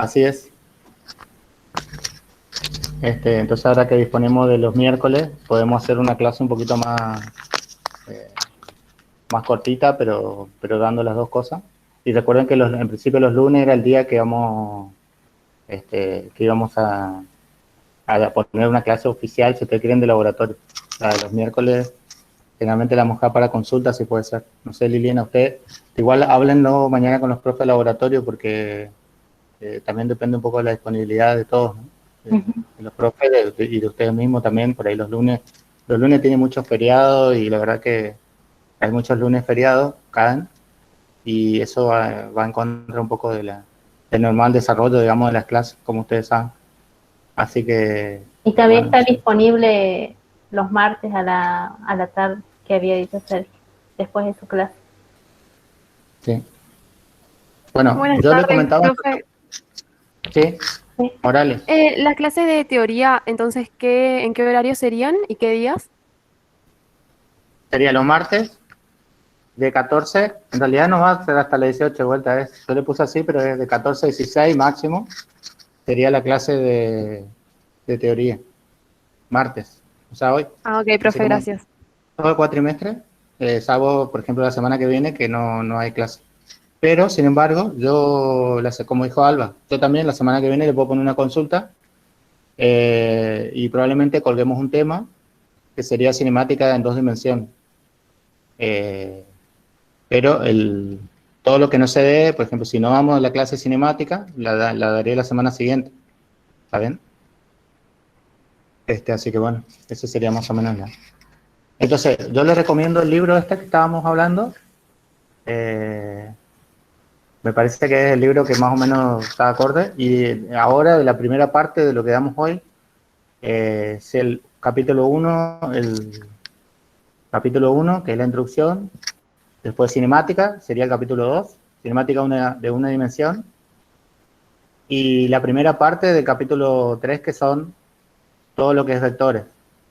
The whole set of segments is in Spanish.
Así es. Entonces ahora que disponemos de los miércoles, podemos hacer una clase un poquito eh, más cortita, pero dando las dos cosas. Y recuerden que en principio los lunes era el día que íbamos a poner una clase oficial, si ustedes quieren, de laboratorio. La de los miércoles, generalmente la mojada para consulta, si puede ser. No sé, Liliana, usted, igual háblenlo mañana con los profes de laboratorio, porque también depende un poco de la disponibilidad de todos, ¿no? De los profes y de ustedes mismos también. Por ahí los lunes tienen muchos feriados y la verdad que hay muchos lunes feriados, caen, y eso va en contra un poco del normal desarrollo, digamos, de las clases, como ustedes saben. Así que, Y también bueno, está sí. disponible los martes a la tarde, que había dicho Sergio, después de su clase. Sí. Bueno, Buenas yo le tardes, comentaba, profe. sí, Sí. Morales, Las clases de teoría, entonces, ¿en qué horario serían y qué días? sería los martes de 14, en realidad no va a ser hasta las 18 vueltas, yo le puse así, pero es de 14 a 16 máximo, sería la clase de teoría, martes, o sea, hoy, Ah, ok, así profe, como gracias. todo el cuatrimestre, salvo, por ejemplo, la semana que viene, que no hay clase. Pero, sin embargo, como dijo Alba, yo también la semana que viene le puedo poner una consulta y probablemente colguemos un tema que sería cinemática en 2 dimensiones. Eh, pero todo lo que no se dé, por ejemplo, si no vamos a la clase cinemática, la daré la semana siguiente. ¿Está bien? Así que bueno, eso sería más o menos la. Entonces, yo les recomiendo el libro que estábamos hablando. Eh, Me parece que es el libro que más o menos está acorde. Y ahora, de la primera parte de lo que damos hoy, es el capítulo 1, que es la introducción. Después cinemática, sería el capítulo 2, cinemática de una dimensión. Y la primera parte del capítulo 3, que son todo lo que es vectores.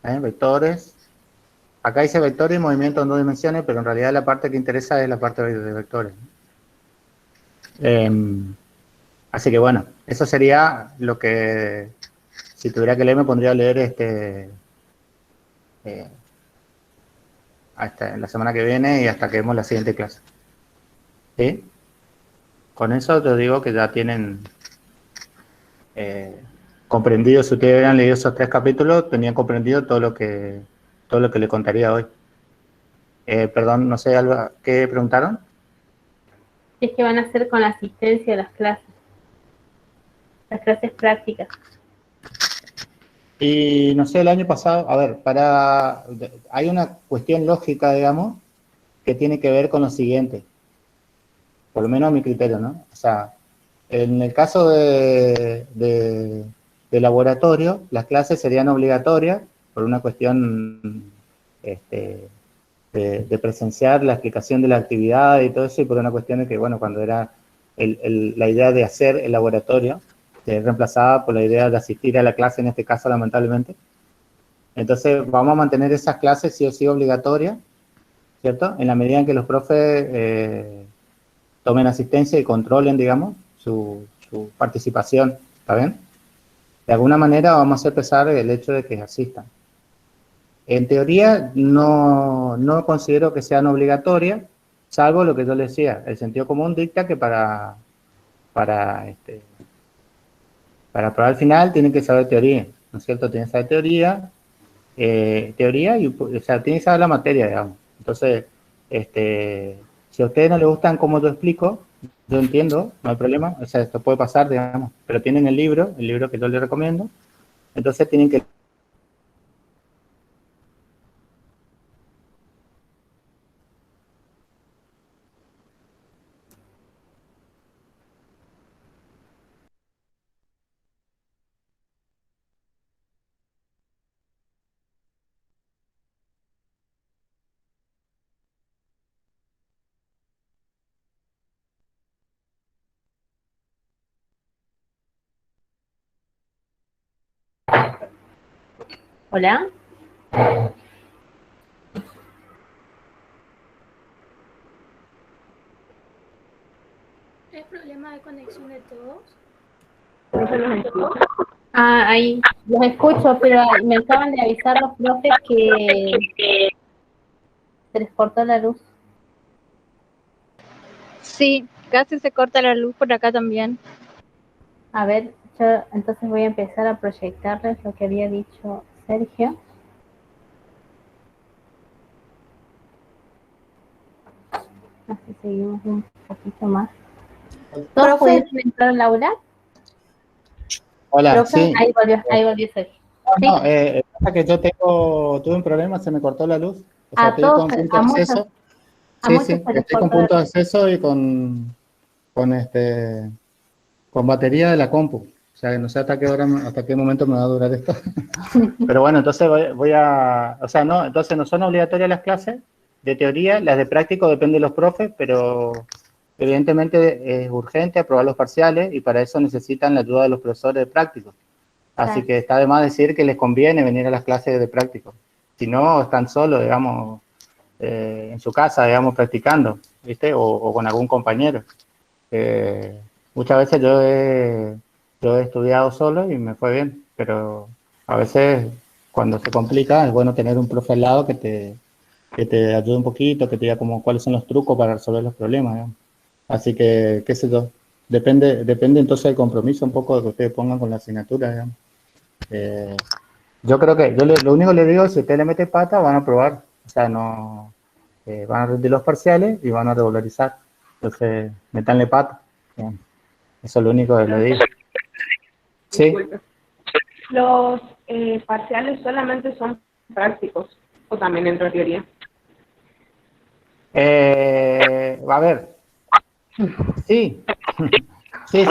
Vectores. Acá dice vectores y movimiento en 2 dimensiones, pero en realidad la parte que interesa es la parte de vectores. Eh, Así que bueno, eso sería lo que, si tuviera que leer, me pondría a leer eh, hasta la semana que viene y hasta que vemos la siguiente clase. ¿Sí? Con eso te digo que ya tienen eh, comprendido, si ustedes hubieran leído esos 3 capítulos, tenían comprendido todo lo que le contaría hoy. Perdón, no sé, Alba, ¿qué preguntaron? Y es que van a hacer con la asistencia de las clases prácticas. Y no sé, el año pasado, a ver, hay una cuestión lógica, digamos, que tiene que ver con lo siguiente, por lo menos a mi criterio, ¿no? O sea, en el caso de laboratorio, las clases serían obligatorias por una cuestión este, de presenciar la explicación de la actividad y todo eso, y por una cuestión de que, bueno, cuando era la idea de hacer el laboratorio, se reemplazaba por la idea de asistir a la clase, en este caso, lamentablemente. Entonces, vamos a mantener esas clases sí o sí obligatorias, ¿cierto? En la medida en que los profes tomen asistencia y controlen, digamos, su participación, ¿está bien? De alguna manera vamos a hacer pesar el hecho de que asistan. En teoría no considero que sean obligatorias, salvo lo que yo les decía, el sentido común dicta que para, este, para probar al final tienen que saber teoría, ¿no es cierto? Tienen que saber teoría y, o sea, tienen que saber la materia, digamos. Entonces, si a ustedes no les gustan como yo explico, yo entiendo, no hay problema, o sea, esto puede pasar, digamos, pero tienen el libro que yo les recomiendo, entonces tienen que. ¿Hola? ¿Es problema de conexión de todos? No se los escucha. Ah, ahí los escucho, pero me acaban de avisar los profes que se les cortó la luz. Sí, casi se corta la luz por acá también. A ver, yo entonces voy a empezar a proyectarles lo que había dicho Sergio. Así seguimos un poquito más. ¿Todos Profe. pudieron entrar al aula? Hola, Profe, sí. Ahí volvió Sergio. ¿Sí? No, pasa que yo tuve un problema, se me cortó la luz. O sea, A estoy todos, con punto a de muchos, acceso. a Sí, muchos sí, se les estoy con cortó la punto de luz. acceso y con batería de la compu. O sea, no sé hasta qué momento me va a durar esto. Pero bueno, entonces o sea, no, entonces no son obligatorias las clases de teoría, las de práctico depende de los profes, pero evidentemente es urgente aprobar los parciales y para eso necesitan la ayuda de los profesores de práctico. Así Claro. que está de más decir que les conviene venir a las clases de práctico. Si no, están solos, digamos, en su casa, digamos, practicando, ¿viste? O con algún compañero. Muchas veces yo he estudiado solo y me fue bien, pero a veces cuando se complica es bueno tener un profe al lado que te ayude un poquito, que te diga como cuáles son los trucos para resolver los problemas, digamos. Así que, qué sé yo, depende entonces del compromiso un poco de que ustedes pongan con la asignatura, digamos. Yo creo que, lo único que le digo es si usted le mete pata, van a probar, o sea, no, van a rendir los parciales y van a regularizar, entonces, metanle pata, digamos. Eso es lo único que le digo. Sí, Disculpe. Los parciales solamente son prácticos o también entra teoría. a ver, sí, sí,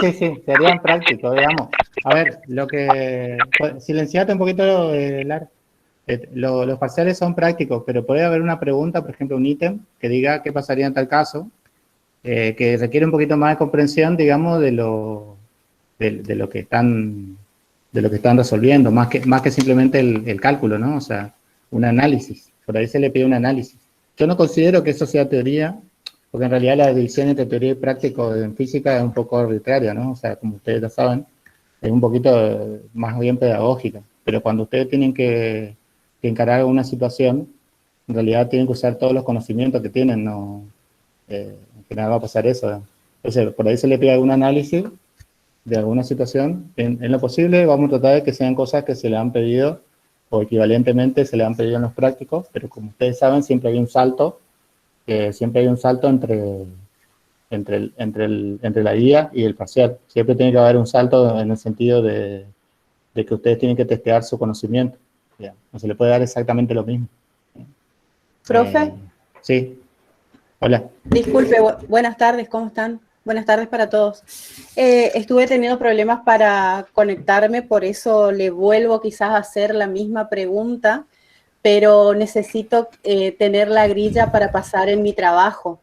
serían prácticos, digamos. A ver, silenciate un poquito, Lar. Los parciales son prácticos, pero puede haber una pregunta, por ejemplo, un ítem que diga qué pasaría en tal caso, que requiere un poquito más de comprensión, digamos, de lo que están resolviendo, más que simplemente el cálculo, ¿no? O sea, un análisis. Por ahí se le pide un análisis. Yo no considero que eso sea teoría, porque en realidad la división entre teoría y práctico en física es un poco arbitraria, ¿no? O sea, como ustedes ya saben, es un poquito más bien pedagógica. Pero cuando ustedes tienen que encarar una situación, en realidad tienen que usar todos los conocimientos que tienen, ¿no? En general va a pasar eso, ¿no? Entonces, por ahí se le pide algún análisis de alguna situación. En lo posible vamos a tratar de que sean cosas que se le han pedido o equivalentemente se le han pedido en los prácticos, pero como ustedes saben, siempre hay un salto entre la guía y el parcial. Siempre tiene que haber un salto en el sentido de que ustedes tienen que testear su conocimiento. ¿Ya? No se le puede dar exactamente lo mismo. profe, Sí, hola. disculpe, buenas tardes, ¿cómo están? Buenas tardes para todos. Estuve teniendo problemas para conectarme, por eso le vuelvo quizás a hacer la misma pregunta, pero necesito tener la grilla para pasar en mi trabajo.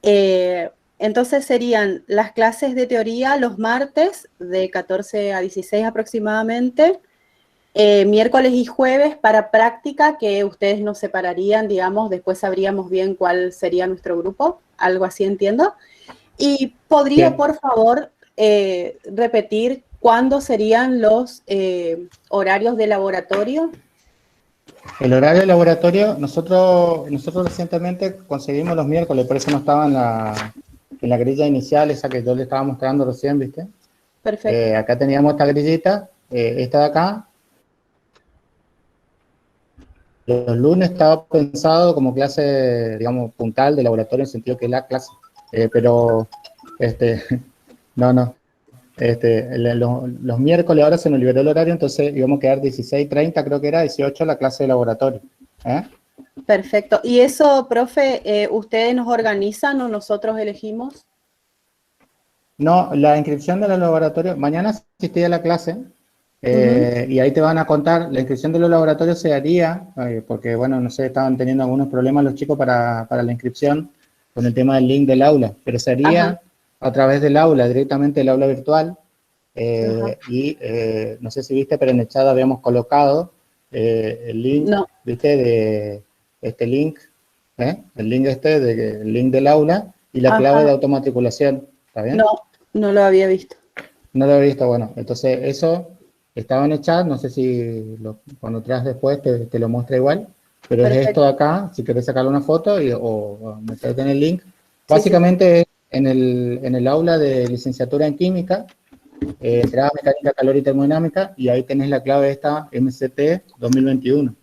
Entonces serían las clases de teoría los martes de 14 a 16 aproximadamente, miércoles y jueves para práctica, que ustedes nos separarían, digamos, después sabríamos bien cuál sería nuestro grupo, algo así entiendo. Y podría, Bien. por favor, repetir cuándo serían los horarios de laboratorio. El horario de laboratorio, nosotros recientemente conseguimos los miércoles, por eso no estaba en la grilla inicial, esa que yo le estaba mostrando recién, ¿viste? Perfecto. Acá teníamos esta grillita, esta de acá. Los lunes estaba pensado como clase, digamos, puntal de laboratorio, en el sentido que es la clase. Pero, no. Los miércoles ahora se nos liberó el horario, entonces íbamos a quedar 16:30, creo que era, 18 la clase de laboratorio. Perfecto. ¿Y eso, profe, ustedes nos organizan o nosotros elegimos? No, la inscripción de los laboratorios, mañana asistí a la clase y ahí te van a contar, la inscripción de los laboratorios se haría, porque bueno, no sé, estaban teniendo algunos problemas los chicos para la inscripción con el tema del link del aula, pero se haría a través del aula, directamente del aula virtual, y no sé si viste, pero en el chat habíamos colocado el link, No, viste, de este link, el link el link del aula y la clave de automatriculación, ¿está bien? no lo había visto. No lo he visto, bueno, entonces eso estaba en el chat, no sé si cuando traes después te lo muestra igual, pero es Perfecto. esto de acá, si querés sacarle una foto o meterte en el link. Sí, Básicamente es en el aula de licenciatura en química, entrada mecánica, calor y termodinámica, y ahí tenés la clave esta MCT 2021,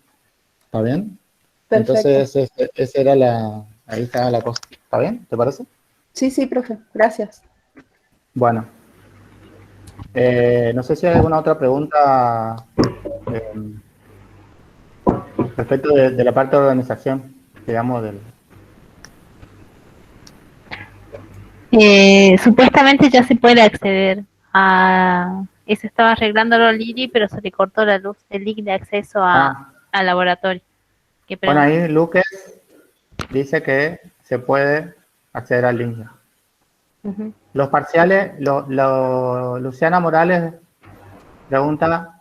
¿está bien? perfecto. Entonces esa era ahí estaba la cosa, ¿está bien? ¿Te parece? Sí, sí, profe, gracias. Bueno, no sé si hay alguna otra pregunta eh, respecto de la parte de organización, digamos, Supuestamente ya se puede acceder a... Eso estaba arreglándolo Lili, pero se le cortó la luz, el link de acceso Ah, al laboratorio. Que bueno, pregunta. ahí Luque dice que se puede acceder al link. Ujú. Los parciales, Luciana Morales pregunta,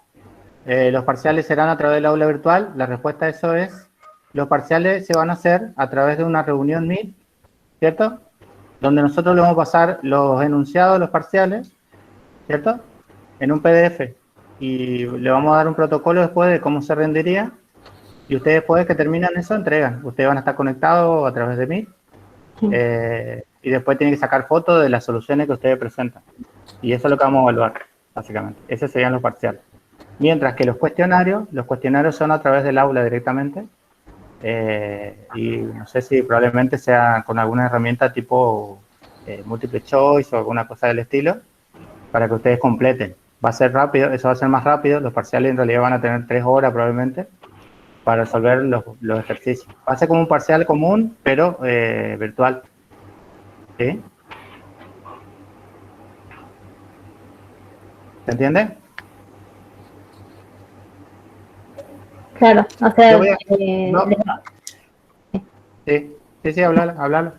¿los parciales serán a través del aula virtual? La respuesta a eso es, los parciales se van a hacer a través de una reunión Meet, ¿cierto? Donde nosotros le vamos a pasar los enunciados de los parciales, ¿cierto? En un PDF. Y le vamos a dar un protocolo después de cómo se rendería. Y ustedes después que terminan eso, entregan. Ustedes van a estar conectados a través de Meet. Y después tienen que sacar fotos de las soluciones que ustedes presentan. Y eso es lo que vamos a evaluar, básicamente. Esos serían los parciales. Mientras que los cuestionarios son a través del aula directamente. Y no sé si probablemente sea con alguna herramienta tipo multiple choice o alguna cosa del estilo, para que ustedes completen. Va a ser rápido, eso va a ser más rápido. Los parciales en realidad van a tener 3 horas probablemente para resolver los ejercicios. Va a ser como un parcial común, pero virtual. ¿Sí? ¿Se entiende? Claro, o Yo sea, voy a... No, sí, hablalo.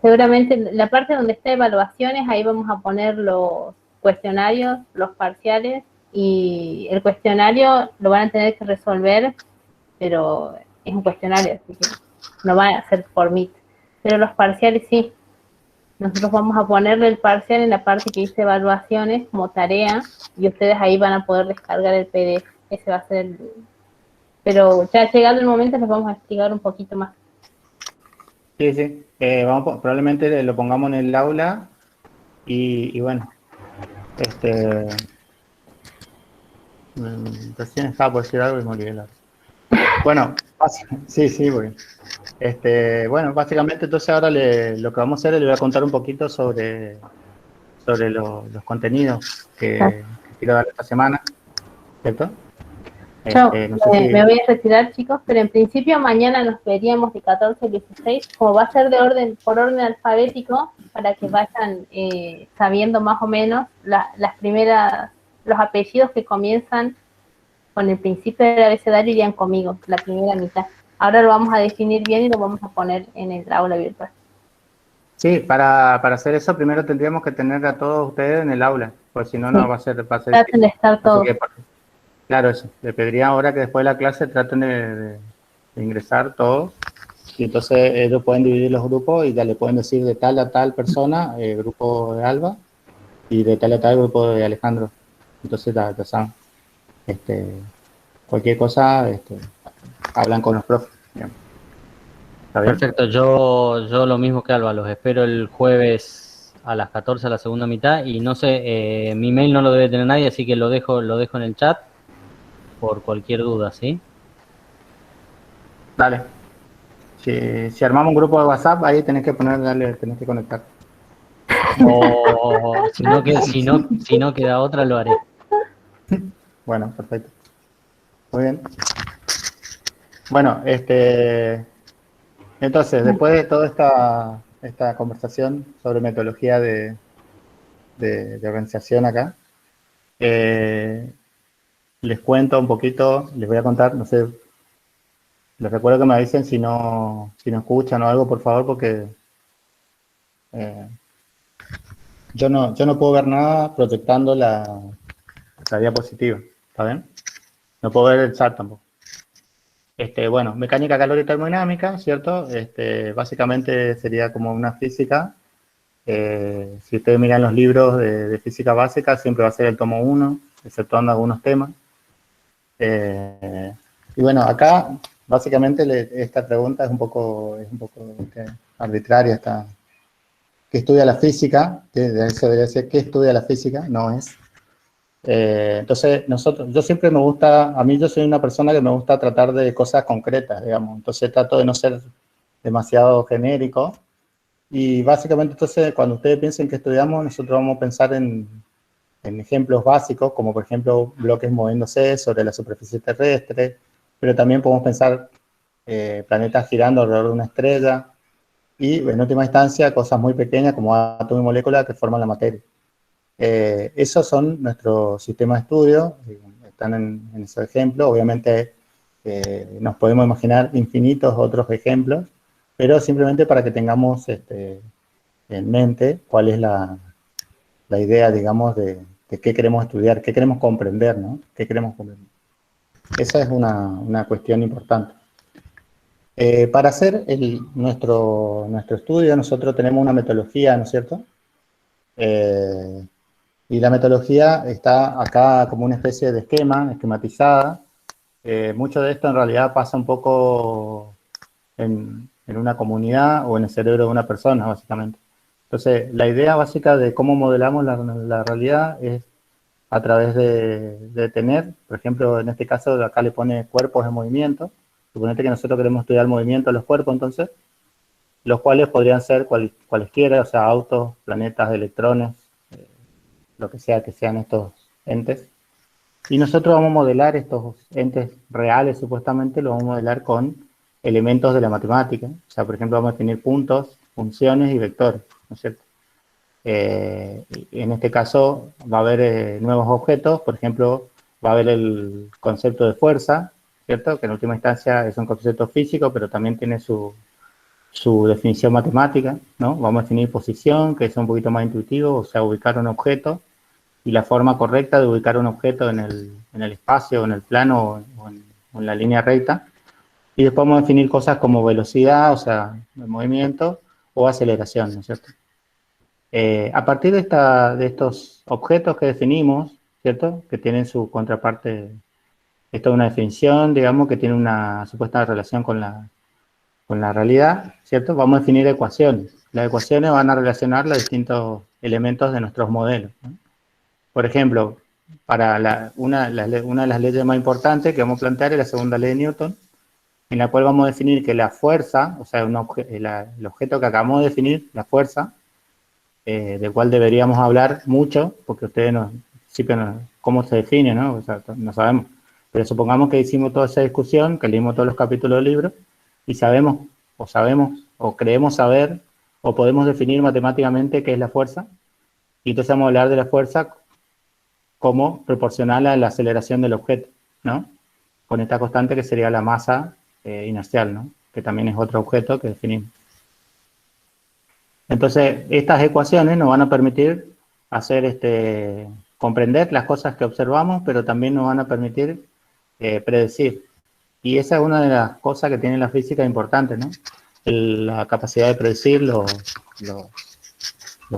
seguramente la parte donde está evaluaciones, ahí vamos a poner los cuestionarios, los parciales, y el cuestionario lo van a tener que resolver, pero es un cuestionario, así que no va a ser por Meet. Pero los parciales sí. Nosotros vamos a ponerle el parcial en la parte que dice evaluaciones como tarea, y ustedes ahí van a poder descargar el PDF. Ese va a ser el... Pero ya llegado el momento les vamos a explicar un poquito más. Sí. Probablemente lo pongamos en el aula y bueno, recién estaba por decir algo y me olvidé. Bueno, sí, bueno. Bueno, básicamente entonces ahora lo que vamos a hacer es le voy a contar un poquito sobre los contenidos que quiero dar esta semana, ¿cierto? Yo No sé si... me voy a retirar, chicos, pero en principio mañana nos veríamos de 14 a 16, como va a ser por orden alfabético, para que vayan sabiendo más o menos las primeras, los apellidos que comienzan con el principio del abecedario irían conmigo, la primera mitad. Ahora lo vamos a definir bien y lo vamos a poner en el aula virtual. Sí, para hacer eso primero tendríamos que tener a todos ustedes en el aula, porque si no, Sí. no va a ser Traten difícil. de estar Así todos. que, claro, eso. Le pediría ahora que después de la clase traten de ingresar todos. Y entonces ellos pueden dividir los grupos y ya le pueden decir de tal a tal persona, grupo de Alba, y de tal a tal grupo de Alejandro. Entonces ya saben. Cualquier cosa, hablan con los profes. Digamos. ¿Está bien? Perfecto, yo lo mismo que Alba, los espero el jueves a las 14 a la segunda mitad y no sé, mi mail no lo debe tener nadie, así que lo dejo en el chat por cualquier duda, ¿sí? Dale. Si armamos un grupo de WhatsApp, ahí tenés que tenés que conectar. O si no queda otra, lo haré. Bueno, perfecto. Muy bien. Bueno, entonces, después de toda esta conversación sobre metodología de organización acá, les cuento un poquito, les voy a contar, no sé, les recuerdo que me avisen si no escuchan o algo, por favor, porque yo no puedo ver nada proyectando la diapositiva, ¿está bien? No puedo ver el chat tampoco. Bueno, mecánica, calor y termodinámica, ¿cierto? Básicamente sería como una física Si ustedes miran los libros de física básica, siempre va a ser el tomo 1, exceptuando algunos temas. Y bueno, acá básicamente esta pregunta es un poco arbitraria. ¿Qué estudia la física? De eso debería ser, ¿qué estudia la física? No es. Entonces, yo siempre yo soy una persona que me gusta tratar de cosas concretas, digamos. Entonces trato de no ser demasiado genérico. Y básicamente, entonces, cuando ustedes piensen que estudiamos, nosotros vamos a pensar en ejemplos básicos, como por ejemplo bloques moviéndose sobre la superficie terrestre, pero también podemos pensar planetas girando alrededor de una estrella, y en última instancia cosas muy pequeñas como átomos y moléculas que forman la materia. Esos son nuestros sistemas de estudio, están en ese ejemplo. Obviamente nos podemos imaginar infinitos otros ejemplos, pero simplemente para que tengamos en mente cuál es la idea, digamos, de qué queremos estudiar, qué queremos comprender, ¿no? ¿Qué queremos comprender? Esa es una cuestión importante. Para hacer nuestro estudio, nosotros tenemos una metodología, ¿no es cierto? Y la metodología está acá como una especie de esquematizada. Mucho de esto en realidad pasa un poco en una comunidad o en el cerebro de una persona, básicamente. Entonces, la idea básica de cómo modelamos la realidad es a través de tener, por ejemplo, en este caso acá le pone cuerpos en movimiento. Suponete que nosotros queremos estudiar el movimiento de los cuerpos, entonces, los cuales podrían ser cualesquiera, o sea, autos, planetas, electrones, lo que sea que sean estos entes. Y nosotros vamos a modelar estos entes reales, supuestamente, los vamos a modelar con elementos de la matemática. O sea, por ejemplo, vamos a definir puntos, funciones y vectores, ¿no es cierto? En este caso va a haber nuevos objetos, por ejemplo, va a haber el concepto de fuerza, ¿cierto? Que en última instancia es un concepto físico, pero también tiene su definición matemática, ¿no? Vamos a definir posición, que es un poquito más intuitivo, o sea, ubicar un objeto, y la forma correcta de ubicar un objeto en el espacio, en el plano o en la línea recta. Y después vamos a definir cosas como velocidad, o sea, el movimiento, o aceleración, ¿no es cierto? A partir de estos objetos que definimos, ¿cierto? Que tienen su contraparte, esto es una definición, digamos, que tiene una supuesta relación con la realidad, ¿cierto? Vamos a definir ecuaciones. Las ecuaciones van a relacionar los distintos elementos de nuestros modelos, ¿no? Por ejemplo, para una de las leyes más importantes que vamos a plantear es la segunda ley de Newton, en la cual vamos a definir que la fuerza, o sea, el objeto que acabamos de definir, la fuerza, del cual deberíamos hablar mucho, porque ustedes cómo se define, ¿no? O sea, no sabemos. Pero supongamos que hicimos toda esa discusión, que leímos todos los capítulos del libro, y sabemos, o creemos saber, o podemos definir matemáticamente qué es la fuerza, y entonces vamos a hablar de la fuerza como proporcional a la aceleración del objeto, ¿no? Con esta constante que sería la masa inercial, ¿no? Que también es otro objeto que definimos. Entonces, estas ecuaciones nos van a permitir comprender las cosas que observamos, pero también nos van a permitir predecir. Y esa es una de las cosas que tiene la física importante, ¿no? La capacidad de predecir los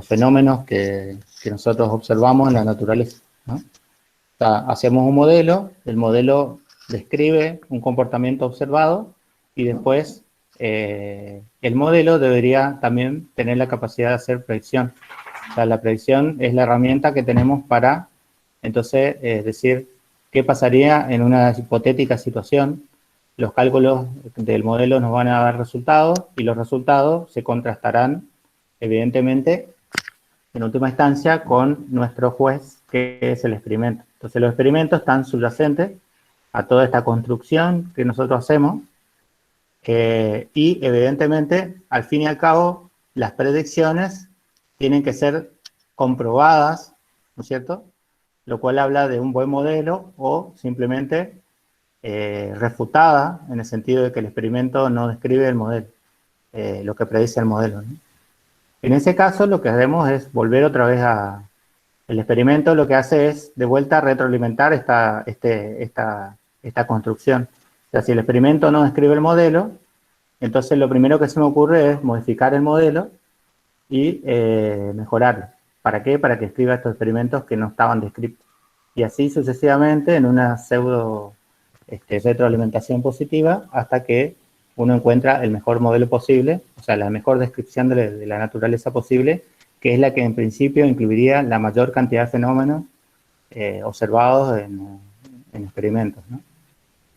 fenómenos que nosotros observamos en la naturaleza, ¿no? O sea, hacemos un modelo, el modelo describe un comportamiento observado y después el modelo debería también tener la capacidad de hacer predicción. O sea, la predicción es la herramienta que tenemos para, entonces, decir qué pasaría en una hipotética situación. Los cálculos del modelo nos van a dar resultados y los resultados se contrastarán, evidentemente, en última instancia, con nuestro juez, que es el experimento. Entonces, los experimentos están subyacentes a toda esta construcción que nosotros hacemos y, evidentemente, al fin y al cabo, las predicciones tienen que ser comprobadas, ¿no es cierto? Lo cual habla de un buen modelo o simplemente refutada, en el sentido de que el experimento no describe el modelo, lo que predice el modelo, ¿no? En ese caso, lo que hacemos es volver otra vez el experimento, lo que hace es, de vuelta, retroalimentar esta construcción. O sea, si el experimento no describe el modelo, entonces lo primero que se me ocurre es modificar el modelo y mejorarlo. ¿Para qué? Para que escriba estos experimentos que no estaban descritos. Y así sucesivamente en una pseudo retroalimentación positiva hasta que uno encuentra el mejor modelo posible, o sea, la mejor descripción de la naturaleza posible, que es la que en principio incluiría la mayor cantidad de fenómenos observados en experimentos, ¿no?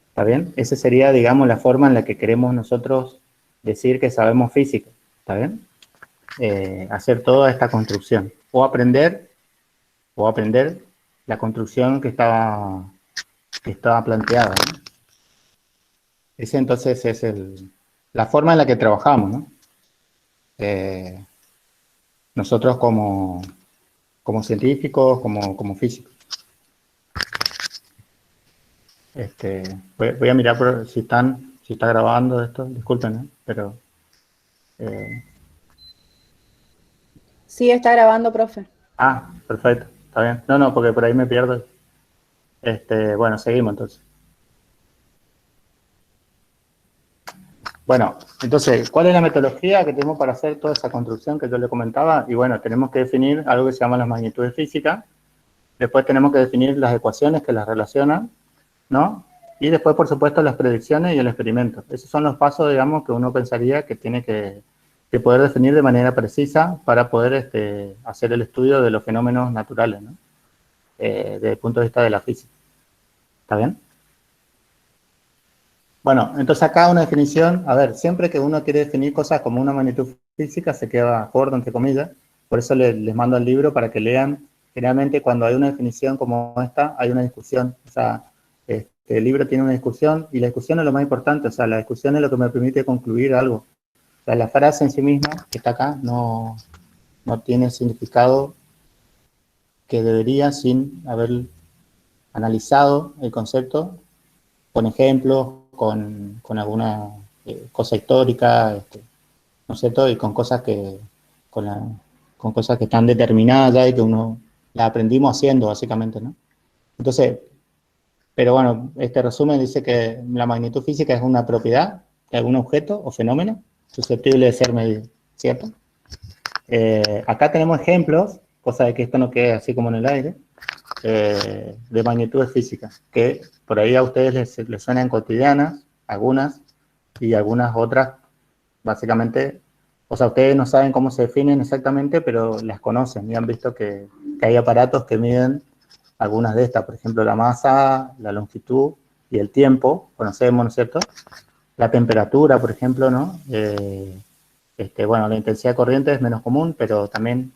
¿Está bien? Esa sería, digamos, la forma en la que queremos nosotros decir que sabemos física. ¿Está bien? Hacer toda esta construcción. O aprender la construcción que estaba planteada, ¿no? Ese entonces es la forma en la que trabajamos, ¿no? Nosotros como científicos, como físicos. Voy a mirar si está grabando esto, disculpen, ¿eh? Pero... Sí, está grabando, profe. Ah, perfecto, está bien. No, porque por ahí me pierdo. Bueno, seguimos entonces. Bueno, entonces, ¿cuál es la metodología que tenemos para hacer toda esa construcción que yo le comentaba? Y bueno, tenemos que definir algo que se llama las magnitudes físicas. Después tenemos que definir las ecuaciones que las relacionan, ¿no? Y después, por supuesto, las predicciones y el experimento. Esos son los pasos, digamos, que uno pensaría que tiene que poder definir de manera precisa para poder hacer el estudio de los fenómenos naturales, ¿no? Desde el punto de vista de la física. ¿Está bien? Bueno, entonces acá una definición, a ver, siempre que uno quiere definir cosas como una magnitud física se queda corto, entre comillas, por eso les mando el libro para que lean. Generalmente cuando hay una definición como esta, hay una discusión, o sea, el libro tiene una discusión y la discusión es lo más importante, o sea, la discusión es lo que me permite concluir algo. O sea, la frase en sí misma, que está acá, no tiene el significado que debería sin haber analizado el concepto con ejemplos, con alguna cosa histórica, ¿no es cierto? Y con cosas que están determinadas ya y que uno las aprendimos haciendo, básicamente, ¿no? Entonces, pero bueno, este resumen dice que la magnitud física es una propiedad de algún objeto o fenómeno susceptible de ser medido, ¿cierto? Acá tenemos ejemplos, cosa de que esto no quede así como en el aire, de magnitudes físicas, que por ahí a ustedes les suenan cotidianas, algunas, y algunas otras, básicamente, o sea, ustedes no saben cómo se definen exactamente, pero las conocen y han visto que hay aparatos que miden algunas de estas, por ejemplo, la masa, la longitud y el tiempo, conocemos, ¿no es cierto? La temperatura, por ejemplo, ¿no? Bueno, la intensidad corriente es menos común, pero también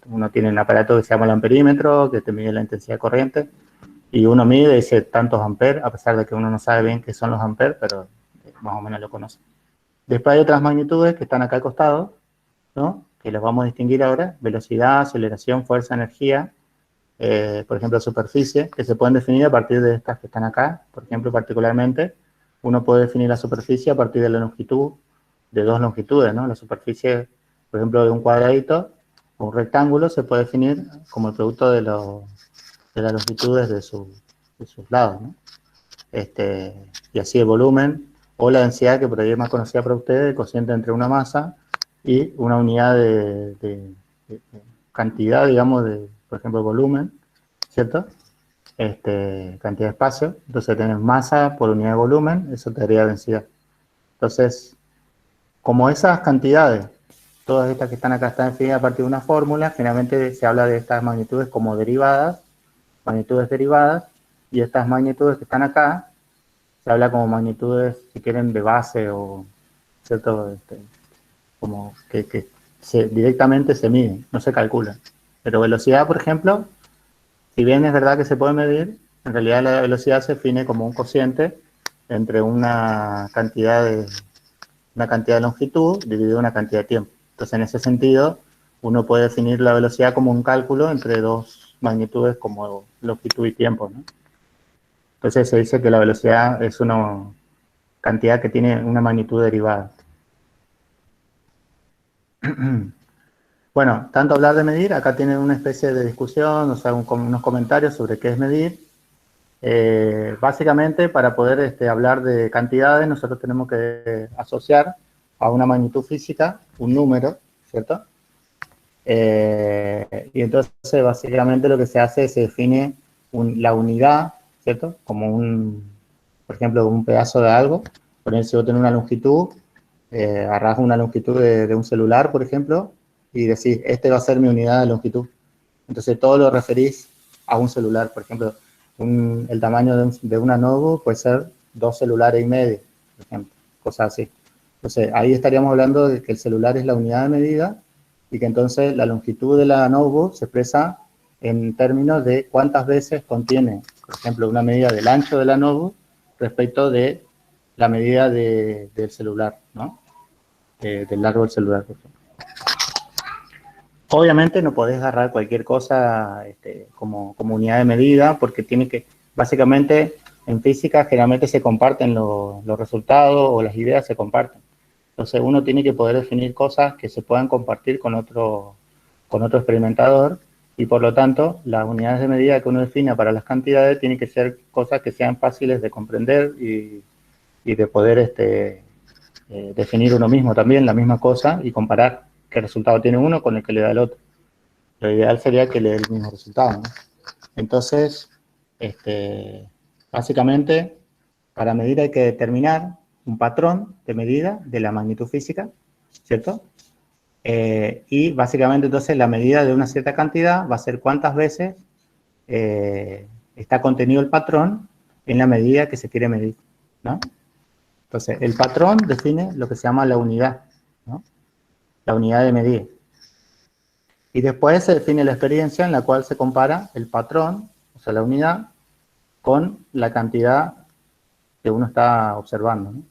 uno tiene un aparato que se llama el amperímetro, que te mide la intensidad corriente, y uno mide y dice tantos amperes, a pesar de que uno no sabe bien qué son los amperes, pero más o menos lo conoce. Después hay otras magnitudes que están acá al costado, ¿no? Que las vamos a distinguir ahora: velocidad, aceleración, fuerza, energía, por ejemplo, superficie, que se pueden definir a partir de estas que están acá. Por ejemplo, particularmente, uno puede definir la superficie a partir de la longitud, de dos longitudes, ¿no? La superficie, por ejemplo, de un cuadradito o un rectángulo se puede definir como el producto de las longitudes de sus lados, ¿no? Y así el volumen o la densidad, que por ahí es más conocida para ustedes, el cociente entre una masa y una unidad de cantidad, digamos, por ejemplo, volumen, ¿cierto? Cantidad de espacio. Entonces tenés masa por unidad de volumen, eso te daría densidad. Entonces, como esas cantidades, todas estas que están acá están definidas a partir de una fórmula, generalmente se habla de estas magnitudes como derivadas, magnitudes derivadas, y estas magnitudes que están acá, se habla como magnitudes, si quieren, de base o, ¿cierto? Como que directamente se miden, no se calculan. Pero velocidad, por ejemplo, si bien es verdad que se puede medir, en realidad la velocidad se define como un cociente entre una cantidad de longitud dividido una cantidad de tiempo. Entonces, en ese sentido, uno puede definir la velocidad como un cálculo entre dos magnitudes como longitud y tiempo, ¿no? Entonces se dice que la velocidad es una cantidad que tiene una magnitud derivada. Bueno, tanto hablar de medir, acá tienen una especie de discusión, o sea, unos comentarios sobre qué es medir. Básicamente, para poder hablar de cantidades, nosotros tenemos que asociar a una magnitud física un número, ¿cierto? Y entonces básicamente lo que se hace es se define la unidad, ¿cierto? Como por ejemplo, un pedazo de algo. Por ejemplo, si vos tenés una longitud, agarrás una longitud de un celular, por ejemplo, y decís, este va a ser mi unidad de longitud. Entonces todo lo referís a un celular. Por ejemplo, el tamaño de una notebook puede ser 2 celulares y medio, por ejemplo, cosas así. Entonces ahí estaríamos hablando de que el celular es la unidad de medida y que entonces la longitud de la notebook se expresa en términos de cuántas veces contiene, por ejemplo, una medida del ancho de la notebook respecto de la medida del celular, ¿no? Del largo del celular, por ejemplo. Obviamente no podés agarrar cualquier cosa como unidad de medida porque tiene que, básicamente en física generalmente se comparten los resultados o las ideas se comparten. Entonces uno tiene que poder definir cosas que se puedan compartir con otro experimentador y por lo tanto las unidades de medida que uno defina para las cantidades tienen que ser cosas que sean fáciles de comprender y de poder definir uno mismo también la misma cosa y comparar qué resultado tiene uno con el que le da el otro. Lo ideal sería que le dé el mismo resultado, ¿no? Entonces, básicamente, para medir hay que determinar un patrón de medida de la magnitud física, ¿cierto? Y básicamente entonces la medida de una cierta cantidad va a ser cuántas veces está contenido el patrón en la medida que se quiere medir, ¿no? Entonces, el patrón define lo que se llama la unidad, ¿no? La unidad de medida. Y después se define la experiencia en la cual se compara el patrón, o sea, la unidad, con la cantidad que uno está observando, ¿no?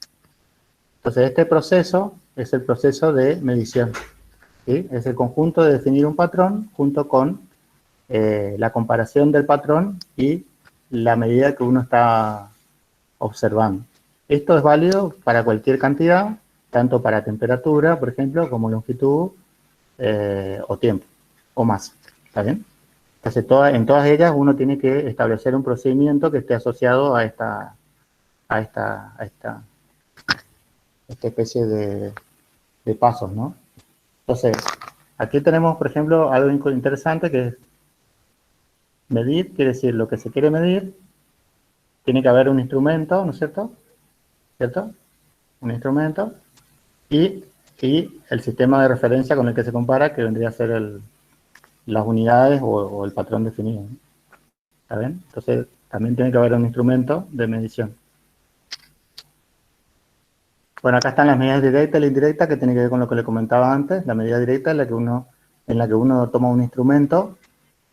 Entonces, este proceso es el proceso de medición, ¿sí? Es el conjunto de definir un patrón junto con la comparación del patrón y la medida que uno está observando. Esto es válido para cualquier cantidad, tanto para temperatura, por ejemplo, como longitud o tiempo, o masa, ¿está bien? Entonces, en todas ellas uno tiene que establecer un procedimiento que esté asociado a esta especie de pasos, ¿no? Entonces, aquí tenemos, por ejemplo, algo interesante que es medir, quiere decir lo que se quiere medir, tiene que haber un instrumento, ¿no es cierto? ¿Cierto? Un instrumento y el sistema de referencia con el que se compara, que vendría a ser las unidades o el patrón definido, ¿no? ¿Está bien? Entonces, también tiene que haber un instrumento de medición. Bueno, acá están las medidas directas y la indirecta, que tiene que ver con lo que le comentaba antes. La medida directa es en la que uno toma un instrumento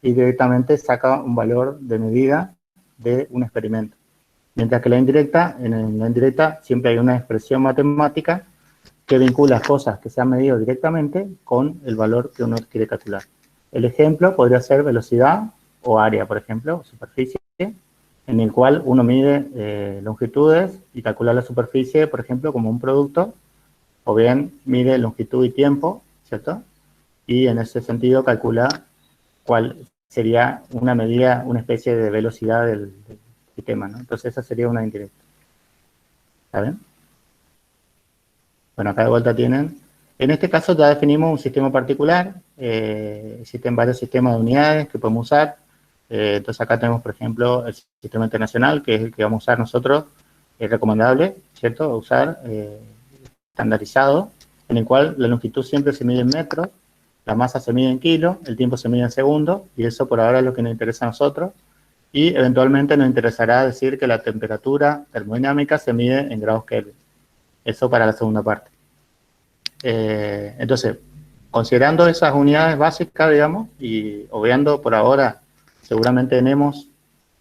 y directamente saca un valor de medida de un experimento. Mientras que en la indirecta siempre hay una expresión matemática que vincula cosas que se han medido directamente con el valor que uno quiere calcular. El ejemplo podría ser velocidad o área, por ejemplo, superficie, en el cual uno mide longitudes y calcula la superficie, por ejemplo, como un producto, o bien mide longitud y tiempo, ¿cierto? Y en ese sentido calcula cuál sería una medida, una especie de velocidad del sistema, ¿no? Entonces esa sería una indirecta. ¿Está bien? Bueno, acá de vuelta tienen. En este caso ya definimos un sistema particular. Existen varios sistemas de unidades que podemos usar. Entonces acá tenemos, por ejemplo, el sistema internacional, que es el que vamos a usar nosotros. Es recomendable, ¿cierto? Usar estandarizado, en el cual la longitud siempre se mide en metros, la masa se mide en kilos, el tiempo se mide en segundos, y eso por ahora es lo que nos interesa a nosotros. Y eventualmente nos interesará decir que la temperatura termodinámica se mide en grados Kelvin. Eso para la segunda parte. Entonces, considerando esas unidades básicas, digamos, y obviando por ahora, seguramente tenemos,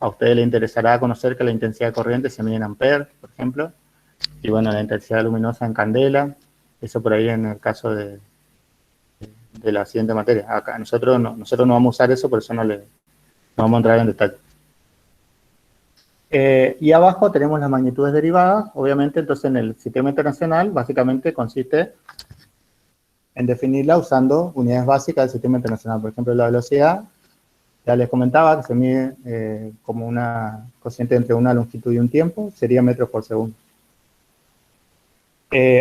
a ustedes les interesará conocer que la intensidad de corriente se mide en amperes, por ejemplo, y bueno, la intensidad luminosa en candela, eso por ahí en el caso de la siguiente materia. Acá nosotros no vamos a usar eso, por eso no vamos a entrar en detalle. Y abajo tenemos las magnitudes derivadas, obviamente, entonces en el sistema internacional básicamente consiste en definirla usando unidades básicas del sistema internacional. Por ejemplo, la velocidad, ya les comentaba que se mide como una cociente entre una longitud y un tiempo, sería metros por segundo.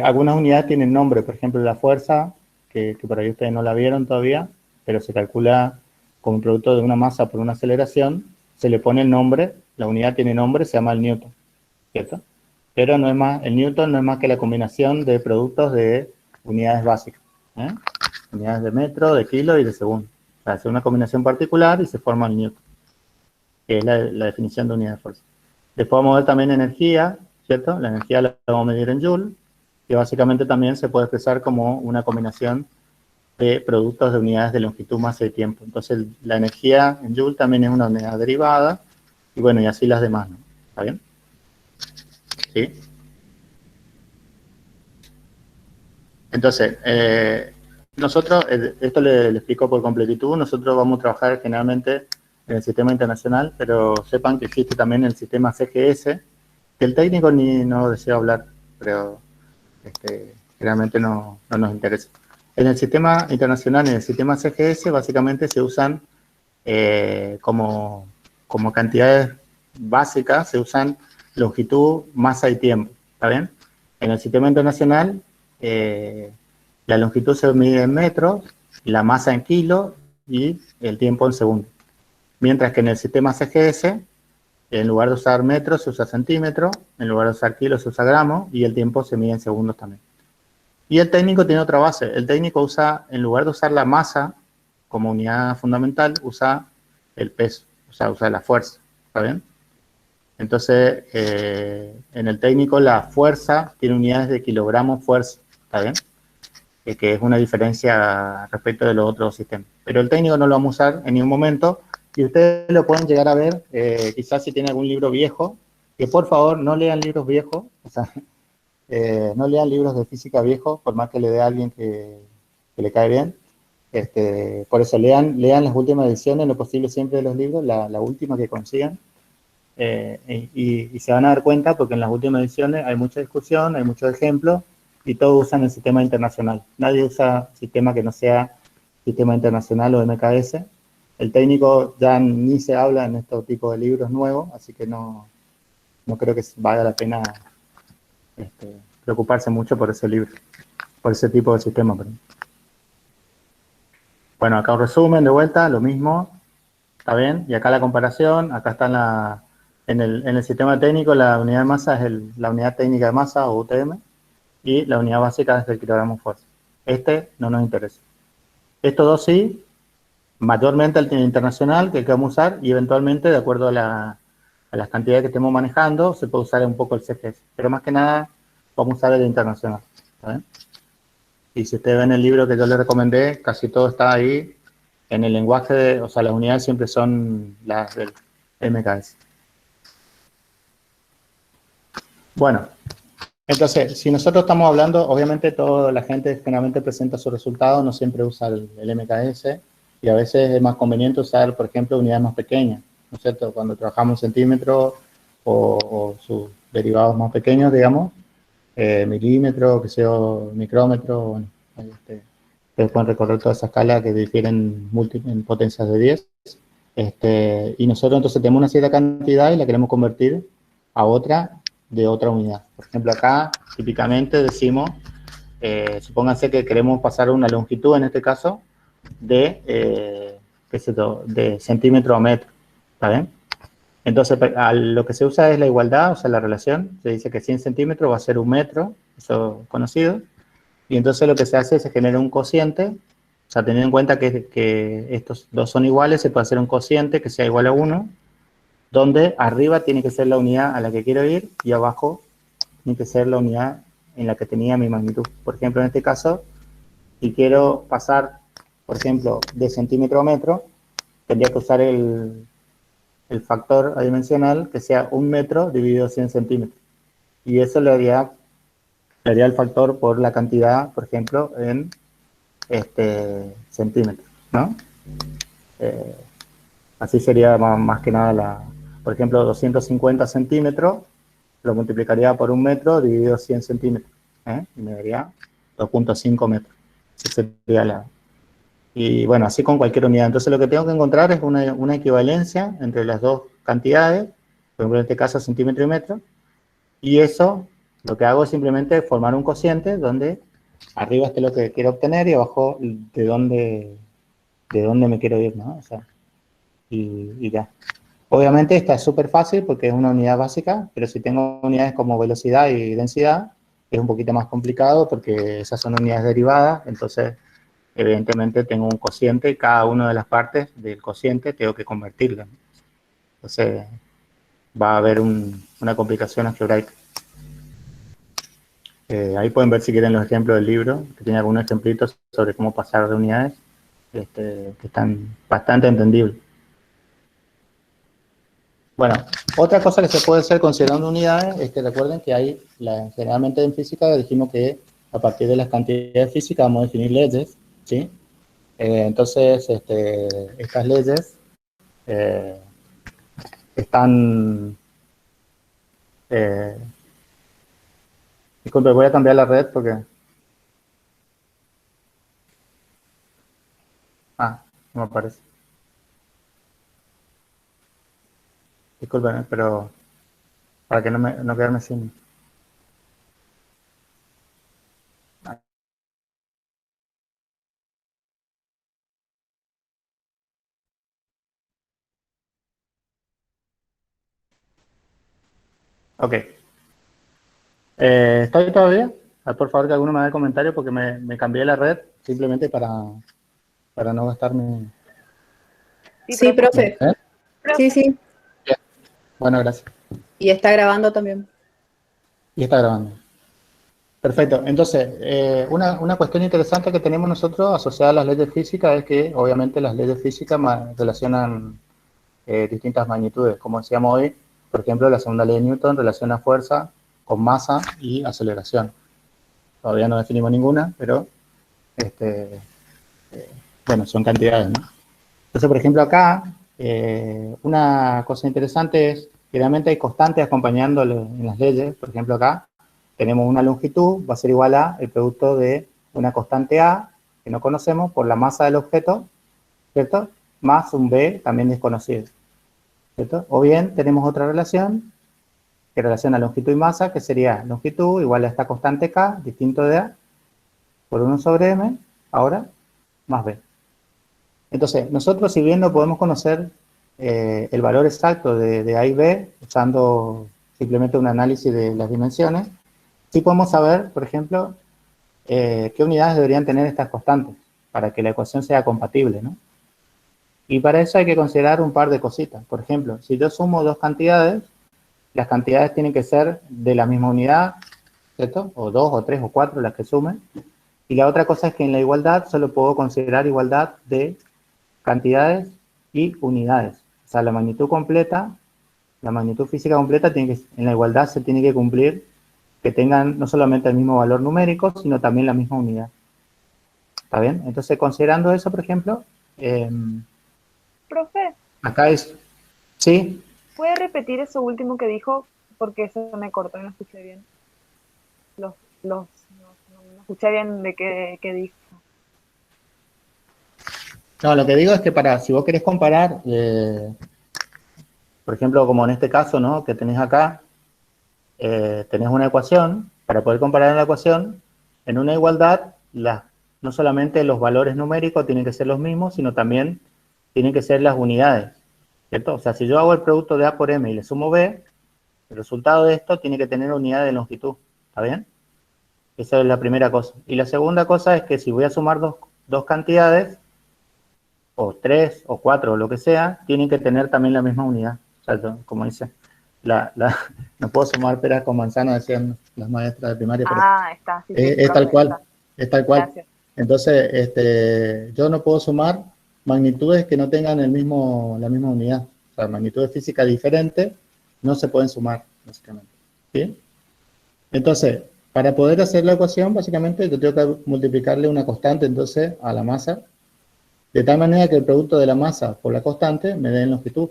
Algunas unidades tienen nombre, por ejemplo, la fuerza, que por ahí ustedes no la vieron todavía, pero se calcula como producto de una masa por una aceleración, se le pone el nombre, la unidad tiene nombre, se llama el newton, ¿cierto? Pero no es más, el newton no es más que la combinación de productos de unidades básicas, ¿eh? Unidades de metro, de kilo y de segundo. O sea, hace una combinación particular y se forma el newton, que es la definición de unidad de fuerza. Después vamos a ver también energía, ¿cierto? La energía la vamos a medir en joule, que básicamente también se puede expresar como una combinación de productos de unidades de longitud, masa y tiempo. Entonces, la energía en joule también es una unidad derivada, y bueno, y así las demás, ¿no? ¿Está bien? ¿Sí? Entonces, nosotros, esto le explico por completitud, nosotros vamos a trabajar generalmente en el sistema internacional, pero sepan que existe también el sistema CGS, que el técnico no desea hablar, pero generalmente no nos interesa. En el sistema internacional, en el sistema CGS, básicamente se usan como cantidades básicas, se usan longitud, masa y tiempo, ¿está bien? En el sistema internacional, la longitud se mide en metros, la masa en kilos y el tiempo en segundos. Mientras que en el sistema CGS, en lugar de usar metros, se usa centímetro, en lugar de usar kilos, se usa gramos, y el tiempo se mide en segundos también. Y el técnico tiene otra base. El técnico usa, en lugar de usar la masa como unidad fundamental, usa el peso, o sea, usa la fuerza, ¿está bien? Entonces, en el técnico la fuerza tiene unidades de kilogramos fuerza, ¿está bien? Que es una diferencia respecto de los otros sistemas. Pero el técnico no lo vamos a usar en ningún momento, y ustedes lo pueden llegar a ver, quizás si tienen algún libro viejo, que por favor no lean libros viejos, o sea, no lean libros de física viejos, por más que le dé a alguien que le cae bien. Por eso lean las últimas ediciones, lo posible siempre de los libros, la última que consigan. Y se van a dar cuenta porque en las últimas ediciones hay mucha discusión, hay muchos ejemplos, y todos usan el sistema internacional. Nadie usa sistema que no sea sistema internacional o MKS. El técnico ya ni se habla en estos tipos de libros nuevos, así que no creo que valga la pena preocuparse mucho por ese libro, por ese tipo de sistema. Perdón. Bueno, acá un resumen de vuelta, lo mismo, ¿está bien? Y acá la comparación, acá está en el sistema técnico, la unidad de masa es la unidad técnica de masa, o UTM, y la unidad básica es el kilogramo fuerza. No nos interesa. Estos dos sí, mayormente el internacional, que vamos a usar, y eventualmente, de acuerdo a las cantidades que estemos manejando, se puede usar un poco el CGS. Pero más que nada, vamos a usar el internacional. ¿Está bien? Y si ustedes ven el libro que yo les recomendé, casi todo está ahí en el lenguaje, o sea, las unidades siempre son las del MKS. Bueno, entonces, si nosotros estamos hablando, obviamente toda la gente generalmente presenta sus resultados, no siempre usa el MKS, y a veces es más conveniente usar, por ejemplo, unidades más pequeñas, ¿no es cierto? Cuando trabajamos en centímetros o sus derivados más pequeños, digamos, milímetro, que sea micrómetro, bueno, ustedes pueden recorrer toda esa escala que difieren en potencias de 10, y nosotros entonces tenemos una cierta cantidad y la queremos convertir a otra de otra unidad. Por ejemplo, acá típicamente decimos, supónganse que queremos pasar una longitud, en este caso, de centímetro a metro, ¿está bien? Entonces, lo que se usa es la igualdad, o sea, la relación. Se dice que 100 centímetros va a ser un metro, eso es conocido. Y entonces lo que se hace es se genera un cociente, o sea, teniendo en cuenta que estos dos son iguales, se puede hacer un cociente que sea igual a 1, donde arriba tiene que ser la unidad a la que quiero ir y abajo tiene que ser la unidad en la que tenía mi magnitud. Por ejemplo, en este caso, si quiero pasar, por ejemplo, de centímetro a metro, tendría que usar el factor adimensional que sea 1 metro dividido 100 centímetros. Y eso le haría el factor por la cantidad, por ejemplo, en centímetros, ¿no? Así sería más que nada por ejemplo, 250 centímetros, lo multiplicaría por 1 metro dividido 100 centímetros, y me daría 2.5 metros. Esa sería y bueno, así con cualquier unidad. Entonces lo que tengo que encontrar es una equivalencia entre las dos cantidades, por ejemplo en este caso centímetro y metro, y eso lo que hago es simplemente formar un cociente donde arriba esté lo que quiero obtener y abajo de dónde de dónde me quiero ir, ¿no? O sea, y ya. Obviamente esta es súper fácil porque es una unidad básica, pero si tengo unidades como velocidad y densidad, es un poquito más complicado porque esas son unidades derivadas, entonces evidentemente tengo un cociente y cada una de las partes del cociente tengo que convertirla. Entonces va a haber una complicación algebraica. Ahí pueden ver si quieren los ejemplos del libro, que tiene algunos ejemplitos sobre cómo pasar de unidades, que están bastante entendibles. Bueno, otra cosa que se puede hacer considerando unidades es que recuerden que hay, generalmente en física dijimos que a partir de las cantidades físicas vamos a definir leyes, ¿sí? Entonces, estas leyes están... disculpe, voy a cambiar la red porque... no me aparece. Disculpen, pero para que no quedarme sin... Ok. ¿Estoy todavía? Por favor, que alguno me haga comentario porque me cambié la red simplemente para no gastarme... Sí, profe. ¿Eh? Sí, sí. Bien. Bueno, gracias. Y está grabando también. Y está grabando. Perfecto. Entonces, una cuestión interesante que tenemos nosotros asociada a las leyes físicas es que, obviamente, las leyes físicas relacionan distintas magnitudes. Como decíamos hoy, por ejemplo, la segunda ley de Newton relaciona fuerza con masa y aceleración. Todavía no definimos ninguna, pero, bueno, son cantidades, ¿no? Entonces, por ejemplo, acá, una cosa interesante es que realmente hay constantes acompañándole en las leyes. Por ejemplo, acá tenemos una longitud, va a ser igual a el producto de una constante A, que no conocemos, por la masa del objeto, ¿cierto? Más un B también desconocido, ¿cierto? O bien tenemos otra relación, que relaciona longitud y masa, que sería longitud igual a esta constante K, distinto de A, por 1 sobre M, ahora, más B. Entonces, nosotros si bien no podemos conocer el valor exacto de A y B, usando simplemente un análisis de las dimensiones, sí podemos saber, por ejemplo, qué unidades deberían tener estas constantes, para que la ecuación sea compatible, ¿no? Y para eso hay que considerar un par de cositas. Por ejemplo, si yo sumo dos cantidades, las cantidades tienen que ser de la misma unidad, ¿cierto? O 2, o 3, o 4 las que sumen. Y la otra cosa es que en la igualdad solo puedo considerar igualdad de cantidades y unidades. O sea, la magnitud completa, la magnitud física completa, en la igualdad se tiene que cumplir que tengan no solamente el mismo valor numérico, sino también la misma unidad. ¿Está bien? Entonces, considerando eso, por ejemplo, Profe, acá es... ¿Sí? ¿puede repetir eso último que dijo? Porque eso me cortó, no escuché bien. No escuché bien de qué dijo. No, lo que digo es que si vos querés comparar, por ejemplo, como en este caso, ¿no? Que tenés acá, tenés una ecuación, para poder comparar la ecuación, en una igualdad, no solamente los valores numéricos tienen que ser los mismos, sino también tienen que ser las unidades, ¿cierto? O sea, si yo hago el producto de A por M y le sumo B, el resultado de esto tiene que tener unidad de longitud, ¿está bien? Esa es la primera cosa. Y la segunda cosa es que si voy a sumar dos cantidades, o 3, o 4, o lo que sea, tienen que tener también la misma unidad. O sea, como dice, no puedo sumar peras con manzanas, decían las maestras de primaria. Está. Sí, Es tal cual, es tal cual. Gracias. Entonces, yo no puedo sumar magnitudes que no tengan la misma unidad. O sea, magnitudes físicas diferentes no se pueden sumar, básicamente. ¿Sí? Entonces, para poder hacer la ecuación, básicamente, yo tengo que multiplicarle una constante, entonces, a la masa, de tal manera que el producto de la masa por la constante me dé longitud,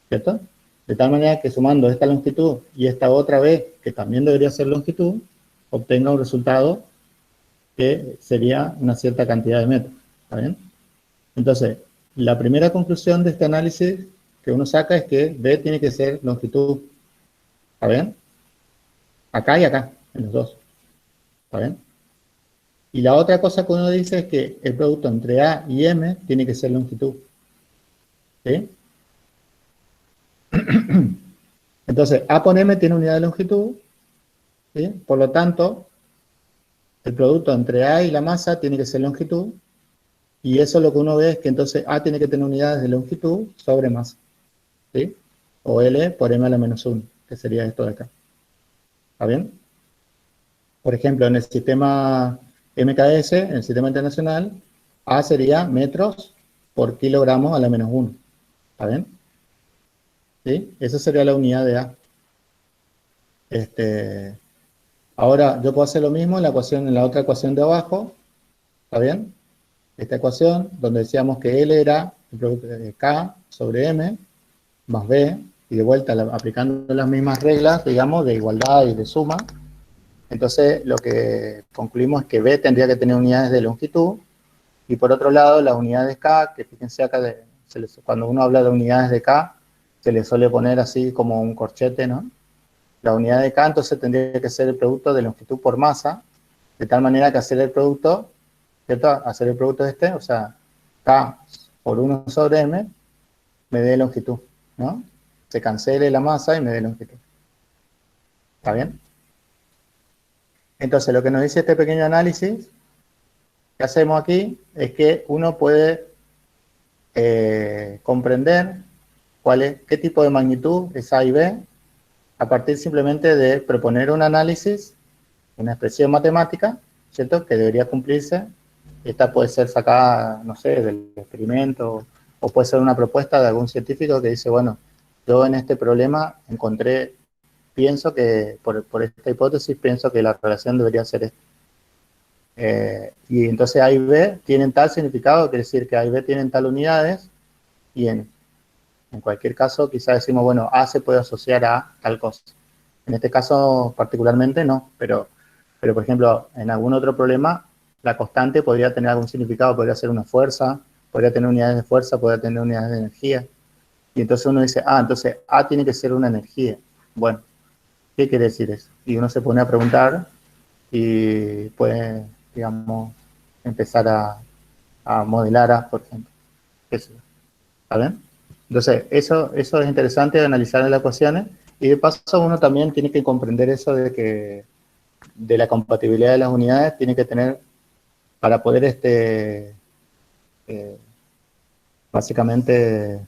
¿cierto? De tal manera que sumando esta longitud y esta otra vez, que también debería ser longitud, obtenga un resultado que sería una cierta cantidad de metros, ¿está bien? Entonces, la primera conclusión de este análisis que uno saca es que B tiene que ser longitud, ¿está bien? Acá y acá, en los dos, ¿está bien? Y la otra cosa que uno dice es que el producto entre A y M tiene que ser longitud. ¿Sí? Entonces, A por M tiene unidad de longitud, ¿sí? Por lo tanto, el producto entre A y la masa tiene que ser longitud, y eso lo que uno ve es que entonces A tiene que tener unidades de longitud sobre masa, ¿sí? O L por M a la menos 1, que sería esto de acá. ¿Está bien? Por ejemplo, en el sistema MKS, en el sistema internacional, A sería metros por kilogramos a la menos 1. ¿Está bien? ¿Sí? Esa sería la unidad de A. Ahora, yo puedo hacer lo mismo en la ecuación, en la otra ecuación de abajo. ¿Está bien? Esta ecuación, donde decíamos que L era el producto de K sobre M más B, y de vuelta aplicando las mismas reglas, digamos, de igualdad y de suma. Entonces, lo que concluimos es que B tendría que tener unidades de longitud, y por otro lado, las unidades K, que fíjense acá, cuando uno habla de unidades de K, se le suele poner así como un corchete, ¿no? La unidad de K, entonces tendría que ser el producto de longitud por masa, de tal manera que hacer el producto, ¿cierto? Hacer el producto o sea, K por 1 sobre M, me dé longitud, ¿no? Se cancele la masa y me dé longitud. ¿Está bien? Entonces, lo que nos dice este pequeño análisis que hacemos aquí es que uno puede comprender qué tipo de magnitud es A y B a partir simplemente de proponer un análisis, una expresión matemática, ¿cierto? Que debería cumplirse. Esta puede ser sacada, no sé, del experimento, o puede ser una propuesta de algún científico que dice, bueno, yo en este problema pienso que, por esta hipótesis, pienso que la relación debería ser esta. Y entonces A y B tienen tal significado, quiere decir que A y B tienen tal unidades, y en cualquier caso quizás decimos, bueno, A se puede asociar a tal cosa. En este caso particularmente no, pero por ejemplo, en algún otro problema, la constante podría tener algún significado, podría ser una fuerza, podría tener unidades de fuerza, podría tener unidades de energía. Y entonces uno dice, entonces A tiene que ser una energía. Bueno, ¿qué quiere decir eso? Y uno se pone a preguntar y puede, digamos, empezar a modelar A, por ejemplo. ¿Está bien? Entonces, eso es interesante de analizar en las ecuaciones, y de paso uno también tiene que comprender eso de que de la compatibilidad de las unidades tiene que tener, para poder básicamente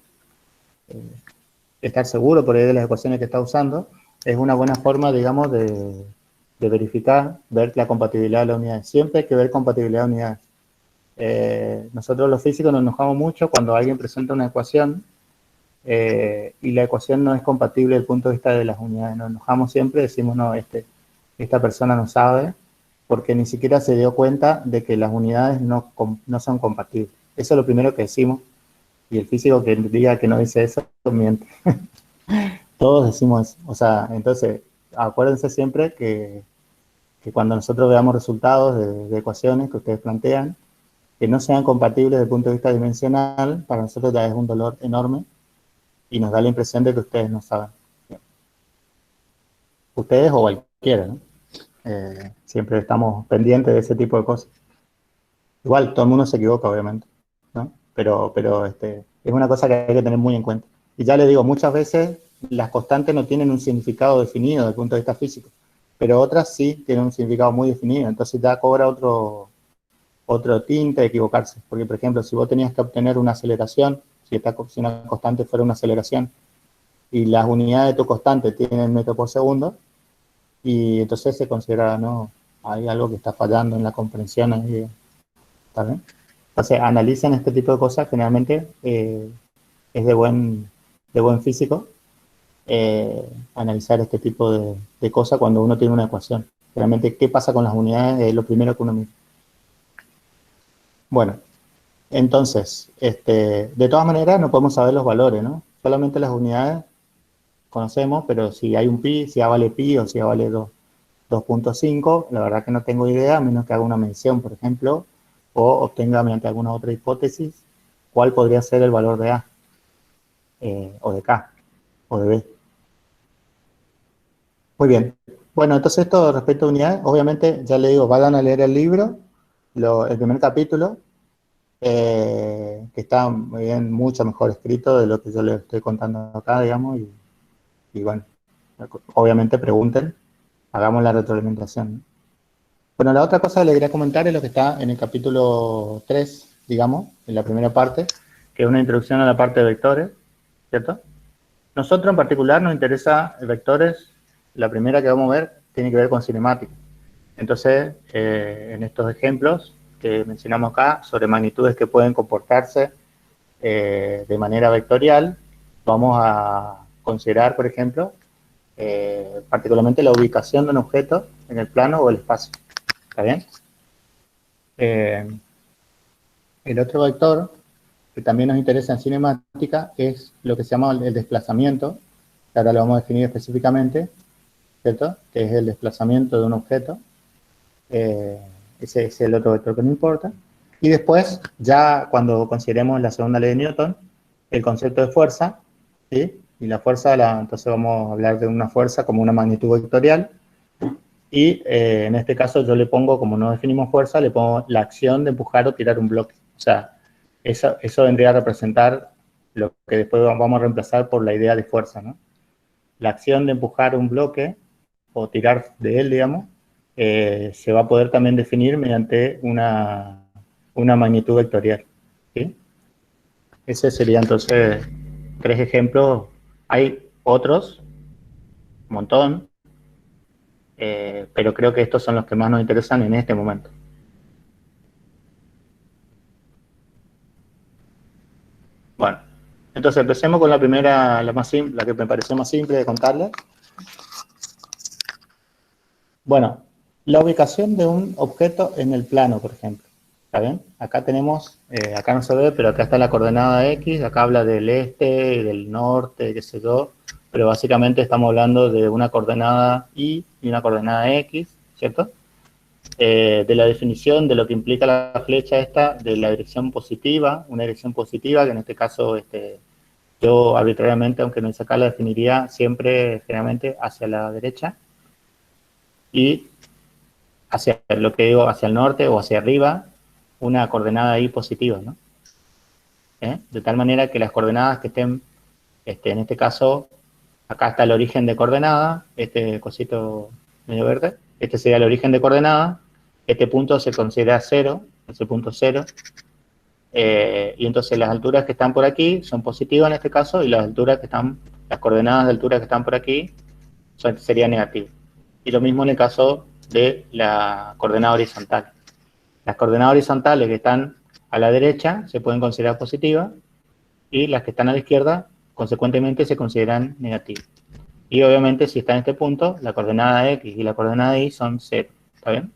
estar seguro por ahí de las ecuaciones que está usando, es una buena forma, digamos, de verificar, ver la compatibilidad de las unidades. Siempre hay que ver compatibilidad de unidades. Nosotros los físicos nos enojamos mucho cuando alguien presenta una ecuación y la ecuación no es compatible desde el punto de vista de las unidades. Nos enojamos siempre, decimos, no, esta persona no sabe, porque ni siquiera se dio cuenta de que las unidades no son compatibles. Eso es lo primero que decimos, y el físico que diga que no dice eso, miente. Todos decimos eso. O sea, entonces, acuérdense siempre que cuando nosotros veamos resultados de ecuaciones que ustedes plantean, que no sean compatibles desde el punto de vista dimensional, para nosotros ya es un dolor enorme, y nos da la impresión de que ustedes no saben. Ustedes o cualquiera, ¿no? Siempre estamos pendientes de ese tipo de cosas. Igual, todo el mundo se equivoca, obviamente, ¿no? Pero es una cosa que hay que tener muy en cuenta. Y ya les digo, muchas veces las constantes no tienen un significado definido desde el punto de vista físico, pero otras sí tienen un significado muy definido, entonces ya cobra otro tinte de equivocarse. Porque, por ejemplo, si vos tenías que obtener una aceleración, si una constante fuera una aceleración, y las unidades de tu constante tienen metros por segundo, y entonces se considera, no, hay algo que está fallando en la comprensión ahí. ¿Está bien? Entonces, analicen este tipo de cosas, generalmente es de buen físico analizar este tipo de cosas cuando uno tiene una ecuación. Realmente, ¿qué pasa con las unidades? Es lo primero que uno mira. Bueno, entonces, de todas maneras no podemos saber los valores, ¿no? Solamente las unidades conocemos, pero si hay un pi, si A vale pi o si A vale 2.5, la verdad que no tengo idea, a menos que haga una mención, por ejemplo, o obtenga mediante alguna otra hipótesis cuál podría ser el valor de A, o de K, o de B. Muy bien. Bueno, entonces esto respecto a unidades, obviamente, ya le digo, vayan a leer el libro, el primer capítulo, que está muy bien, mucho mejor escrito de lo que yo les estoy contando acá, digamos, y bueno, obviamente pregunten, hagamos la retroalimentación, ¿no? Bueno, la otra cosa que le quería comentar es lo que está en el capítulo 3, digamos, en la primera parte, que es una introducción a la parte de vectores, ¿cierto? Nosotros en particular nos interesa vectores, la primera que vamos a ver tiene que ver con cinemática. Entonces, en estos ejemplos que mencionamos acá, sobre magnitudes que pueden comportarse de manera vectorial, vamos a considerar, por ejemplo, particularmente la ubicación de un objeto en el plano o el espacio. ¿Está bien? El otro vector que también nos interesa en cinemática es lo que se llama el desplazamiento, que ahora lo vamos a definir específicamente, ¿cierto? Que es el desplazamiento de un objeto. Ese es el otro vector que no importa. Y después, ya cuando consideremos la segunda ley de Newton, el concepto de fuerza, ¿sí? Y la fuerza, entonces vamos a hablar de una fuerza como una magnitud vectorial. Y en este caso yo le pongo, como no definimos fuerza, le pongo la acción de empujar o tirar un bloque. O sea, eso vendría a representar lo que después vamos a reemplazar por la idea de fuerza, ¿no? La acción de empujar un bloque o tirar de él, digamos, se va a poder también definir mediante una magnitud vectorial, ¿sí? Ese sería entonces 3 ejemplos. Hay otros, un montón, pero creo que estos son los que más nos interesan en este momento. Bueno, entonces empecemos con la primera, la más simple, la que me pareció más simple de contarles. Bueno, la ubicación de un objeto en el plano, por ejemplo. ¿Está bien? Acá tenemos, acá no se ve, pero acá está la coordenada X, acá habla del este, del norte, qué sé yo, pero básicamente estamos hablando de una coordenada Y y una coordenada X, ¿cierto? De la definición de lo que implica la flecha esta, de la dirección positiva, una dirección positiva, que en este caso yo arbitrariamente, aunque no hice acá, la definiría siempre, generalmente, hacia la derecha, y hacia lo que digo, hacia el norte o hacia arriba, una coordenada Y positiva, ¿no? De tal manera que las coordenadas que estén, en este caso, acá está el origen de coordenada, este cosito medio verde, este sería el origen de coordenada, este punto se considera 0, ese punto 0, y entonces las alturas que están por aquí son positivas en este caso, y las coordenadas de altura que están por aquí serían negativas. Y lo mismo en el caso de la coordenada horizontal. Las coordenadas horizontales que están a la derecha se pueden considerar positivas, y las que están a la izquierda, consecuentemente, se consideran negativas. Y obviamente, si está en este punto, la coordenada X y la coordenada Y son 0. ¿Está bien?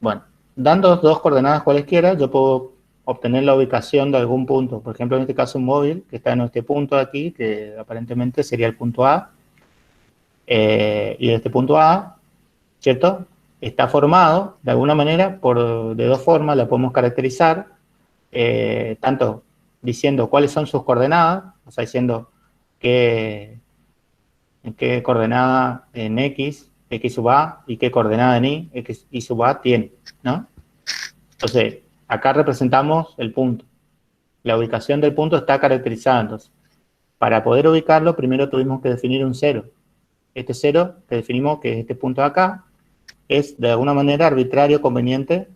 Bueno, dando dos coordenadas cualesquiera, yo puedo obtener la ubicación de algún punto. Por ejemplo, en este caso un móvil, que está en este punto de aquí, que aparentemente sería el punto A. Y este punto A, ¿cierto?, está formado, de alguna manera, de dos formas, la podemos caracterizar, tanto diciendo cuáles son sus coordenadas, o sea, diciendo en qué coordenada en X sub A, y qué coordenada en Y, X, Y sub A tiene, ¿no? Entonces, acá representamos el punto. La ubicación del punto está caracterizada, entonces. Para poder ubicarlo, primero tuvimos que definir un 0. Este 0 que definimos que es este punto de acá, es de alguna manera arbitrario, conveniente,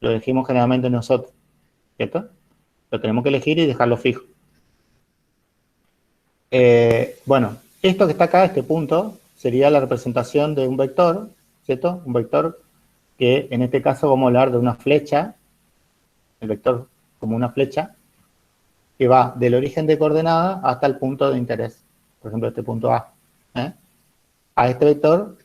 lo elegimos generalmente nosotros, ¿cierto? Lo tenemos que elegir y dejarlo fijo. Bueno, esto que está acá, este punto, sería la representación de un vector, ¿cierto? Un vector que en este caso vamos a hablar de una flecha, el vector como una flecha, que va del origen de coordenada hasta el punto de interés. Por ejemplo, este punto A. A este vector,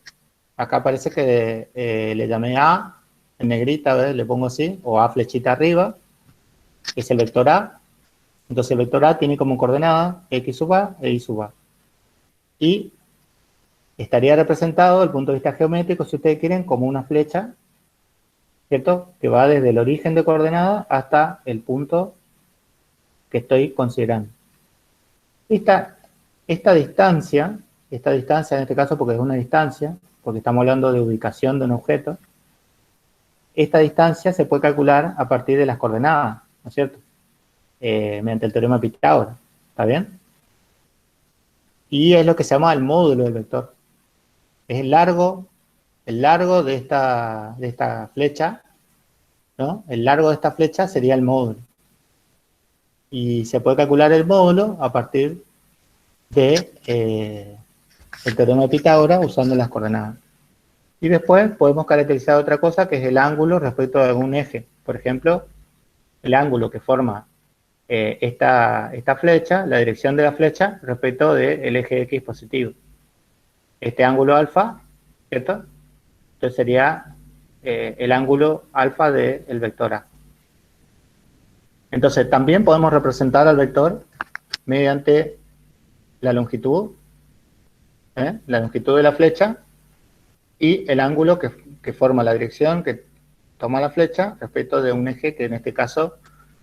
acá parece que le llamé A, en negrita, ¿ves? Le pongo así, o A flechita arriba, que es el vector A. Entonces el vector A tiene como coordenada X sub A e Y sub A. Y estaría representado, desde el punto de vista geométrico, si ustedes quieren, como una flecha, ¿cierto?, que va desde el origen de coordenada hasta el punto que estoy considerando. Esta distancia en este caso, porque es una distancia, porque estamos hablando de ubicación de un objeto, esta distancia se puede calcular a partir de las coordenadas, ¿no es cierto? Mediante el teorema de Pitágoras, ¿está bien? Y es lo que se llama el módulo del vector. Es el largo de esta flecha, ¿no? El largo de esta flecha sería el módulo. Y se puede calcular el módulo a partir de el teorema de Pitágoras usando las coordenadas. Y después podemos caracterizar otra cosa que es el ángulo respecto a algún eje. Por ejemplo, el ángulo que forma esta flecha, la dirección de la flecha respecto del eje X positivo. Este ángulo alfa, ¿cierto? Entonces sería el ángulo alfa del vector A. Entonces también podemos representar al vector mediante la longitud de la flecha y el ángulo que forma la dirección que toma la flecha respecto de un eje que en este caso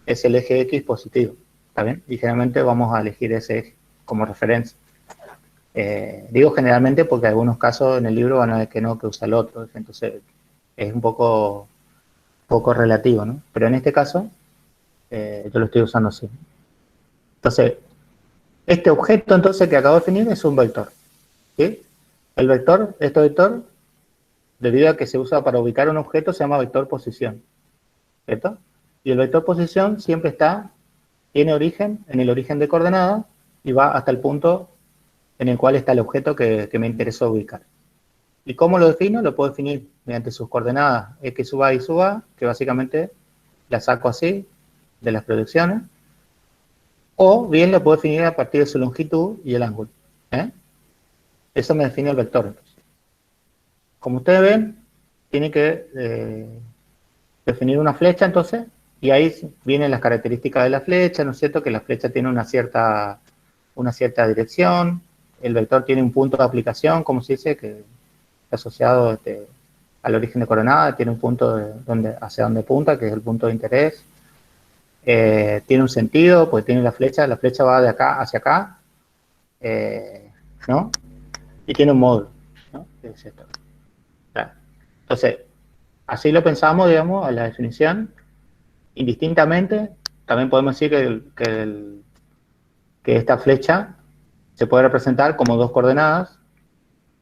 es el eje X positivo, ¿está bien? Y generalmente vamos a elegir ese eje como referencia. Digo generalmente porque en algunos casos en el libro van a ver que no, que usa el otro, entonces es un poco relativo, ¿no? Pero en este caso yo lo estoy usando así. Entonces, este objeto entonces que acabo de definir es un vector, ¿sí? El vector, este vector, debido a que se usa para ubicar un objeto, se llama vector posición, ¿cierto? Y el vector posición siempre tiene origen en el origen de coordenadas y va hasta el punto en el cual está el objeto que me interesó ubicar. ¿Y cómo lo defino? Lo puedo definir mediante sus coordenadas x sub a y sub a, que básicamente las saco así de las proyecciones, o bien lo puedo definir a partir de su longitud y el ángulo. Eso me define el vector. Entonces. Como ustedes ven, tiene que definir una flecha, entonces, y ahí vienen las características de la flecha, ¿no es cierto? Que la flecha tiene una cierta dirección, el vector tiene un punto de aplicación, como se dice, que está asociado al origen de coordenada, tiene un punto hacia donde punta, que es el punto de interés. Tiene un sentido, pues tiene la flecha va de acá hacia acá, ¿no? Y tiene un módulo, ¿no? Que es esto. Claro. Entonces, así lo pensamos, digamos, a la definición, indistintamente. También podemos decir que esta flecha se puede representar como dos coordenadas,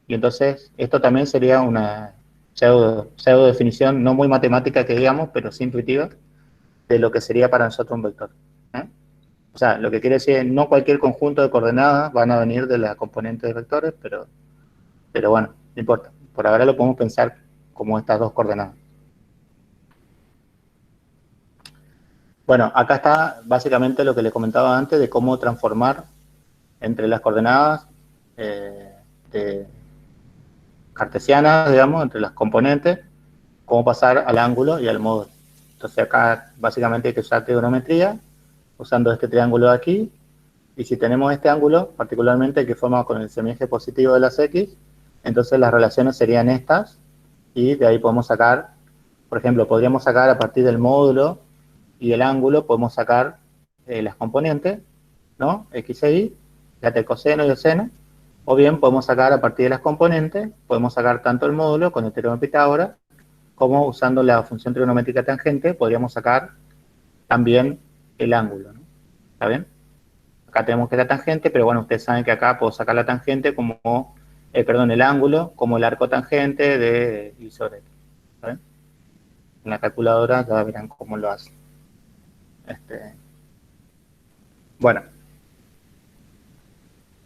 y entonces esto también sería una pseudo definición, no muy matemática que digamos, pero sí intuitiva, de lo que sería para nosotros un vector. O sea, lo que quiere decir es no cualquier conjunto de coordenadas van a venir de la componente de vectores, pero bueno, no importa. Por ahora lo podemos pensar como estas dos coordenadas. Bueno, acá está básicamente lo que les comentaba antes de cómo transformar entre las coordenadas cartesianas, digamos, entre las componentes, cómo pasar al ángulo y al módulo. Entonces acá básicamente hay que usar trigonometría, usando este triángulo de aquí, y si tenemos este ángulo, particularmente el que forma con el semieje positivo de las X, entonces las relaciones serían estas, y de ahí podemos sacar, por ejemplo, podríamos sacar a partir del módulo y del ángulo, podemos sacar las componentes, ¿no? X e Y, el coseno y el seno, o bien podemos sacar a partir de las componentes, podemos sacar tanto el módulo con el teorema de Pitágoras, como usando la función trigonométrica tangente, podríamos sacar también el ángulo, ¿no? ¿Está bien? Acá tenemos que la tangente, pero bueno, ustedes saben que acá puedo sacar la tangente como, el ángulo, como el arco tangente de Y sobre X. ¿Está bien? En la calculadora ya verán cómo lo hacen. Bueno.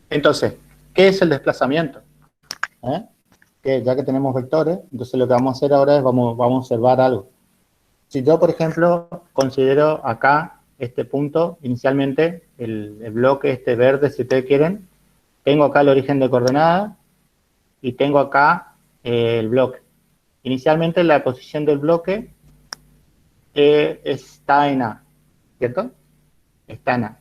Entonces, ¿qué es el desplazamiento? Que ya que tenemos vectores, entonces lo que vamos a hacer ahora es vamos a observar algo. Si yo, por ejemplo, considero acá este punto, inicialmente, el bloque verde, si ustedes quieren, tengo acá el origen de coordenadas y tengo acá el bloque. Inicialmente la posición del bloque está en A, ¿cierto? Está en A.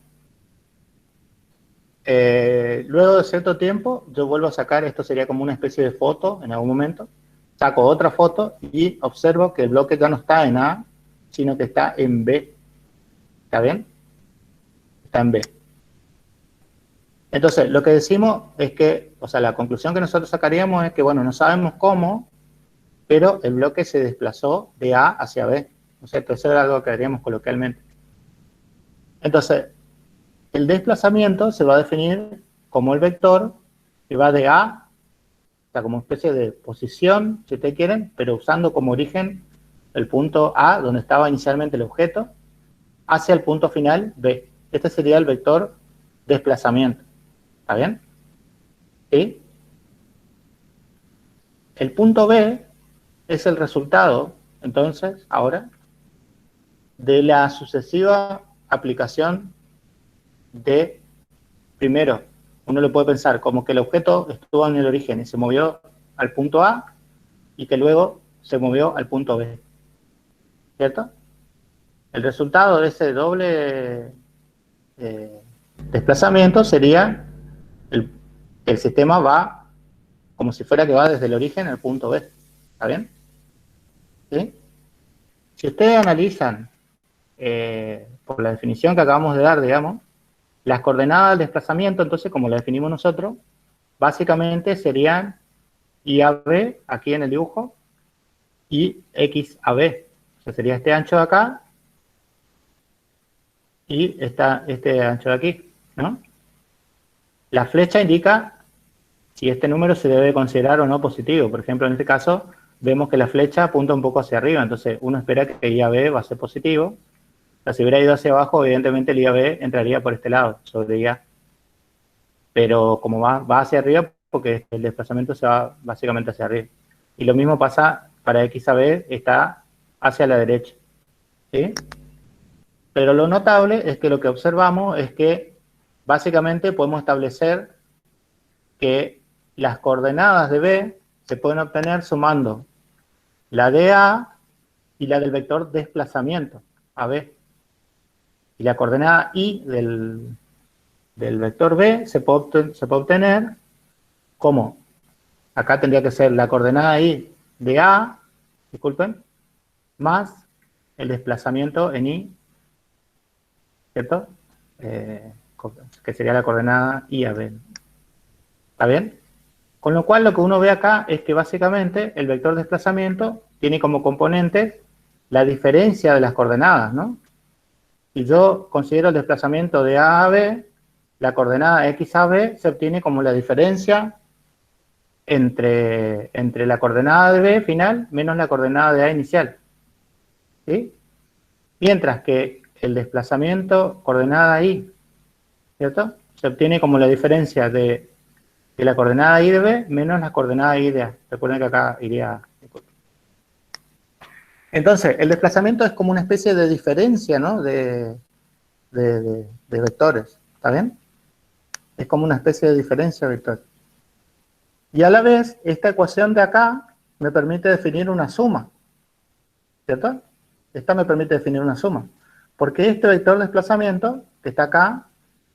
Luego de cierto tiempo, yo vuelvo a sacar, esto sería como una especie de foto en algún momento, saco otra foto y observo que el bloque ya no está en A, sino que está en B. ¿Está bien? Está en B. Entonces, lo que decimos es que, o sea, la conclusión que nosotros sacaríamos es que, bueno, no sabemos cómo pero el bloque se desplazó de A hacia B, ¿no es cierto? Eso era algo que haríamos coloquialmente. Entonces, el desplazamiento se va a definir como el vector que va de A, o sea, como especie de posición, si ustedes quieren, pero usando como origen el punto A, donde estaba inicialmente el objeto, hacia el punto final B. Este sería el vector desplazamiento. ¿Está bien? ¿Sí? El punto B es el resultado, entonces, ahora, de la sucesiva aplicación de, primero, uno lo puede pensar como que el objeto estuvo en el origen y se movió al punto A, y que luego se movió al punto B. ¿Cierto? El resultado de ese doble desplazamiento sería el sistema va como si fuera que va desde el origen al punto B. ¿Está bien? ¿Sí? Si ustedes analizan por la definición que acabamos de dar, digamos, las coordenadas del desplazamiento, entonces, como la definimos nosotros, básicamente serían IAB, aquí en el dibujo, y XAB. O sea, sería este ancho de acá y este ancho de aquí, ¿no? La flecha indica si este número se debe considerar o no positivo. Por ejemplo, en este caso, vemos que la flecha apunta un poco hacia arriba, entonces uno espera que IAB va a ser positivo. O sea, si hubiera ido hacia abajo, evidentemente el IAB entraría por este lado, sobre IA. Pero como va hacia arriba, porque el desplazamiento se va básicamente hacia arriba. Y lo mismo pasa para XAB, está hacia la derecha. ¿Sí? Pero lo notable es que lo que observamos es que básicamente podemos establecer que las coordenadas de B se pueden obtener sumando la de A y la del vector desplazamiento, AB. Y la coordenada I del vector B se puede obtener como, acá tendría que ser la coordenada I de A, disculpen, más el desplazamiento en I, ¿cierto? Que sería la coordenada I a B. ¿Está bien? Con lo cual lo que uno ve acá es que básicamente el vector desplazamiento tiene como componentes la diferencia de las coordenadas, ¿no? Si yo considero el desplazamiento de A a B, la coordenada X a B se obtiene como la diferencia entre la coordenada de B final menos la coordenada de A inicial. ¿Sí? Mientras que el desplazamiento coordenada Y, ¿cierto? Se obtiene como la diferencia de la coordenada I de B menos la coordenada I de A. Recuerden que acá iría A. Entonces, el desplazamiento es como una especie de diferencia, ¿no? de vectores. ¿Está bien? Es como una especie de diferencia de vectores. Y a la vez, esta ecuación de acá me permite definir una suma. ¿Cierto? Esta me permite definir una suma. Porque este vector de desplazamiento, que está acá,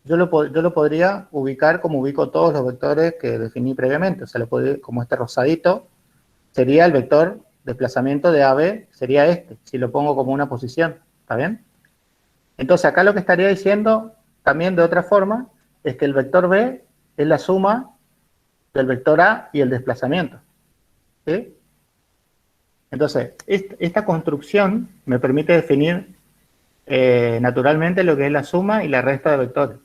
yo lo podría ubicar como ubico todos los vectores que definí previamente. O sea, como este rosadito, sería el vector desplazamiento de AB, sería este, si lo pongo como una posición. ¿Está bien? Entonces, acá lo que estaría diciendo, también de otra forma, es que el vector B es la suma del vector A y el desplazamiento. ¿Sí? Entonces, esta construcción me permite definir naturalmente lo que es la suma y la resta de vectores.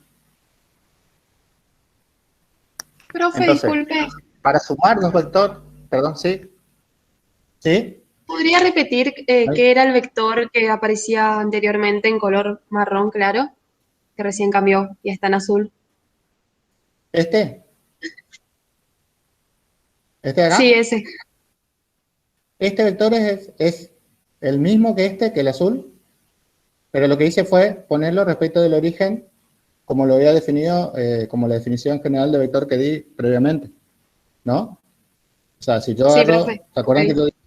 Profe, Entonces, disculpe, para sumar dos vectores, perdón, ¿sí? ¿Sí? ¿podría repetir qué era el vector que aparecía anteriormente en color marrón claro, que recién cambió y está en azul? ¿Este de acá? Sí, ese. Este vector es el mismo que el azul, pero lo que hice fue ponerlo respecto del origen, como lo había definido, como la definición general de vector que di previamente, ¿no? O sea, si yo Sí, agarro, profe. ¿se acuerdan Ok. que yo dije?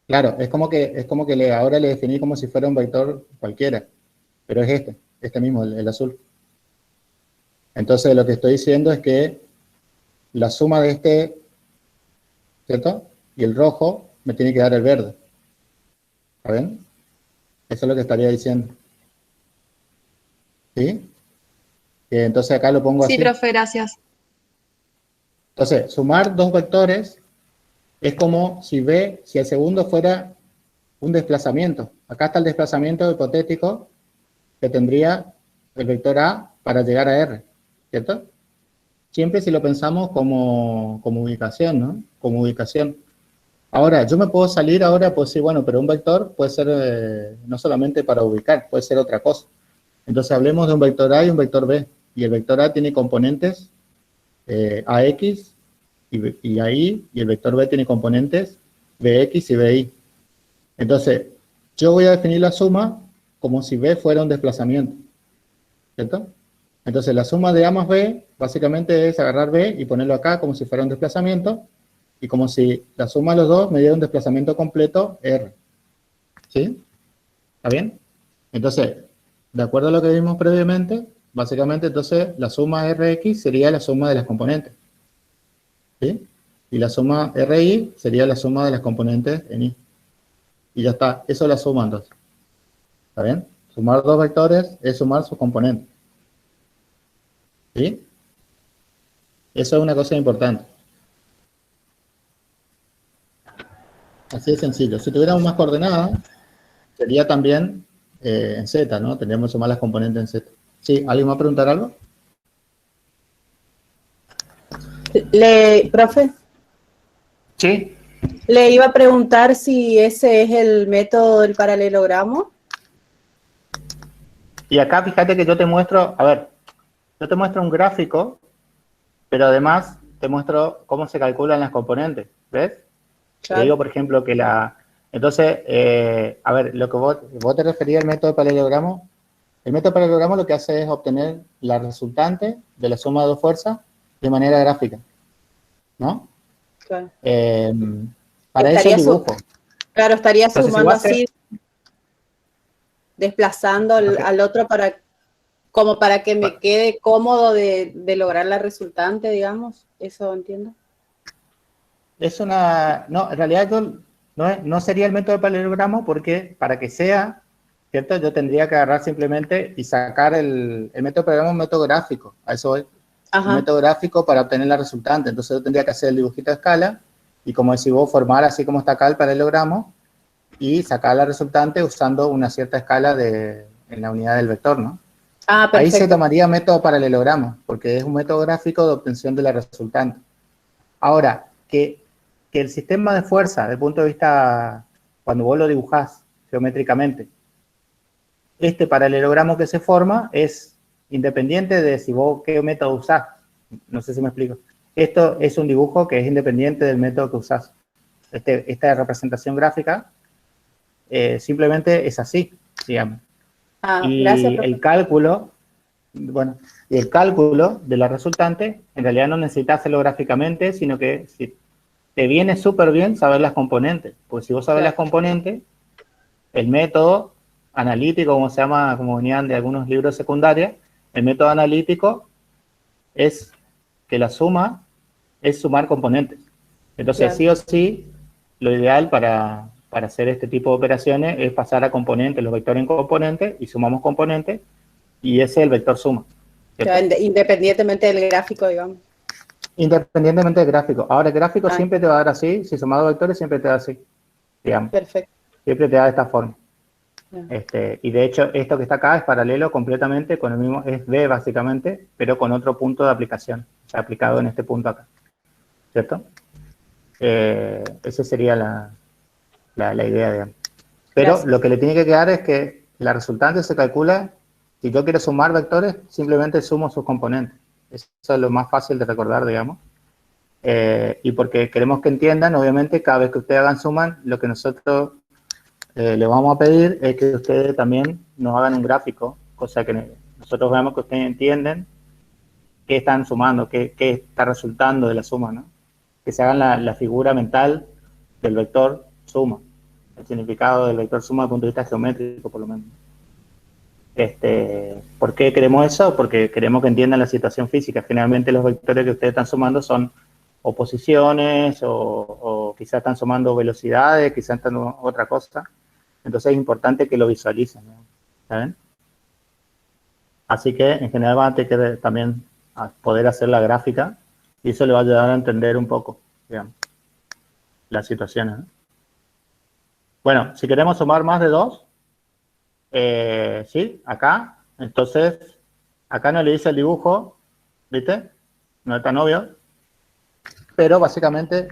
Claro, es como que ahora le definí como si fuera un vector cualquiera, pero es este mismo, el azul. Entonces lo que estoy diciendo es que la suma de este, ¿cierto? Y el rojo me tiene que dar el verde. ¿Está bien? Eso es lo que estaría diciendo. ¿Sí? Entonces acá lo pongo Sí, así. profe, gracias. Entonces, sumar dos vectores Es como si el segundo fuera un desplazamiento. Acá está el desplazamiento hipotético que tendría el vector A para llegar a R, ¿cierto? Siempre si lo pensamos como ubicación, ¿no? Como ubicación. Ahora, yo me puedo salir ahora, pues sí, bueno, pero un vector puede ser no solamente para ubicar, puede ser otra cosa. Entonces hablemos de un vector A y un vector B. Y el vector A tiene componentes AX y AI, y el vector B tiene componentes BX y BY. Entonces, yo voy a definir la suma como si B fuera un desplazamiento, ¿cierto? Entonces, la suma de A más B, básicamente es agarrar B y ponerlo acá como si fuera un desplazamiento, y como si la suma de los dos me diera un desplazamiento completo, R. ¿Sí? ¿Está bien? Entonces, de acuerdo a lo que vimos previamente, básicamente entonces la suma Rx sería la suma de las componentes. ¿Sí? Y la suma Ri sería la suma de las componentes en I. Y ya está, eso es la suma entonces. ¿Está bien? Sumar dos vectores es sumar sus componentes. ¿Sí? Eso es una cosa importante. Así de sencillo. Si tuviéramos más coordenadas, sería también en Z, ¿no? Tendríamos que sumar las componentes en Z. ¿Sí? ¿Alguien va a preguntar algo? Profe, Sí. le iba a preguntar si ese es el método del paralelogramo. Y acá fíjate que yo te muestro, a ver, yo te muestro un gráfico, pero además te muestro cómo se calculan las componentes, ¿ves? Claro. Te digo, por ejemplo, que entonces, a ver, lo que vos te referías al método de paralelogramo, el método de paralelogramo lo que hace es obtener la resultante de la suma de dos fuerzas de manera gráfica, ¿no? Claro. Para eso el dibujo. Claro, estaría Entonces, sumando si así, desplazando al otro como para que me quede cómodo de lograr la resultante, digamos. ¿Eso entiendo? No, en realidad no sería el método de paralelogramo porque para que sea, ¿cierto? Yo tendría que agarrar simplemente y sacar el método de paralelogramo, un método gráfico, a eso voy. Ajá. Un método gráfico para obtener la resultante. Entonces yo tendría que hacer el dibujito de escala y, como decís vos, formar así como está acá el paralelogramo y sacar la resultante usando una cierta escala en la unidad del vector, ¿no? Ah, perfecto. Ahí se tomaría método paralelogramo, porque es un método gráfico de obtención de la resultante. Ahora, que el sistema de fuerza, desde el punto de vista, cuando vos lo dibujás geométricamente, este paralelogramo que se forma es independiente de si vos qué método usás. No sé si me explico. Esto es un dibujo que es independiente del método que usás. Esta representación gráfica simplemente es así, digamos. Y gracias, profe. el cálculo de la resultante, en realidad no necesitas hacerlo gráficamente, sino que si te viene súper bien saber las componentes. Porque si vos sabes las componentes, el método analítico, como se llama, como venían de algunos libros de secundaria, el método analítico es que la suma es sumar componentes. Entonces, sí o sí, lo ideal para hacer este tipo de operaciones es pasar a componentes, los vectores en componentes, y sumamos componentes, y ese es el vector suma. ¿Cierto? Independientemente del gráfico, digamos. Independientemente del gráfico. Ahora, el gráfico siempre te va a dar así, si sumado vectores siempre te da así, digamos. Perfecto. Siempre te da de esta forma. Y de hecho, esto que está acá es paralelo completamente con el mismo, es B básicamente, pero con otro punto de aplicación, o sea, aplicado en este punto acá. ¿Cierto? Esa sería la idea, digamos. Pero lo que le tiene que quedar es que la resultante se calcula, si yo quiero sumar vectores, simplemente sumo sus componentes. Eso es lo más fácil de recordar, digamos. Y porque queremos que entiendan, obviamente, cada vez que ustedes hagan suman, lo que nosotros les vamos a pedir es que ustedes también nos hagan un gráfico, cosa que nosotros veamos que ustedes entienden qué están sumando, qué está resultando de la suma, ¿no? Que se hagan la figura mental del vector suma, el significado del vector suma desde el punto de vista geométrico, por lo menos. ¿Por qué queremos eso? Porque queremos que entiendan la situación física. Generalmente los vectores que ustedes están sumando son o posiciones, o quizás están sumando velocidades, quizás están otra cosa. Entonces es importante que lo visualicen, ¿no? ¿Saben? Así que en general van a tener que también poder hacer la gráfica, y eso le va a ayudar a entender un poco, digamos. las situaciones, ¿no? Bueno, si queremos sumar más de 2, sí, acá, entonces, acá no le hice el dibujo, ¿viste? No es tan obvio, pero básicamente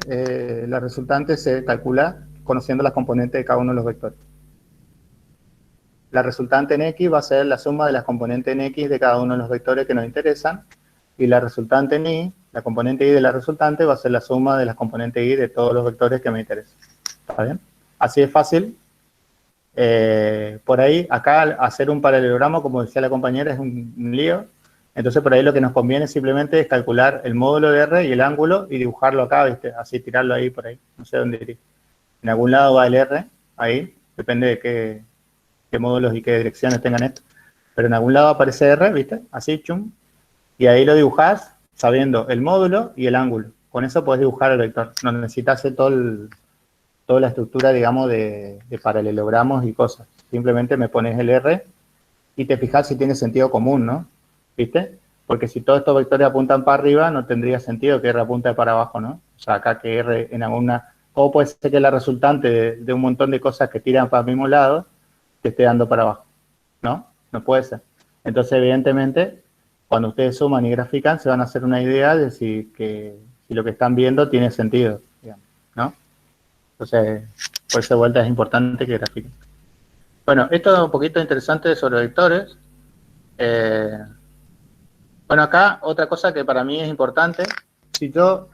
la resultante se calcula conociendo las componentes de cada uno de los vectores. La resultante en X va a ser la suma de las componentes en X de cada uno de los vectores que nos interesan, y la resultante en Y, la componente Y de la resultante, va a ser la suma de las componentes Y de todos los vectores que me interesan. ¿Está bien? Así de fácil. Por ahí, acá hacer un paralelogramo, como decía la compañera, es un lío. Entonces, por ahí lo que nos conviene simplemente es calcular el módulo de R y el ángulo y dibujarlo acá, ¿viste? Así, tirarlo ahí por ahí. No sé dónde iría. En algún lado va el R, ahí. Depende de qué módulos y qué direcciones tengan esto. Pero en algún lado aparece R, ¿viste? Así, chum. Y ahí lo dibujás sabiendo el módulo y el ángulo. Con eso podés dibujar el vector. No necesitas hacer toda la estructura, digamos, de paralelogramos y cosas. Simplemente me pones el R y te fijas si tiene sentido común, ¿no? ¿Viste? Porque si todos estos vectores apuntan para arriba, no tendría sentido que R apunte para abajo, ¿no? O sea, acá que R en alguna... ¿Cómo puede ser que la resultante de un montón de cosas que tiran para el mismo lado te esté dando para abajo? ¿No? No puede ser. Entonces, evidentemente, cuando ustedes suman y grafican, se van a hacer una idea de si lo que están viendo tiene sentido, digamos, ¿no? Entonces, por esa vuelta es importante que grafiquen. Bueno, esto es un poquito interesante sobre vectores. Bueno, acá otra cosa que para mí es importante, si yo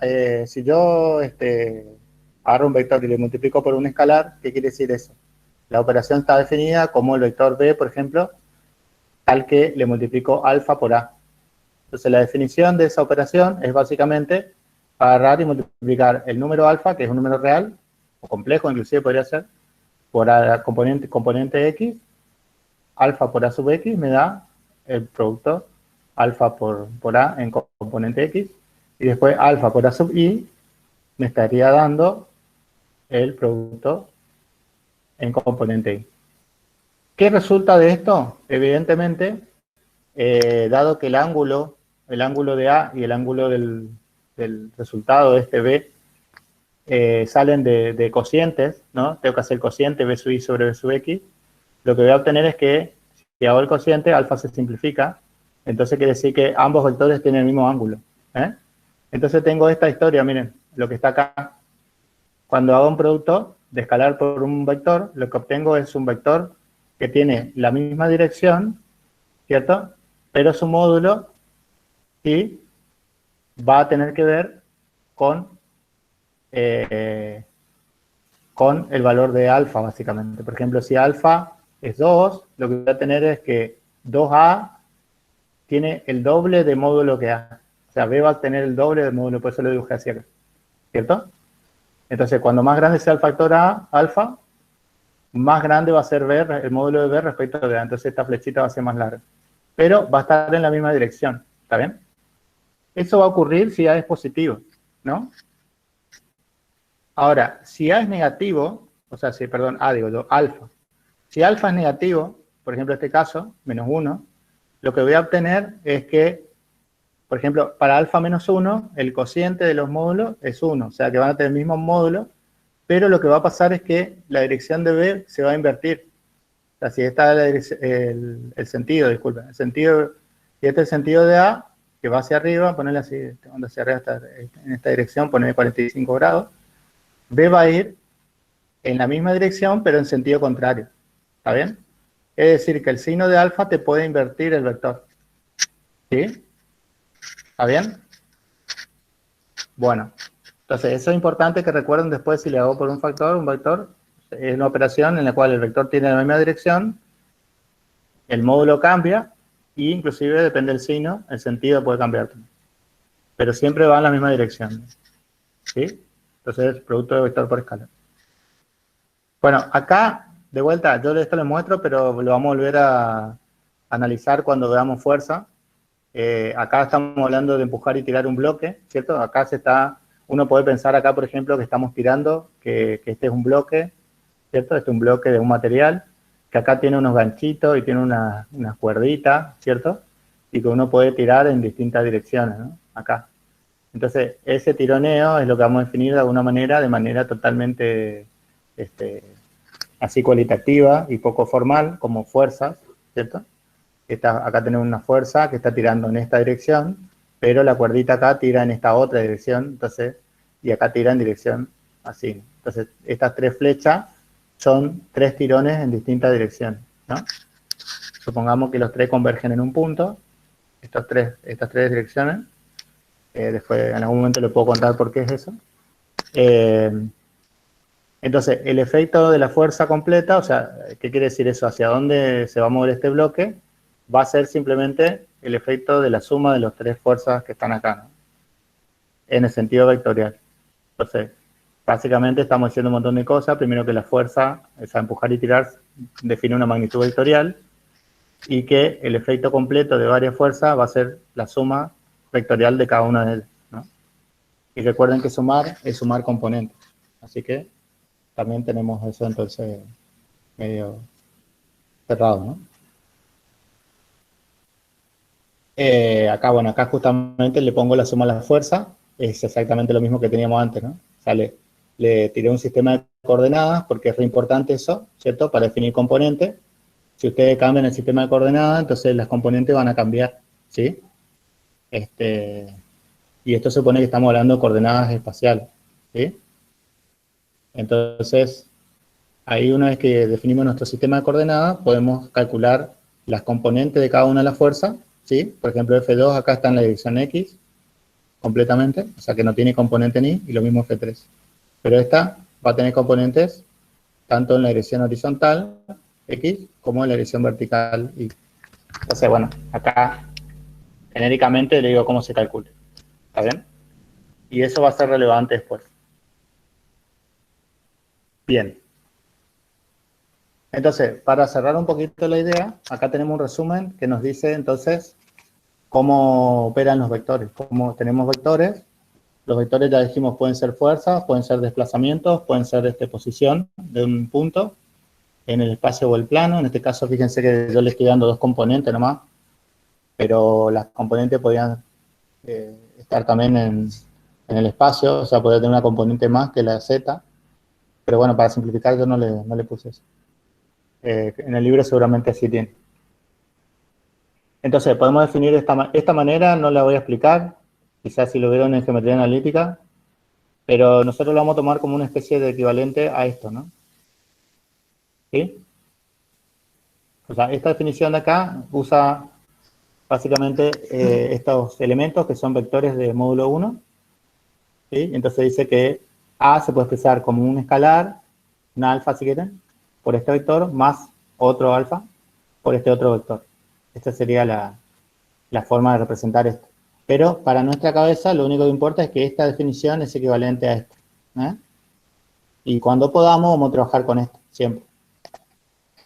agarro un vector y le multiplico por un escalar, ¿qué quiere decir eso? La operación está definida como el vector B, por ejemplo, al que le multiplico alfa por A. Entonces, la definición de esa operación es básicamente agarrar y multiplicar el número alfa, que es un número real, o complejo inclusive podría ser, por A componente X, alfa por A sub X me da el producto alfa por A en componente X, y después alfa por A sub Y me estaría dando el producto en componente Y. ¿Qué resulta de esto? Evidentemente, dado que el ángulo de A y el ángulo del resultado de este B salen de cocientes, ¿no? Tengo que hacer el cociente B sub I sobre B sub X. Lo que voy a obtener es que, si hago el cociente, alfa se simplifica. Entonces quiere decir que ambos vectores tienen el mismo ángulo. Entonces tengo esta historia, miren, lo que está acá. Cuando hago un producto de escalar por un vector, lo que obtengo es un vector que tiene la misma dirección, ¿cierto? Pero su módulo sí va a tener que ver con el valor de alfa, básicamente. Por ejemplo, si alfa es 2, lo que voy a tener es que 2A tiene el doble de módulo que A. O sea, B va a tener el doble de módulo, por eso lo dibujé así acá. ¿Cierto? Entonces, cuando más grande sea el factor A, alfa, más grande va a ser B, el módulo de B respecto de A. Entonces, esta flechita va a ser más larga. Pero va a estar en la misma dirección. ¿Está bien? Eso va a ocurrir si A es positivo, ¿no? Ahora, si A es negativo, o sea, alfa. Si alfa es negativo, por ejemplo, este caso, menos 1, lo que voy a obtener es que, por ejemplo, para alfa menos 1, el cociente de los módulos es 1, o sea que van a tener el mismo módulo, pero lo que va a pasar es que la dirección de B se va a invertir. O sea, si está el sentido, disculpen, el sentido, y este es el sentido de A, que va hacia arriba, ponerle así, cuando hacia arriba está en esta dirección, ponerle 45 grados, B va a ir en la misma dirección, pero en sentido contrario. ¿Está bien? Es decir, que el signo de alfa te puede invertir el vector. ¿Sí? ¿Está bien? Bueno, entonces eso es importante que recuerden después si le hago por un vector es una operación en la cual el vector tiene la misma dirección, el módulo cambia, y inclusive depende del signo, el sentido puede cambiar también. Pero siempre va en la misma dirección. ¿Sí? Entonces, producto de vector por escalar. Bueno, acá, de vuelta, yo esto lo muestro, pero lo vamos a volver a analizar cuando veamos fuerza. Acá estamos hablando de empujar y tirar un bloque, ¿cierto? Acá uno puede pensar acá, por ejemplo, que estamos tirando, que este es un bloque, ¿cierto? Este es un bloque de un material, que acá tiene unos ganchitos y tiene unas cuerditas, ¿cierto? Y que uno puede tirar en distintas direcciones, ¿no? Acá. Entonces, ese tironeo es lo que vamos a definir de alguna manera, de manera totalmente así cualitativa y poco formal, como fuerzas, ¿cierto? Acá tenemos una fuerza que está tirando en esta dirección, pero la cuerdita acá tira en esta otra dirección, entonces, y acá tira en dirección así. Entonces, estas 3 flechas son 3 tirones en distintas direcciones, ¿no? Supongamos que los 3 convergen en un punto, estas tres direcciones. Después, en algún momento le puedo contar por qué es eso. Entonces, el efecto de la fuerza completa, o sea, ¿qué quiere decir eso? ¿Hacia dónde se va a mover este bloque? Va a ser simplemente el efecto de la suma de las 3 fuerzas que están acá, ¿no? En el sentido vectorial. Entonces, básicamente estamos diciendo un montón de cosas. Primero que la fuerza, esa empujar y tirar, define una magnitud vectorial, y que el efecto completo de varias fuerzas va a ser la suma vectorial de cada una de ellas, ¿no? Y recuerden que sumar es sumar componentes. Así que también tenemos eso entonces medio cerrado, ¿no? Acá, bueno, acá justamente le pongo la suma a la fuerza, es exactamente lo mismo que teníamos antes, ¿no? O sea, le tiré un sistema de coordenadas, porque es re importante eso, ¿cierto? Para definir componentes. Si ustedes cambian el sistema de coordenadas, entonces las componentes van a cambiar, ¿sí? Y esto supone que estamos hablando de coordenadas espaciales, ¿sí? Entonces, ahí una vez que definimos nuestro sistema de coordenadas, podemos calcular las componentes de cada una de las fuerzas, ¿sí? Por ejemplo, F2 acá está en la dirección X, completamente, o sea que no tiene componente en Y, y lo mismo F3. Pero esta va a tener componentes tanto en la dirección horizontal, X, como en la dirección vertical, Y. Entonces, bueno, acá genéricamente le digo cómo se calcula. ¿Está bien? Y eso va a ser relevante después. Bien. Entonces, para cerrar un poquito la idea, acá tenemos un resumen que nos dice, entonces, cómo operan los vectores. Como tenemos vectores, los vectores ya dijimos pueden ser fuerzas, pueden ser desplazamientos, pueden ser posición de un punto en el espacio o el plano. En este caso, fíjense que yo le estoy dando 2 componentes nomás, pero las componentes podían estar también en el espacio, o sea, podría tener una componente más que la z, pero bueno, para simplificar yo no le puse eso. En el libro seguramente así tiene. Entonces, podemos definir esta manera, no la voy a explicar, quizás si lo vieron en geometría analítica, pero nosotros lo vamos a tomar como una especie de equivalente a esto, ¿no? ¿Sí? O sea, esta definición de acá usa básicamente estos elementos que son vectores de módulo 1, ¿sí? Entonces dice que A se puede expresar como un escalar, una alfa si quieren, por este vector, más otro alfa por este otro vector. Esta sería la forma de representar esto. Pero para nuestra cabeza lo único que importa es que esta definición es equivalente a esto, ¿eh? Y cuando podamos vamos a trabajar con esto, siempre.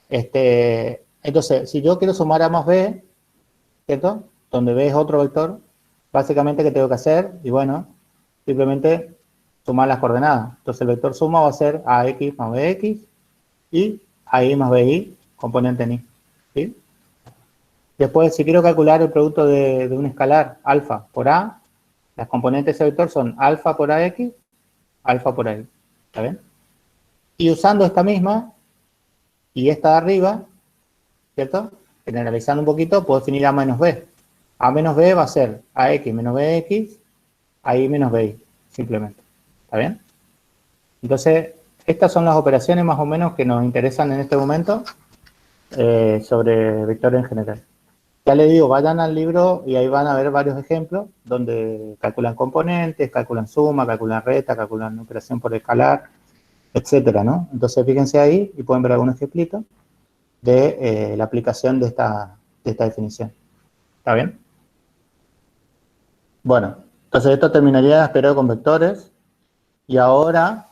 Entonces, si yo quiero sumar A más B, ¿cierto? Donde B es otro vector, básicamente, ¿qué tengo que hacer? Y bueno, simplemente sumar las coordenadas. Entonces el vector suma va a ser AX más BX y AI más BY, componente en Y, ¿sí? Después, si quiero calcular el producto de un escalar alfa por A, las componentes de ese vector son alfa por AX, alfa por AY, ¿está bien? Y usando esta misma y esta de arriba, ¿cierto? Generalizando un poquito, puedo definir A menos B. A menos B va a ser AX menos BX, AI menos BY, simplemente. ¿Está bien? Entonces, estas son las operaciones más o menos que nos interesan en este momento sobre vectores en general. Ya les digo, vayan al libro y ahí van a ver varios ejemplos donde calculan componentes, calculan suma, calculan resta, calculan operación por escalar, etcétera, ¿no? Entonces, fíjense ahí y pueden ver algunos ejemplitos de la aplicación de esta definición. ¿Está bien? Bueno, entonces esto terminaría, espero, con vectores. Y ahora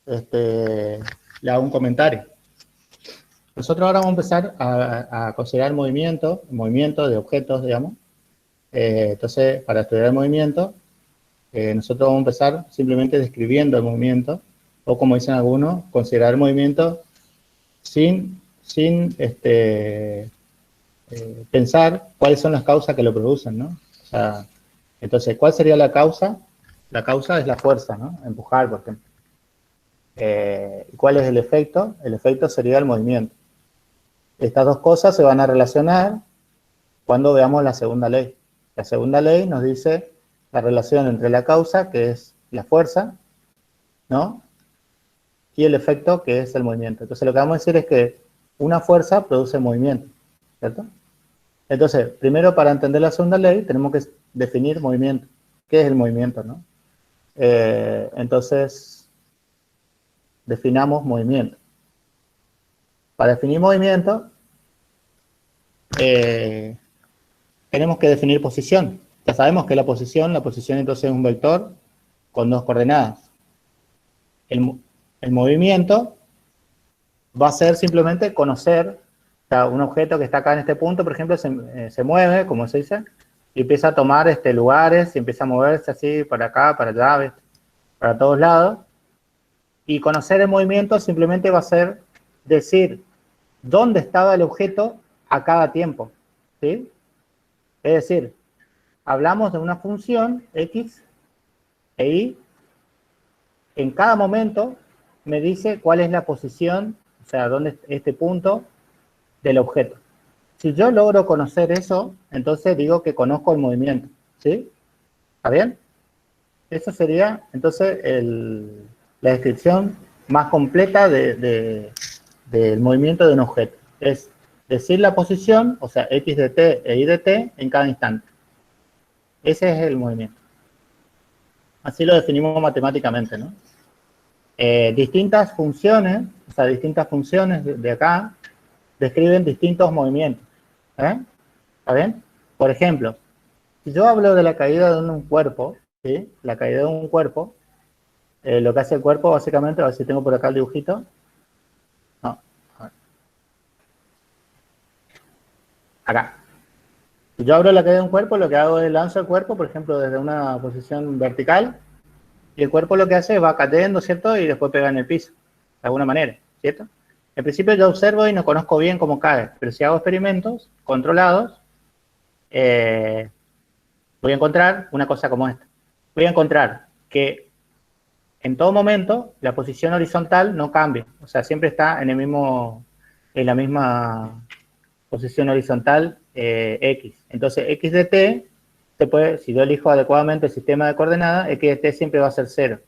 le hago un comentario. Nosotros ahora vamos a empezar a considerar movimiento de objetos, digamos. Entonces, para estudiar el movimiento, nosotros vamos a empezar simplemente describiendo el movimiento, o como dicen algunos, considerar el movimiento sin pensar cuáles son las causas que lo producen, ¿no? O sea, Entonces, ¿cuál sería la causa? La causa es la fuerza, ¿no? Empujar, por ejemplo. ¿Cuál es el efecto? El efecto sería el movimiento. Estas dos cosas se van a relacionar cuando veamos la segunda ley. La segunda ley nos dice la relación entre la causa, que es la fuerza, ¿no? Y el efecto, que es el movimiento. Entonces, lo que vamos a decir es que una fuerza produce movimiento, ¿cierto? Entonces, primero, para entender la segunda ley, tenemos que definir movimiento. ¿Qué es el movimiento, no? Entonces, definamos movimiento. Para definir movimiento, tenemos que definir posición. Ya sabemos que la posición entonces es un vector con dos coordenadas. El movimiento va a ser simplemente conocer, o sea, un objeto que está acá en este punto, por ejemplo, se mueve, como se dice, y empieza a tomar lugares, y empieza a moverse así, para acá, para allá, ¿ves? Para todos lados. Y conocer el movimiento simplemente va a ser decir dónde estaba el objeto a cada tiempo, ¿sí? Es decir, hablamos de una función x e y, en cada momento me dice cuál es la posición, o sea, dónde es este punto del objeto. Si yo logro conocer eso, entonces digo que conozco el movimiento, ¿sí? ¿Está bien? Eso sería, entonces, la descripción más completa del movimiento de un objeto. Es decir la posición, o sea, x de t e y de t en cada instante. Ese es el movimiento. Así lo definimos matemáticamente, ¿no? Distintas funciones, o sea, distintas funciones de acá, describen distintos movimientos. ¿Está bien? Por ejemplo, si yo hablo de la caída de un cuerpo, ¿sí? La caída de un cuerpo, lo que hace el cuerpo básicamente, a ver si tengo por acá el dibujito. No, a ver. Acá. Si yo hablo de la caída de un cuerpo, lo que hago es lanzo el cuerpo, por ejemplo, desde una posición vertical, y el cuerpo lo que hace es va cayendo, ¿cierto? Y después pega en el piso, de alguna manera, ¿cierto? En principio yo observo y no conozco bien cómo cae, pero si hago experimentos controlados, voy a encontrar una cosa como esta. Voy a encontrar que en todo momento la posición horizontal no cambia, o sea, siempre está en la misma posición horizontal x. Entonces, x de t, si yo elijo adecuadamente el sistema de coordenadas, x de t siempre va a ser 0.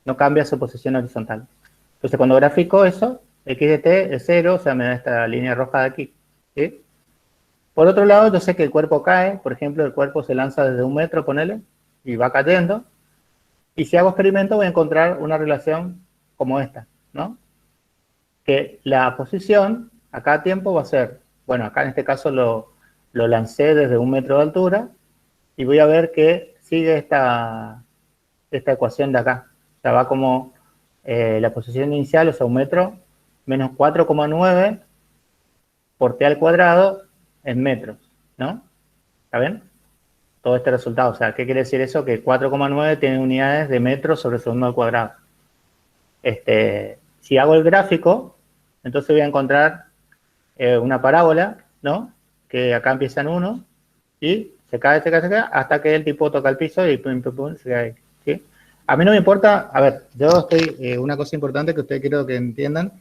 No cambia su posición horizontal. Entonces, cuando grafico eso, x de t es 0, o sea, me da esta línea roja de aquí, ¿sí? Por otro lado, yo sé que el cuerpo cae, por ejemplo, el cuerpo se lanza desde 1 metro, ponele, y va cayendo, y si hago experimento voy a encontrar una relación como esta, ¿no? Que la posición a cada tiempo va a ser, bueno, acá en este caso lo lancé desde 1 metro de altura, y voy a ver que sigue esta ecuación de acá. O sea, va como la posición inicial, o sea, 1 metro, menos 4,9 por t al cuadrado en metros, ¿no? ¿Está bien? Todo este resultado, o sea, ¿qué quiere decir eso? Que 4,9 tiene unidades de metros sobre segundo al cuadrado. Si hago el gráfico, entonces voy a encontrar una parábola, ¿no? Que acá empieza en 1, y se cae, hasta que el tipo toca el piso y pum, pum, pum, se cae, ¿sí? A mí no me importa, a ver, yo una cosa importante que ustedes quiero que entiendan,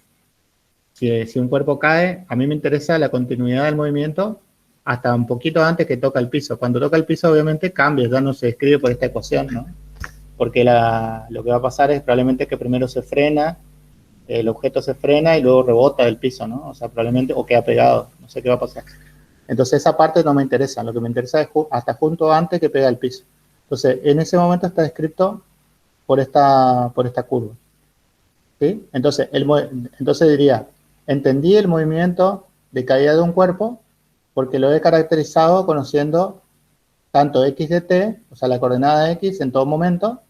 si un cuerpo cae, a mí me interesa la continuidad del movimiento hasta un poquito antes que toca el piso. Cuando toca el piso, obviamente, cambia, ya no se describe por esta ecuación, ¿no? Porque lo que va a pasar es probablemente que primero se frena, el objeto se frena y luego rebota del piso, ¿no? O sea, probablemente, o queda pegado, no sé qué va a pasar. Entonces, esa parte no me interesa, lo que me interesa es hasta junto antes que pega el piso. Entonces, en ese momento está descrito por esta curva, ¿sí? Entonces diría, entendí el movimiento de caída de un cuerpo porque lo he caracterizado conociendo tanto x de t, o sea, la coordenada de x en todo momento,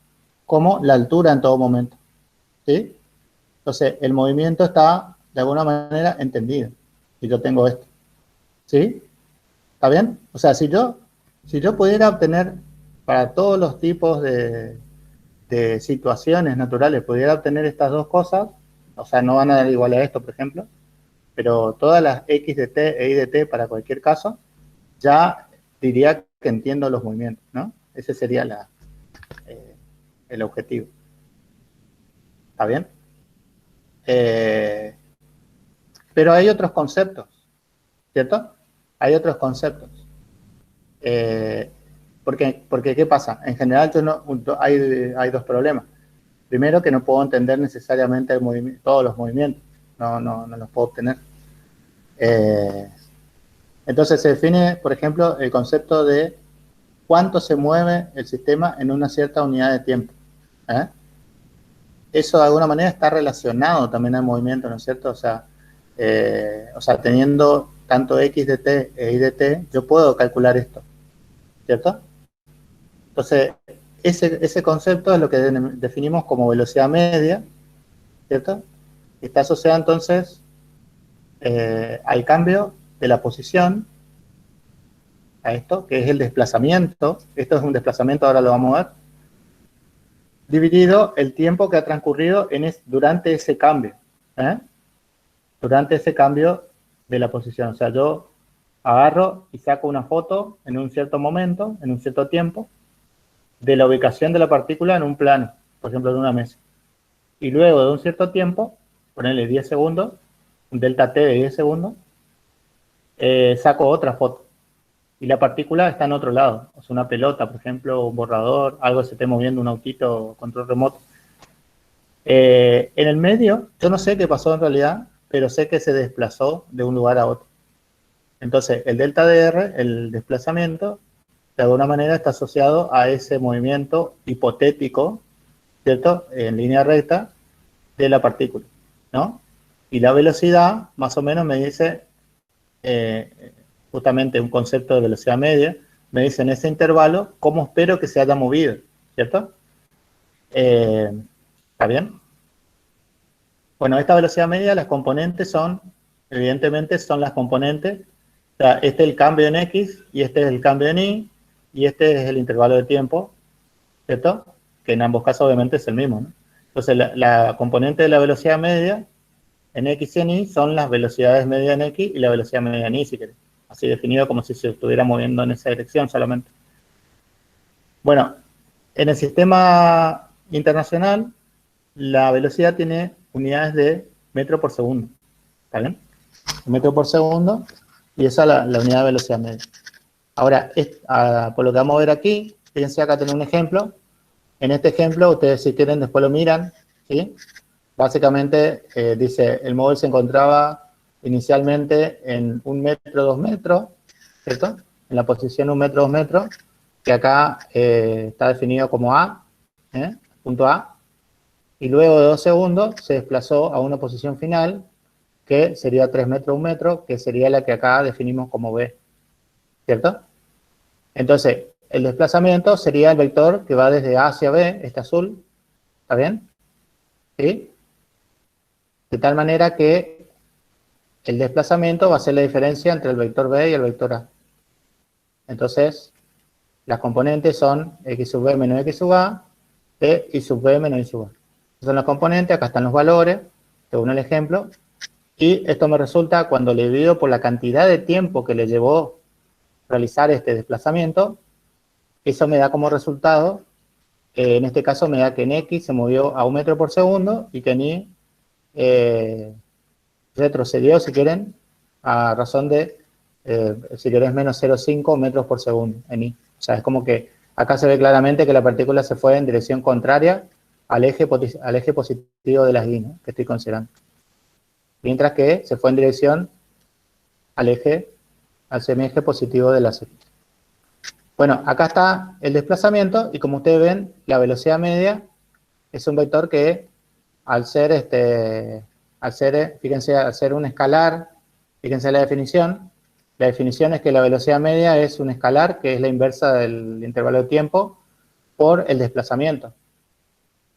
como la altura en todo momento, ¿sí? Entonces, el movimiento está, de alguna manera, entendido. Y yo tengo esto, ¿sí? ¿Está bien? O sea, si yo pudiera obtener para todos los tipos de situaciones naturales, pudiera obtener estas dos cosas, o sea, no van a dar igual a esto, por ejemplo, pero todas las x de t e y de t para cualquier caso, ya diría que entiendo los movimientos, ¿no? Ese sería el objetivo. ¿Está bien? Pero hay otros conceptos, ¿cierto? Hay otros conceptos. Porque ¿qué pasa? En general hay dos problemas. Primero, que no puedo entender necesariamente todos los movimientos. No los puedo obtener. Entonces se define, por ejemplo, el concepto de cuánto se mueve el sistema en una cierta unidad de tiempo. Eso de alguna manera está relacionado también al movimiento, ¿no es cierto? O sea, teniendo tanto x de t e y de t, yo puedo calcular esto, ¿cierto? Entonces, ese concepto es lo que definimos como velocidad media, ¿cierto? Está asociado entonces al cambio de la posición, a esto, que es el desplazamiento. Esto es un desplazamiento, ahora lo vamos a ver, dividido el tiempo que ha transcurrido durante ese cambio, durante ese cambio de la posición. O sea, yo agarro y saco una foto en un cierto momento, en un cierto tiempo, de la ubicación de la partícula en un plano, por ejemplo, en una mesa. Y luego de un cierto tiempo, ponerle 10 segundos, un delta t de 10 segundos, saco otra foto. Y la partícula está en otro lado. O sea, una pelota, por ejemplo, un borrador, algo que se esté moviendo, un autito, control remoto. En el medio, yo no sé qué pasó en realidad, pero sé que se desplazó de un lugar a otro. Entonces, el delta dr, el desplazamiento, de alguna manera está asociado a ese movimiento hipotético, ¿cierto?, en línea recta de la partícula, ¿no? Y la velocidad, más o menos, me dice, justamente un concepto de velocidad media, me dice en ese intervalo cómo espero que se haya movido, ¿cierto? ¿Está bien? Bueno, esta velocidad media, las componentes son, evidentemente, son las componentes. O sea, este es el cambio en X, y este es el cambio en Y, y este es el intervalo de tiempo, ¿cierto? Que en ambos casos obviamente es el mismo, ¿no? Entonces la componente de la velocidad media en X y en Y son las velocidades medias en X y la velocidad media en Y, si querés. Así definido como si se estuviera moviendo en esa dirección solamente. Bueno, en el sistema internacional, la velocidad tiene unidades de metro por segundo. ¿Está bien? Metro por segundo, y esa es la unidad de velocidad media. Ahora, por lo que vamos a ver aquí, fíjense, acá tengo un ejemplo. En este ejemplo, ustedes si quieren después lo miran, ¿sí? Básicamente dice, el móvil se encontraba inicialmente en 1 metro, 2 metros, ¿cierto? En la posición 1 metro, 2 metros, que acá está definido como A, punto A, y luego de 2 segundos se desplazó a una posición final, que sería 3 metros, 1 metro, que sería la que acá definimos como B, ¿cierto? Entonces, el desplazamiento sería el vector que va desde A hacia B, este azul, ¿está bien? ¿Sí? De tal manera que el desplazamiento va a ser la diferencia entre el vector B y el vector A. Entonces, las componentes son x sub b menos x sub a, de y sub b menos y sub a. Estos son los componentes, acá están los valores, según el ejemplo, y esto me resulta, cuando le divido por la cantidad de tiempo que le llevó realizar este desplazamiento, eso me da como resultado, en este caso me da que en X se movió a 1 metro por segundo y que en Y retrocedió, si quieren, a razón de, si querés, menos 0,5 metros por segundo en Y. O sea, es como que acá se ve claramente que la partícula se fue en dirección contraria al eje positivo de las Y, ¿no?, que estoy considerando. Mientras que se fue en dirección al semieje positivo de las Y. Bueno, acá está el desplazamiento, y como ustedes ven, la velocidad media es un vector que, al ser fíjense, al ser un escalar, fíjense la definición es que la velocidad media es un escalar, que es la inversa del intervalo de tiempo, por el desplazamiento.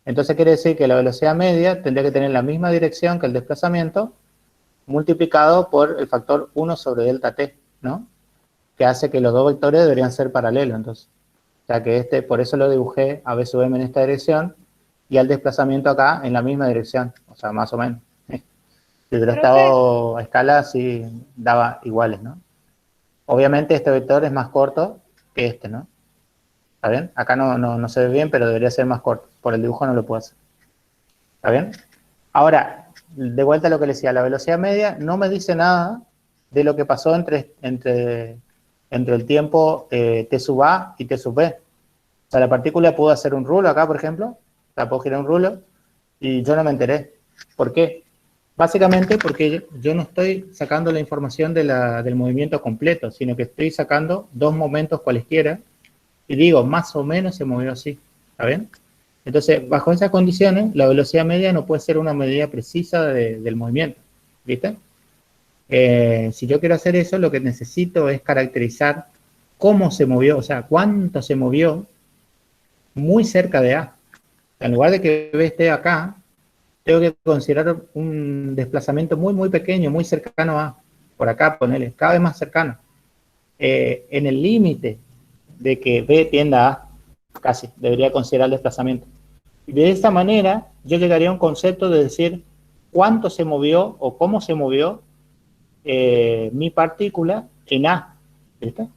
Entonces quiere decir que la velocidad media tendría que tener la misma dirección que el desplazamiento, multiplicado por el factor 1 sobre delta t, ¿no?, que hace que los dos vectores deberían ser paralelos, entonces. O sea que por eso lo dibujé a b sub m en esta dirección, y al desplazamiento acá en la misma dirección, o sea, más o menos. Si hubiera estado a escala, sí daba iguales, ¿no? Obviamente este vector es más corto, que este, ¿no? ¿Está bien? Acá no se ve bien, pero debería ser más corto. Por el dibujo no lo puedo hacer. ¿Está bien? Ahora, de vuelta a lo que le decía, la velocidad media no me dice nada de lo que pasó entre el tiempo t sub a y t sub b. O sea, la partícula pudo hacer un rulo acá, por ejemplo, la puedo girar un rulo, y yo no me enteré. ¿Por qué? Básicamente porque yo no estoy sacando la información del movimiento completo, sino que estoy sacando dos momentos cualesquiera, y digo, más o menos se movió así. ¿Está bien? Entonces, bajo esas condiciones, la velocidad media no puede ser una medida precisa del movimiento. ¿Viste? Si yo quiero hacer eso, lo que necesito es caracterizar cómo se movió, o sea, cuánto se movió muy cerca de A. En lugar de que B esté acá, tengo que considerar un desplazamiento muy, muy pequeño, muy cercano a, por acá, ponele, cada vez más cercano. En el límite de que B tienda a A, casi, debería considerar el desplazamiento. Y de esa manera, yo llegaría a un concepto de decir cuánto se movió o cómo se movió mi partícula en A. ¿Viste?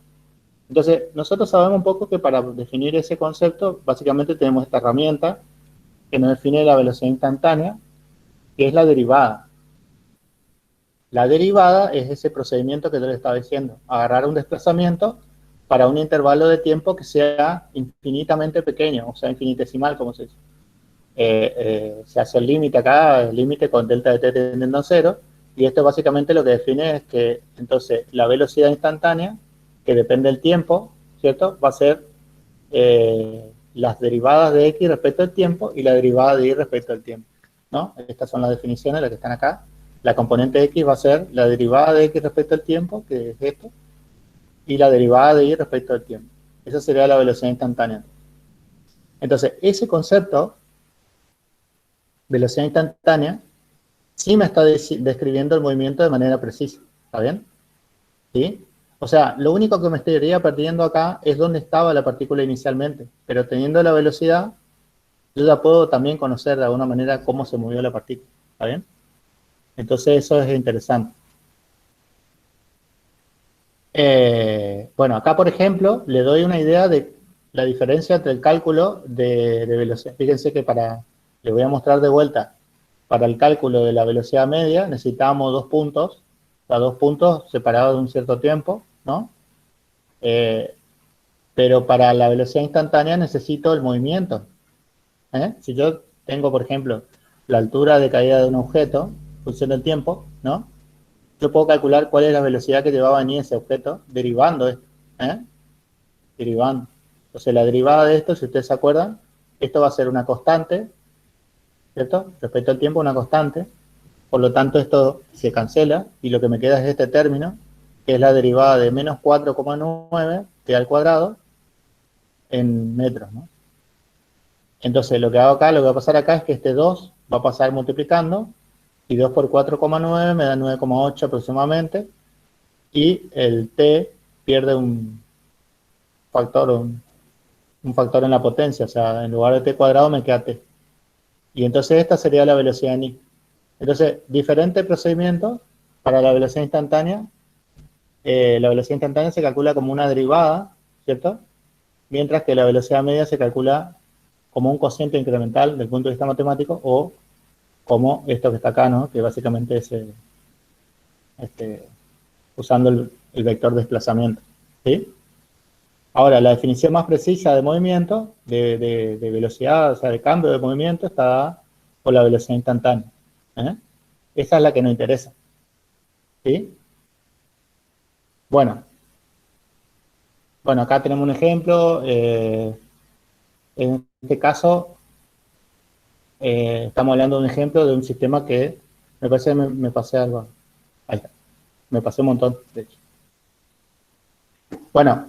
Entonces, nosotros sabemos un poco que para definir ese concepto, básicamente tenemos esta herramienta que nos define la velocidad instantánea, que es la derivada. La derivada es ese procedimiento que yo les estaba diciendo, agarrar un desplazamiento para un intervalo de tiempo que sea infinitamente pequeño, o sea, infinitesimal, como se dice. Se hace el límite acá, el límite con delta de t tendiendo a 0, y esto básicamente lo que define es que, entonces, la velocidad instantánea, que depende del tiempo, ¿cierto? Va a ser las derivadas de x respecto al tiempo y la derivada de y respecto al tiempo, ¿no? Estas son las definiciones, las que están acá. La componente x va a ser la derivada de x respecto al tiempo, que es esto, y la derivada de y respecto al tiempo. Esa sería la velocidad instantánea. Entonces, ese concepto, velocidad instantánea, sí me está describiendo el movimiento de manera precisa. ¿Está bien? ¿Sí? O sea, lo único que me estaría perdiendo acá es dónde estaba la partícula inicialmente. Pero teniendo la velocidad, yo ya puedo también conocer de alguna manera cómo se movió la partícula. ¿Está bien? Entonces eso es interesante. Bueno, acá por ejemplo, le doy una idea de la diferencia entre el cálculo de velocidad. Fíjense que le voy a mostrar de vuelta. Para el cálculo de la velocidad media necesitábamos 2 puntos, o sea, 2 puntos separados de un cierto tiempo, ¿no? Pero para la velocidad instantánea necesito el movimiento. Si yo tengo, por ejemplo, la altura de caída de un objeto, en función del tiempo, ¿no? Yo puedo calcular cuál es la velocidad que llevaba en ese objeto, derivando esto, derivando. Entonces, la derivada de esto, si ustedes se acuerdan, esto va a ser una constante, ¿cierto? Respecto al tiempo, una constante. Por lo tanto, esto se cancela y lo que me queda es este término, que es la derivada de menos 4,9 t al cuadrado en metros, ¿no? Entonces, lo que hago acá, lo que va a pasar acá es que este 2 va a pasar multiplicando, y 2 por 4,9 me da 9,8 aproximadamente, y el t pierde un factor en la potencia, o sea, en lugar de t cuadrado me queda t. Y entonces esta sería la velocidad en i. Entonces, diferente procedimiento para la velocidad instantánea. La velocidad instantánea se calcula como una derivada, ¿cierto? Mientras que la velocidad media se calcula como un cociente incremental desde el punto de vista matemático, o como esto que está acá, ¿no? Que básicamente es usando el vector de desplazamiento, ¿sí? Ahora, la definición más precisa de movimiento, de velocidad, o sea, de cambio de movimiento, está dada por la velocidad instantánea. Esa es la que nos interesa, ¿sí? Bueno, acá tenemos un ejemplo. En este caso, estamos hablando de un ejemplo de un sistema que me parece que me pasé algo. Ahí está. Me pasé un montón, de hecho. Bueno,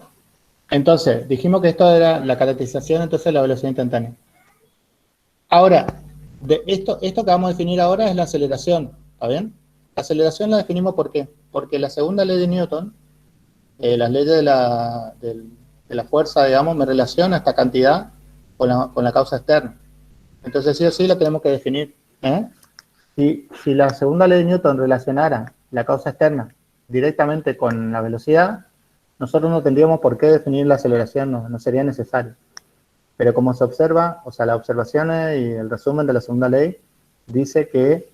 entonces, dijimos que esto era la caracterización, entonces, de la velocidad instantánea. Ahora, esto que vamos a definir ahora es la aceleración, ¿está bien? La aceleración la definimos ¿por qué? Porque la segunda ley de Newton, las leyes de la fuerza, digamos, me relaciona esta cantidad con la causa externa. Entonces, sí o sí la tenemos que definir. Si la segunda ley de Newton relacionara la causa externa directamente con la velocidad, nosotros no tendríamos por qué definir la aceleración, no sería necesario. Pero como se observa, o sea, las observaciones y el resumen de la segunda ley dice que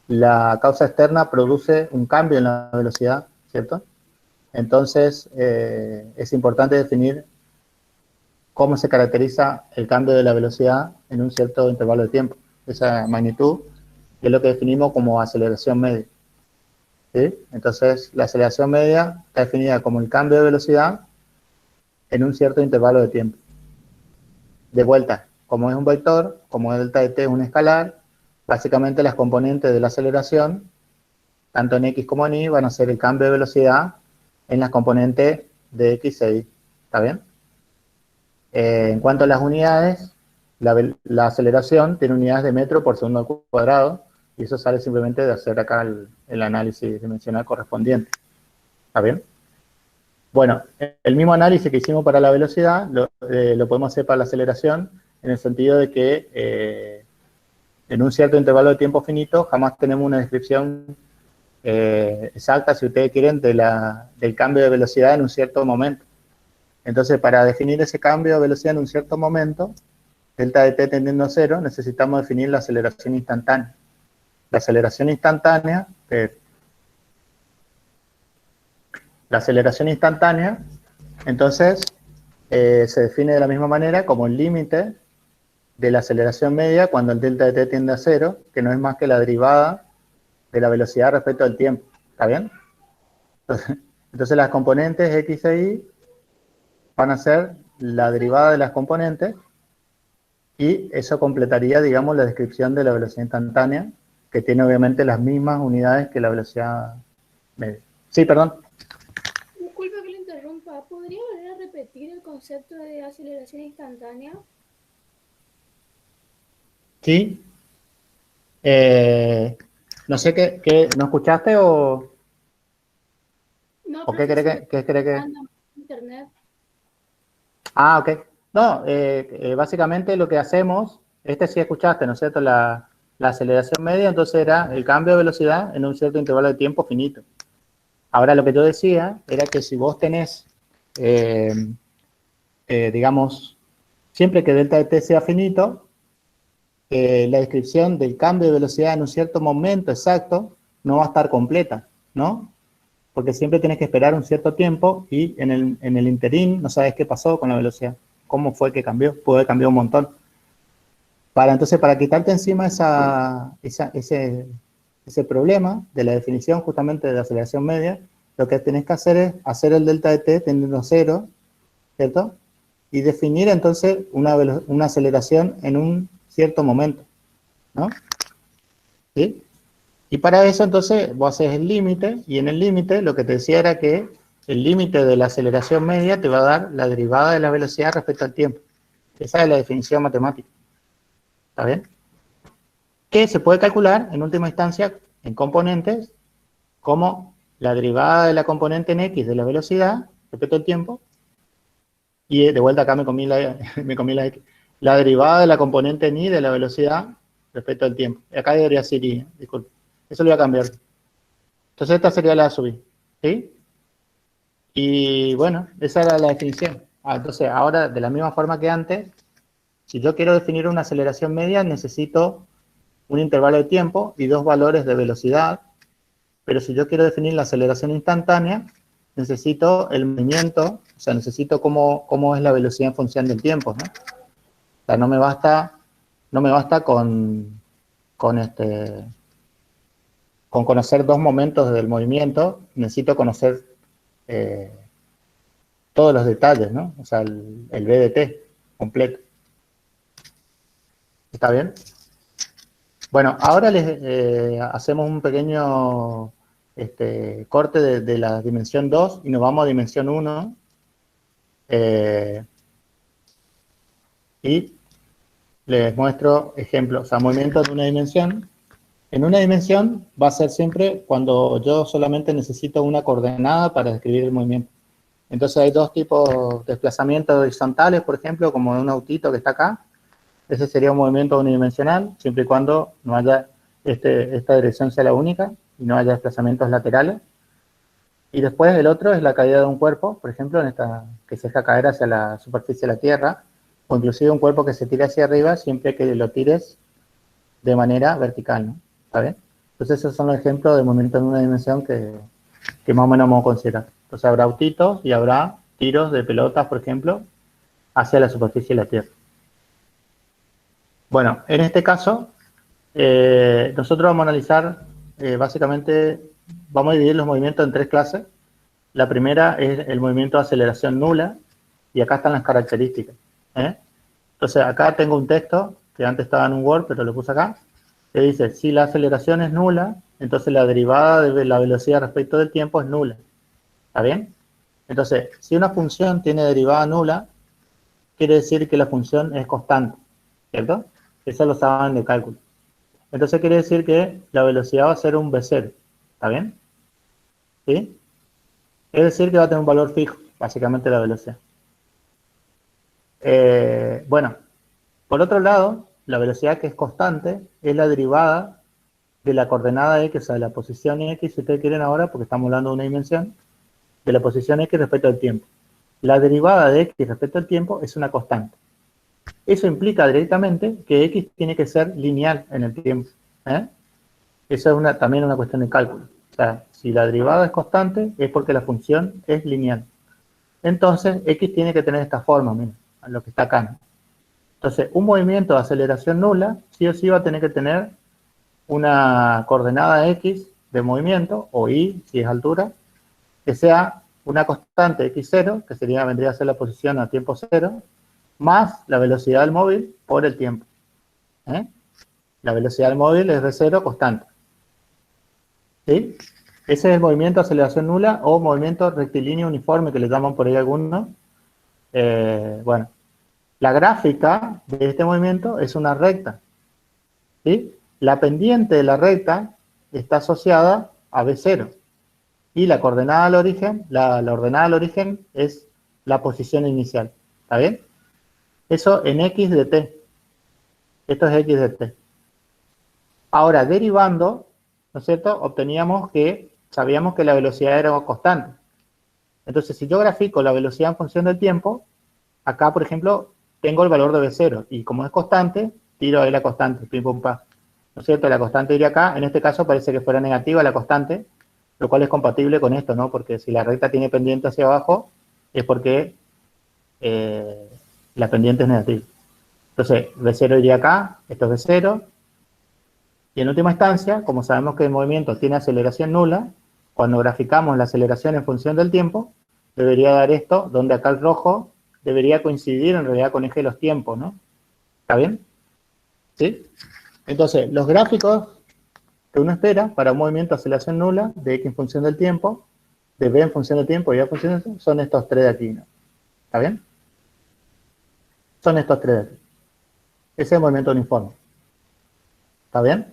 la causa externa produce un cambio en la velocidad, ¿cierto? Entonces, es importante definir cómo se caracteriza el cambio de la velocidad en un cierto intervalo de tiempo. Esa magnitud es lo que definimos como aceleración media. ¿Sí? Entonces, la aceleración media está definida como el cambio de velocidad en un cierto intervalo de tiempo. De vuelta, como es un vector, como el delta de t es un escalar, básicamente las componentes de la aceleración, tanto en x como en y, van a ser el cambio de velocidad en las componentes de x e y. ¿Está bien? En cuanto a las unidades, la aceleración tiene unidades de metro por segundo al cuadrado, y eso sale simplemente de hacer acá el análisis dimensional correspondiente. ¿Está bien? Bueno, el mismo análisis que hicimos para la velocidad, lo podemos hacer para la aceleración, en el sentido de que en un cierto intervalo de tiempo finito, jamás tenemos una descripción exacta, si ustedes quieren, del cambio de velocidad en un cierto momento. Entonces, para definir ese cambio de velocidad en un cierto momento, delta de t tendiendo a cero, necesitamos definir la aceleración instantánea. La aceleración instantánea, entonces, se define de la misma manera como el límite de la aceleración media cuando el delta de t tiende a cero, que no es más que la derivada de la velocidad respecto al tiempo. ¿Está bien? Entonces las componentes x e y van a ser la derivada de las componentes, y eso completaría, digamos, la descripción de la velocidad instantánea, que tiene obviamente las mismas unidades que la velocidad media. Sí, perdón. Disculpe que le interrumpa, ¿podría volver a repetir el concepto de aceleración instantánea? Sí. No sé qué, ¿no escuchaste o No, qué cree que? Internet. Ah, ok. No, básicamente lo que hacemos, sí escuchaste, ¿no es cierto? La aceleración media, entonces era el cambio de velocidad en un cierto intervalo de tiempo finito. Ahora, lo que yo decía era que si vos tenés, digamos, siempre que delta de t sea finito, la descripción del cambio de velocidad en un cierto momento exacto no va a estar completa, ¿no? Porque siempre tienes que esperar un cierto tiempo y en el interín no sabes qué pasó con la velocidad, cómo fue que cambió, puede haber cambiado un montón. Entonces, para quitarte encima ese problema de la definición justamente de la aceleración media, lo que tenés que hacer es hacer el delta de t tendiendo a cero, ¿cierto? Y definir entonces una aceleración en un cierto momento, ¿no? ¿Sí? Y para eso entonces vos haces el límite, y en el límite lo que te decía era que el límite de la aceleración media te va a dar la derivada de la velocidad respecto al tiempo. Esa es la definición matemática. ¿Está bien? Que se puede calcular en última instancia en componentes como la derivada de la componente en x de la velocidad respecto al tiempo, y de vuelta acá me comí la x, la derivada de la componente en y de la velocidad respecto al tiempo. Acá debería ser y, disculpe. Eso lo voy a cambiar. Entonces esta sería la subida, ¿sí? Y bueno, esa era la definición. Entonces ahora, de la misma forma que antes, si yo quiero definir una aceleración media, necesito un intervalo de tiempo y dos valores de velocidad, pero si yo quiero definir la aceleración instantánea, necesito el movimiento, o sea, necesito cómo es la velocidad en función del tiempo, ¿no? O sea, no me basta con conocer dos momentos del movimiento, necesito conocer todos los detalles, ¿no? O sea, el BDT completo. ¿Está bien? Bueno, ahora les hacemos un pequeño corte de la dimensión 2 y nos vamos a dimensión 1. Y les muestro ejemplos, o sea, movimientos de una dimensión. En una dimensión va a ser siempre cuando yo solamente necesito una coordenada para describir el movimiento. Entonces hay dos tipos de desplazamientos horizontales, por ejemplo, como de un autito que está acá. Ese sería un movimiento unidimensional, siempre y cuando no haya esta dirección sea la única y no haya desplazamientos laterales. Y después el otro es la caída de un cuerpo, por ejemplo, en esta, que se deja caer hacia la superficie de la Tierra, o inclusive un cuerpo que se tira hacia arriba siempre que lo tires de manera vertical, ¿no? ¿Está bien? Entonces esos son los ejemplos de movimiento en una dimensión que más o menos vamos a considerar. Entonces habrá autitos y habrá tiros de pelotas, por ejemplo, hacia la superficie de la Tierra. Bueno, en este caso, nosotros vamos a analizar, básicamente, vamos a dividir los movimientos en tres clases. La primera es el movimiento de aceleración nula, y acá están las características. Entonces, acá tengo un texto, que antes estaba en un Word, pero lo puse acá, que dice, si la aceleración es nula, entonces la derivada de la velocidad respecto del tiempo es nula. ¿Está bien? Entonces, si una función tiene derivada nula, quiere decir que la función es constante, ¿cierto? Eso lo saben de cálculo. Entonces quiere decir que la velocidad va a ser un V0, ¿está bien? ¿Sí? Es decir que va a tener un valor fijo, básicamente la velocidad. Bueno, por otro lado, la velocidad que es constante es la derivada de la coordenada X, o sea, de la posición X, si ustedes quieren ahora, porque estamos hablando de una dimensión, de la posición X respecto al tiempo. La derivada de X respecto al tiempo es una constante. Eso implica directamente que X tiene que ser lineal en el tiempo. Eso es también una cuestión de cálculo. O sea, si la derivada es constante, es porque la función es lineal. Entonces, X tiene que tener esta forma, miren, lo que está acá, ¿no? Entonces, un movimiento de aceleración nula, sí o sí va a tener que tener una coordenada X de movimiento, o Y, si es altura, que sea una constante X0, que vendría a ser la posición a tiempo cero, más la velocidad del móvil por el tiempo. La velocidad del móvil es V0 constante. ¿Sí? Ese es el movimiento de aceleración nula o movimiento rectilíneo uniforme, que le llaman por ahí algunos. Bueno, la gráfica de este movimiento es una recta. ¿Sí? La pendiente de la recta está asociada a V0. Y la coordenada al origen, la ordenada al origen es la posición inicial. ¿Está bien? Eso en X de t. Esto es X de t. Ahora, derivando, ¿no es cierto? Sabíamos que la velocidad era constante. Entonces, si yo grafico la velocidad en función del tiempo, acá, por ejemplo, tengo el valor de V0. Y como es constante, tiro ahí la constante, pim, pum, pa. ¿No es cierto? La constante iría acá. En este caso parece que fuera negativa la constante, lo cual es compatible con esto, ¿no? Porque si la recta tiene pendiente hacia abajo, es porque la pendiente es negativa. Entonces, V0 iría acá, esto es V0. Y en última instancia, como sabemos que el movimiento tiene aceleración nula, cuando graficamos la aceleración en función del tiempo, debería dar esto, donde acá el rojo debería coincidir en realidad con el eje de los tiempos, ¿no? ¿Está bien? ¿Sí? Entonces, los gráficos que uno espera para un movimiento de aceleración nula, de X en función del tiempo, de B en función del tiempo y A en función del tiempo, son estos tres de aquí, ¿no? ¿Está bien? Son estos tres de aquí. Ese es el movimiento uniforme. ¿Está bien?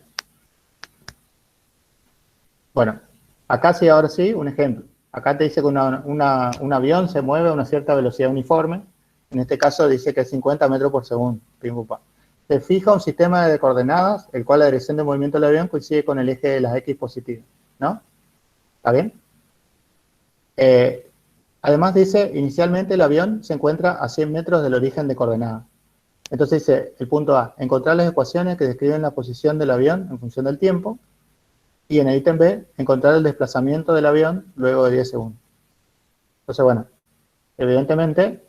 Bueno, acá sí, ahora sí, un ejemplo. Acá te dice que un avión se mueve a una cierta velocidad uniforme. En este caso dice que es 50 metros por segundo. Pim, pum, pam. Se fija un sistema de coordenadas, el cual la dirección de movimiento del avión coincide con el eje de las X positivas, ¿no? ¿Está bien? Además dice, inicialmente el avión se encuentra a 100 metros del origen de coordenadas. Entonces dice, el punto A, encontrar las ecuaciones que describen la posición del avión en función del tiempo. Y en el ítem B, encontrar el desplazamiento del avión luego de 10 segundos. Entonces, bueno, evidentemente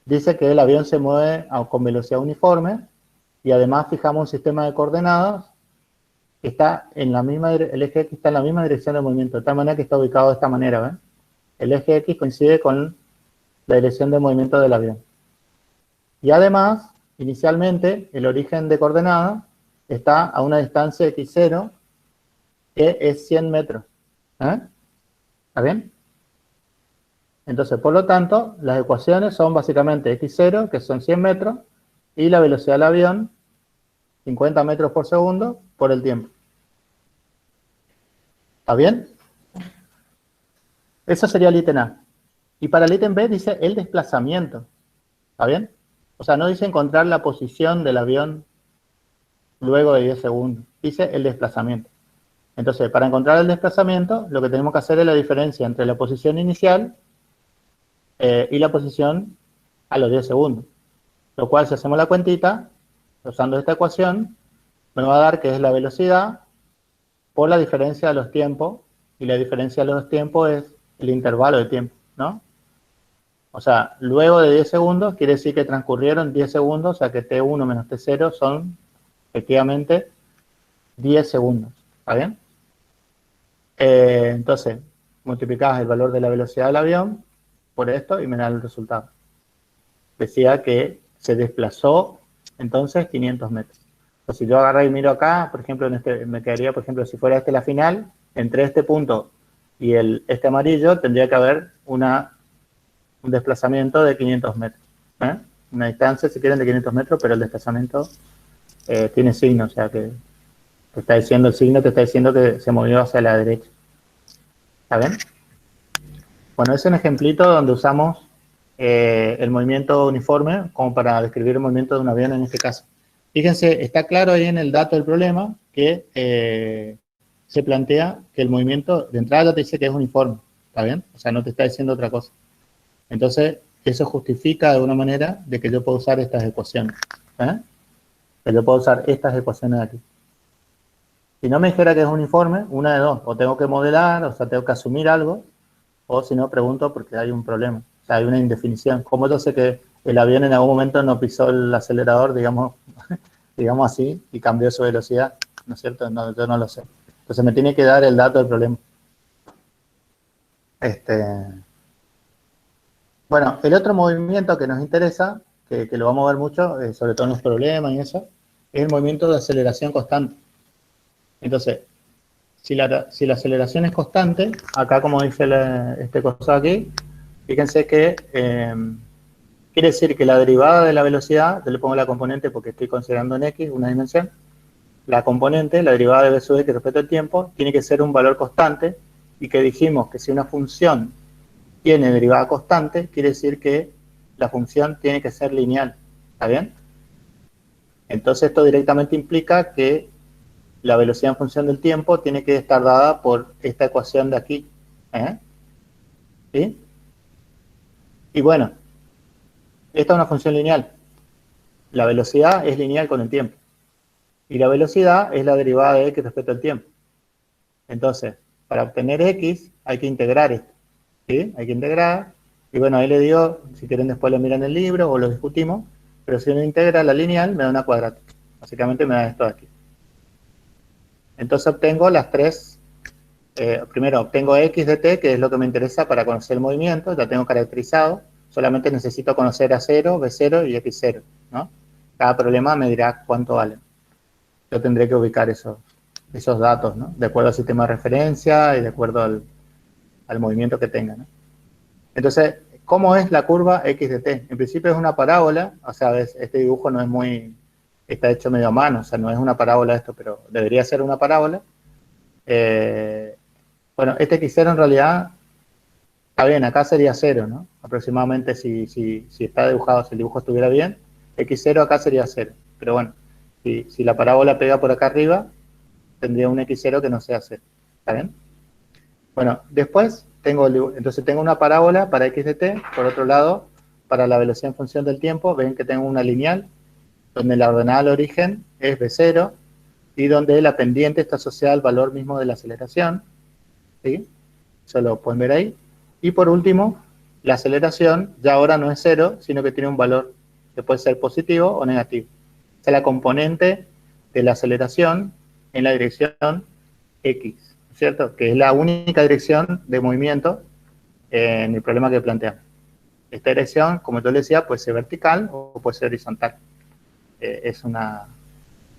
dice que el avión se mueve con velocidad uniforme y además fijamos un sistema de coordenadas que está en la misma, el eje X está en la misma dirección del movimiento, de tal manera que está ubicado de esta manera, ¿ven? El eje X coincide con la dirección de movimiento del avión. Y además, inicialmente, el origen de coordenadas está a una distancia X0, que es 100 metros. ¿Está bien? Entonces, por lo tanto, las ecuaciones son básicamente X0, que son 100 metros, y la velocidad del avión, 50 metros por segundo, por el tiempo. ¿Está bien? Eso sería el ítem A. Y para el ítem B dice el desplazamiento. ¿Está bien? O sea, no dice encontrar la posición del avión luego de 10 segundos. Dice el desplazamiento. Entonces, para encontrar el desplazamiento, lo que tenemos que hacer es la diferencia entre la posición inicial y la posición a los 10 segundos. Lo cual, si hacemos la cuentita, usando esta ecuación, me va a dar que es la velocidad por la diferencia de los tiempos, y la diferencia de los tiempos es el intervalo de tiempo, ¿no? O sea, luego de 10 segundos, quiere decir que transcurrieron 10 segundos, o sea que T1 menos T0 son, efectivamente, 10 segundos, ¿está bien? Entonces, multiplicás el valor de la velocidad del avión por esto y me da el resultado. Decía que se desplazó, entonces, 500 metros. Entonces, si yo agarro y miro acá, por ejemplo, me quedaría, por ejemplo, si fuera la final, entre este punto y este amarillo, tendría que haber un desplazamiento de 500 metros. Una distancia, si quieren, de 500 metros, pero el desplazamiento tiene signo, o sea que te está diciendo el signo, te está diciendo que se movió hacia la derecha. ¿Está bien? Bueno, es un ejemplito donde usamos el movimiento uniforme como para describir el movimiento de un avión en este caso. Fíjense, está claro ahí en el dato del problema que se plantea que el movimiento de entrada ya te dice que es uniforme, ¿está bien? O sea, no te está diciendo otra cosa. Entonces, eso justifica de alguna manera de que yo puedo usar estas ecuaciones. Que yo puedo usar estas ecuaciones de aquí. Si no me dijera que es uniforme, una de dos. O tengo que modelar, o sea, tengo que asumir algo, o si no, pregunto porque hay un problema. O sea, hay una indefinición. ¿Cómo yo sé que el avión en algún momento no pisó el acelerador, digamos así, y cambió su velocidad? ¿No es cierto? No, yo no lo sé. Entonces me tiene que dar el dato del problema. Bueno, el otro movimiento que nos interesa, que lo vamos a ver mucho, sobre todo en los problemas y eso, es el movimiento de aceleración constante. Entonces, si la aceleración es constante, acá como dice este cosa aquí, fíjense que quiere decir que la derivada de la velocidad, yo le pongo la componente porque estoy considerando en X, una dimensión, la componente, la derivada de B sub X respecto al tiempo, tiene que ser un valor constante, y que dijimos que si una función tiene derivada constante, quiere decir que la función tiene que ser lineal, ¿está bien? Entonces esto directamente implica que la velocidad en función del tiempo tiene que estar dada por esta ecuación de aquí. ¿Sí? Y bueno, esta es una función lineal. La velocidad es lineal con el tiempo. Y la velocidad es la derivada de x respecto al tiempo. Entonces, para obtener x hay que integrar esto. ¿Sí? Hay que integrar. Y bueno, ahí le digo, si quieren después lo miran en el libro o lo discutimos, pero si uno integra la lineal me da una cuadrática. Básicamente me da esto de aquí. Entonces obtengo las tres, primero obtengo x de t, que es lo que me interesa para conocer el movimiento, ya tengo caracterizado, solamente necesito conocer A0, B0 y X0, ¿no? Cada problema me dirá cuánto vale. Yo tendré que ubicar esos datos, ¿no? De acuerdo al sistema de referencia y de acuerdo al movimiento que tenga, ¿no? Entonces, ¿cómo es la curva x de t? En principio es una parábola, o sea, este dibujo no es muy... está hecho medio a mano, o sea, no es una parábola esto, pero debería ser una parábola. Bueno, este x0 en realidad, está bien, acá sería 0, ¿no? Aproximadamente si está dibujado, si el dibujo estuviera bien, x0 acá sería 0. Pero bueno, si la parábola pega por acá arriba, tendría un x0 que no sea 0. ¿Está bien? Bueno, después tengo una parábola para x de t, por otro lado, para la velocidad en función del tiempo, ven que tengo una lineal, donde la ordenada al origen es B0, y donde la pendiente está asociada al valor mismo de la aceleración, ¿sí? Eso lo pueden ver ahí. Y por último, la aceleración ya ahora no es 0, sino que tiene un valor que puede ser positivo o negativo. Esa es la componente de la aceleración en la dirección X, ¿cierto? Que es la única dirección de movimiento en el problema que planteamos. Esta dirección, como yo les decía, puede ser vertical o puede ser horizontal.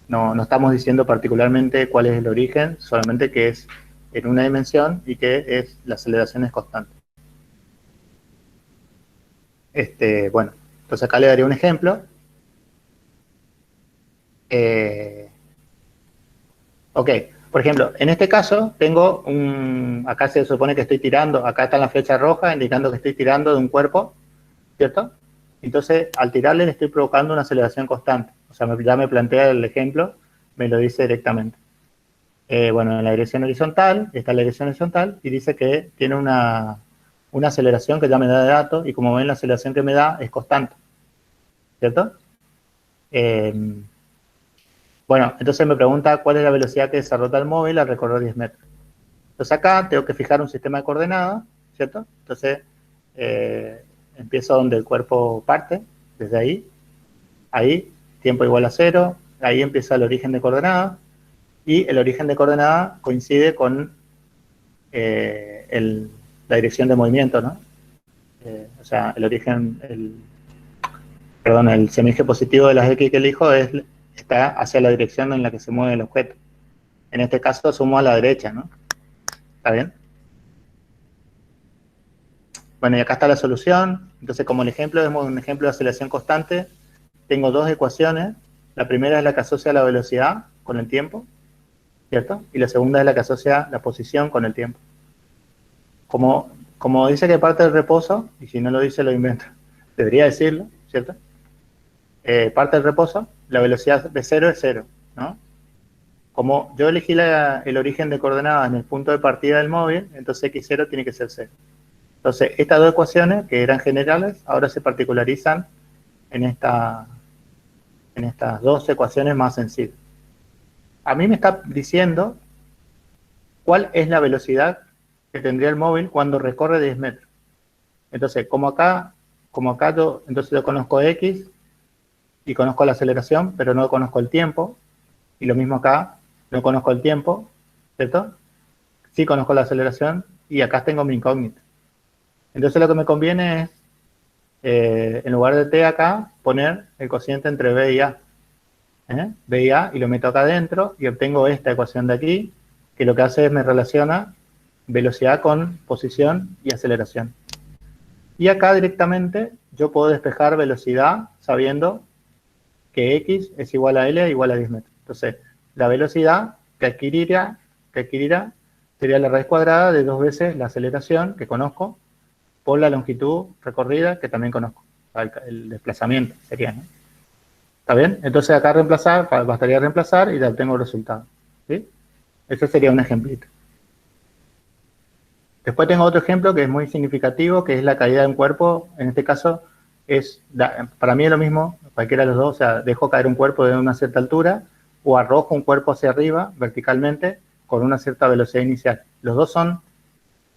No estamos diciendo particularmente cuál es el origen, solamente que es en una dimensión y que la aceleración es constante. Bueno, entonces acá le daría un ejemplo. Ok, por ejemplo, en este caso tengo acá se supone que estoy tirando, acá está la flecha roja indicando que estoy tirando de un cuerpo, ¿cierto? Entonces, al tirarle le estoy provocando una aceleración constante. O sea, ya me plantea el ejemplo, me lo dice directamente. Bueno, en la dirección horizontal, está la dirección horizontal, y dice que tiene una aceleración que ya me da de datos, y como ven, la aceleración que me da es constante, ¿cierto? Bueno, entonces me pregunta cuál es la velocidad que desarrolla el móvil al recorrer 10 metros. Entonces acá tengo que fijar un sistema de coordenadas, ¿cierto? Entonces empiezo donde el cuerpo parte, desde ahí, tiempo igual a 0, ahí empieza el origen de coordenadas, y el origen de coordenadas coincide con la dirección de movimiento, ¿no? O sea, el origen, el semieje positivo de las X que elijo está hacia la dirección en la que se mueve el objeto. En este caso sumo a la derecha, ¿no? ¿Está bien? Bueno, y acá está la solución. Entonces, como el ejemplo, es un ejemplo de aceleración constante, tengo dos ecuaciones. La primera es la que asocia la velocidad con el tiempo, ¿cierto? Y la segunda es la que asocia la posición con el tiempo. Como dice que parte del reposo, y si no lo dice lo invento, debería decirlo, ¿cierto? Parte del reposo, la velocidad de 0 es 0, ¿no? Como yo elegí el origen de coordenadas en el punto de partida del móvil, entonces x0 tiene que ser 0. Entonces, estas dos ecuaciones, que eran generales, ahora se particularizan en estas dos ecuaciones más sensibles. A mí me está diciendo cuál es la velocidad que tendría el móvil cuando recorre 10 metros. Entonces, como acá yo conozco x y conozco la aceleración, pero no conozco el tiempo, y lo mismo acá, no conozco el tiempo, ¿cierto? Sí conozco la aceleración, y acá tengo mi incógnita. Entonces lo que me conviene es, en lugar de t acá, poner el cociente entre b y a. B y a, y lo meto acá adentro, y obtengo esta ecuación de aquí, que lo que hace es me relaciona velocidad con posición y aceleración. Y acá directamente yo puedo despejar velocidad sabiendo que x es igual a L igual a 10 metros. Entonces, la velocidad que adquirirá sería la raíz cuadrada de 2 veces la aceleración que conozco por la longitud recorrida que también conozco. El desplazamiento sería, ¿no? ¿Está bien? Entonces acá bastaría reemplazar y ya obtengo el resultado. ¿Sí? Ese sería un ejemplito. Después tengo otro ejemplo que es muy significativo, que es la caída de un cuerpo. En este caso, para mí es lo mismo, cualquiera de los dos, o sea, dejo caer un cuerpo de una cierta altura o arrojo un cuerpo hacia arriba, verticalmente, con una cierta velocidad inicial. Los dos son,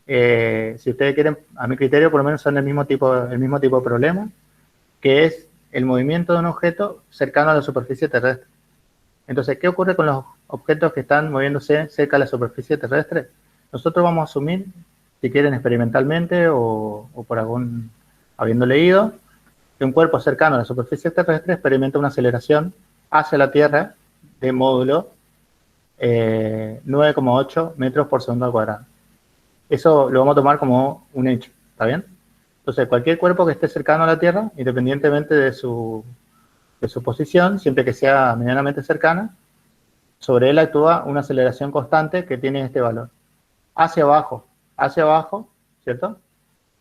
si ustedes quieren, a mi criterio, por lo menos son el mismo tipo de problema, que es el movimiento de un objeto cercano a la superficie terrestre. Entonces, ¿qué ocurre con los objetos que están moviéndose cerca de la superficie terrestre? Nosotros vamos a asumir, si quieren experimentalmente o por habiendo leído, que un cuerpo cercano a la superficie terrestre experimenta una aceleración hacia la Tierra de módulo 9,8 metros por segundo al cuadrado. Eso lo vamos a tomar como un hecho, ¿está bien? Entonces, cualquier cuerpo que esté cercano a la Tierra, independientemente de su posición, siempre que sea medianamente cercana, sobre él actúa una aceleración constante que tiene este valor. Hacia abajo, ¿cierto?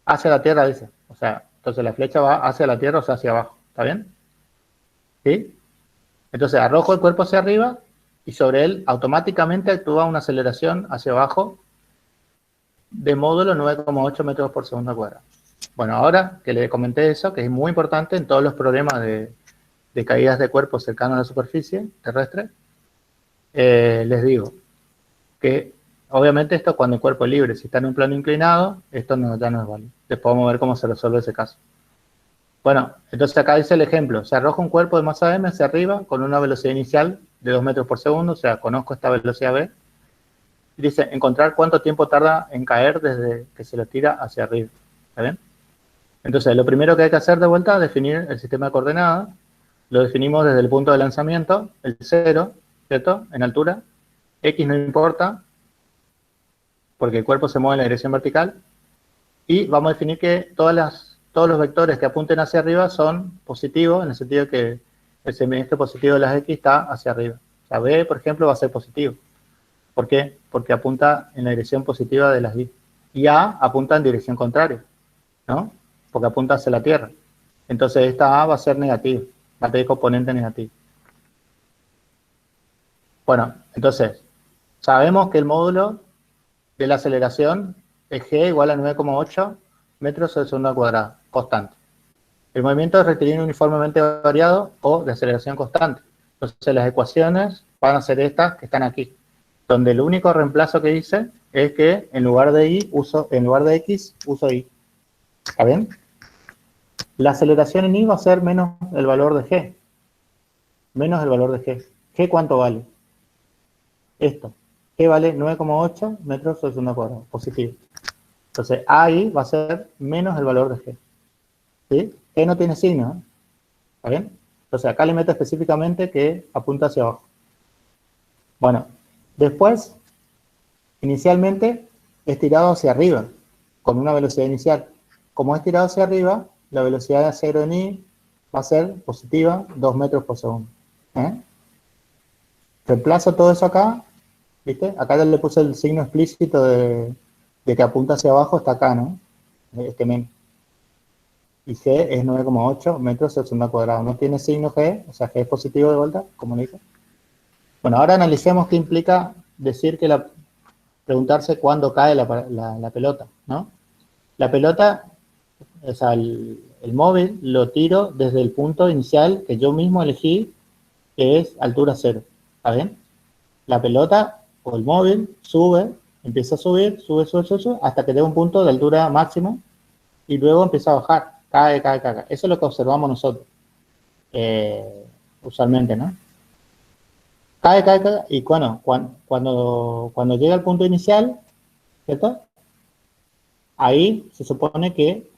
Hacia la Tierra, dice. O sea, entonces la flecha va hacia la Tierra, o sea, hacia abajo. ¿Está bien? ¿Sí? Entonces arrojo el cuerpo hacia arriba y sobre él automáticamente actúa una aceleración hacia abajo de módulo 9,8 metros por segundo al cuadrado. Bueno, ahora que le comenté eso, que es muy importante en todos los problemas de caídas de cuerpos cercanos a la superficie terrestre, les digo que obviamente esto cuando el cuerpo es libre, si está en un plano inclinado, esto ya no es válido. Después vamos a ver cómo se resuelve ese caso. Bueno, entonces acá dice el ejemplo, se arroja un cuerpo de masa m hacia arriba con una velocidad inicial de 2 metros por segundo, o sea, conozco esta velocidad v, y dice, encontrar cuánto tiempo tarda en caer desde que se lo tira hacia arriba. ¿Está bien? Entonces, lo primero que hay que hacer de vuelta es definir el sistema de coordenadas. Lo definimos desde el punto de lanzamiento, el 0, ¿cierto? En altura. X no importa, porque el cuerpo se mueve en la dirección vertical. Y vamos a definir que todos los vectores que apunten hacia arriba son positivos, en el sentido de que el semieje positivo de las X está hacia arriba. O sea, B, por ejemplo, va a ser positivo. ¿Por qué? Porque apunta en la dirección positiva de las Y. Y A apunta en dirección contraria, ¿no? Porque apunta hacia la Tierra. Entonces esta A va a ser negativa, va a tener componente negativo. Bueno, entonces, Sabemos que el módulo de la aceleración es g igual a 9,8 metros sobre segundo al cuadrado, constante. El movimiento es rectilíneo uniformemente variado o de aceleración constante. Entonces las ecuaciones van a ser estas que están aquí, donde el único reemplazo que hice es que en lugar de x uso y. ¿Está bien? La aceleración en y va a ser menos el valor de g. Menos el valor de g. ¿G cuánto vale? Esto. G vale 9,8 metros sobre segundo al cuadrado, positivo. Entonces, ahí va a ser menos el valor de g. ¿Sí? G no tiene signo, ¿eh? ¿Está bien? Entonces, acá le meto específicamente que apunta hacia abajo. Bueno, después, inicialmente, es tirado hacia arriba, con una velocidad inicial. Como es tirado hacia arriba, la velocidad de 0 en y va a ser positiva 2 metros por segundo. Reemplazo todo eso acá, ¿viste? Acá ya le puse el signo explícito de que apunta hacia abajo, está acá, ¿no? Este menos. Y g es 9,8 metros sobre segundo al cuadrado. No tiene signo g, o sea, g es positivo de vuelta, como le dije. Bueno, ahora analicemos qué implica decir que preguntarse cuándo cae la pelota, ¿no? La pelota, o sea, el móvil lo tiro desde el punto inicial que yo mismo elegí, que es altura 0. ¿Está bien? La pelota o el móvil sube, empieza a subir, sube, hasta que llega a un punto de altura máximo y luego empieza a bajar, cae. Eso es lo que observamos nosotros, usualmente, ¿no? Cae, y bueno, cuando llega al punto inicial, ¿cierto? Ahí se supone que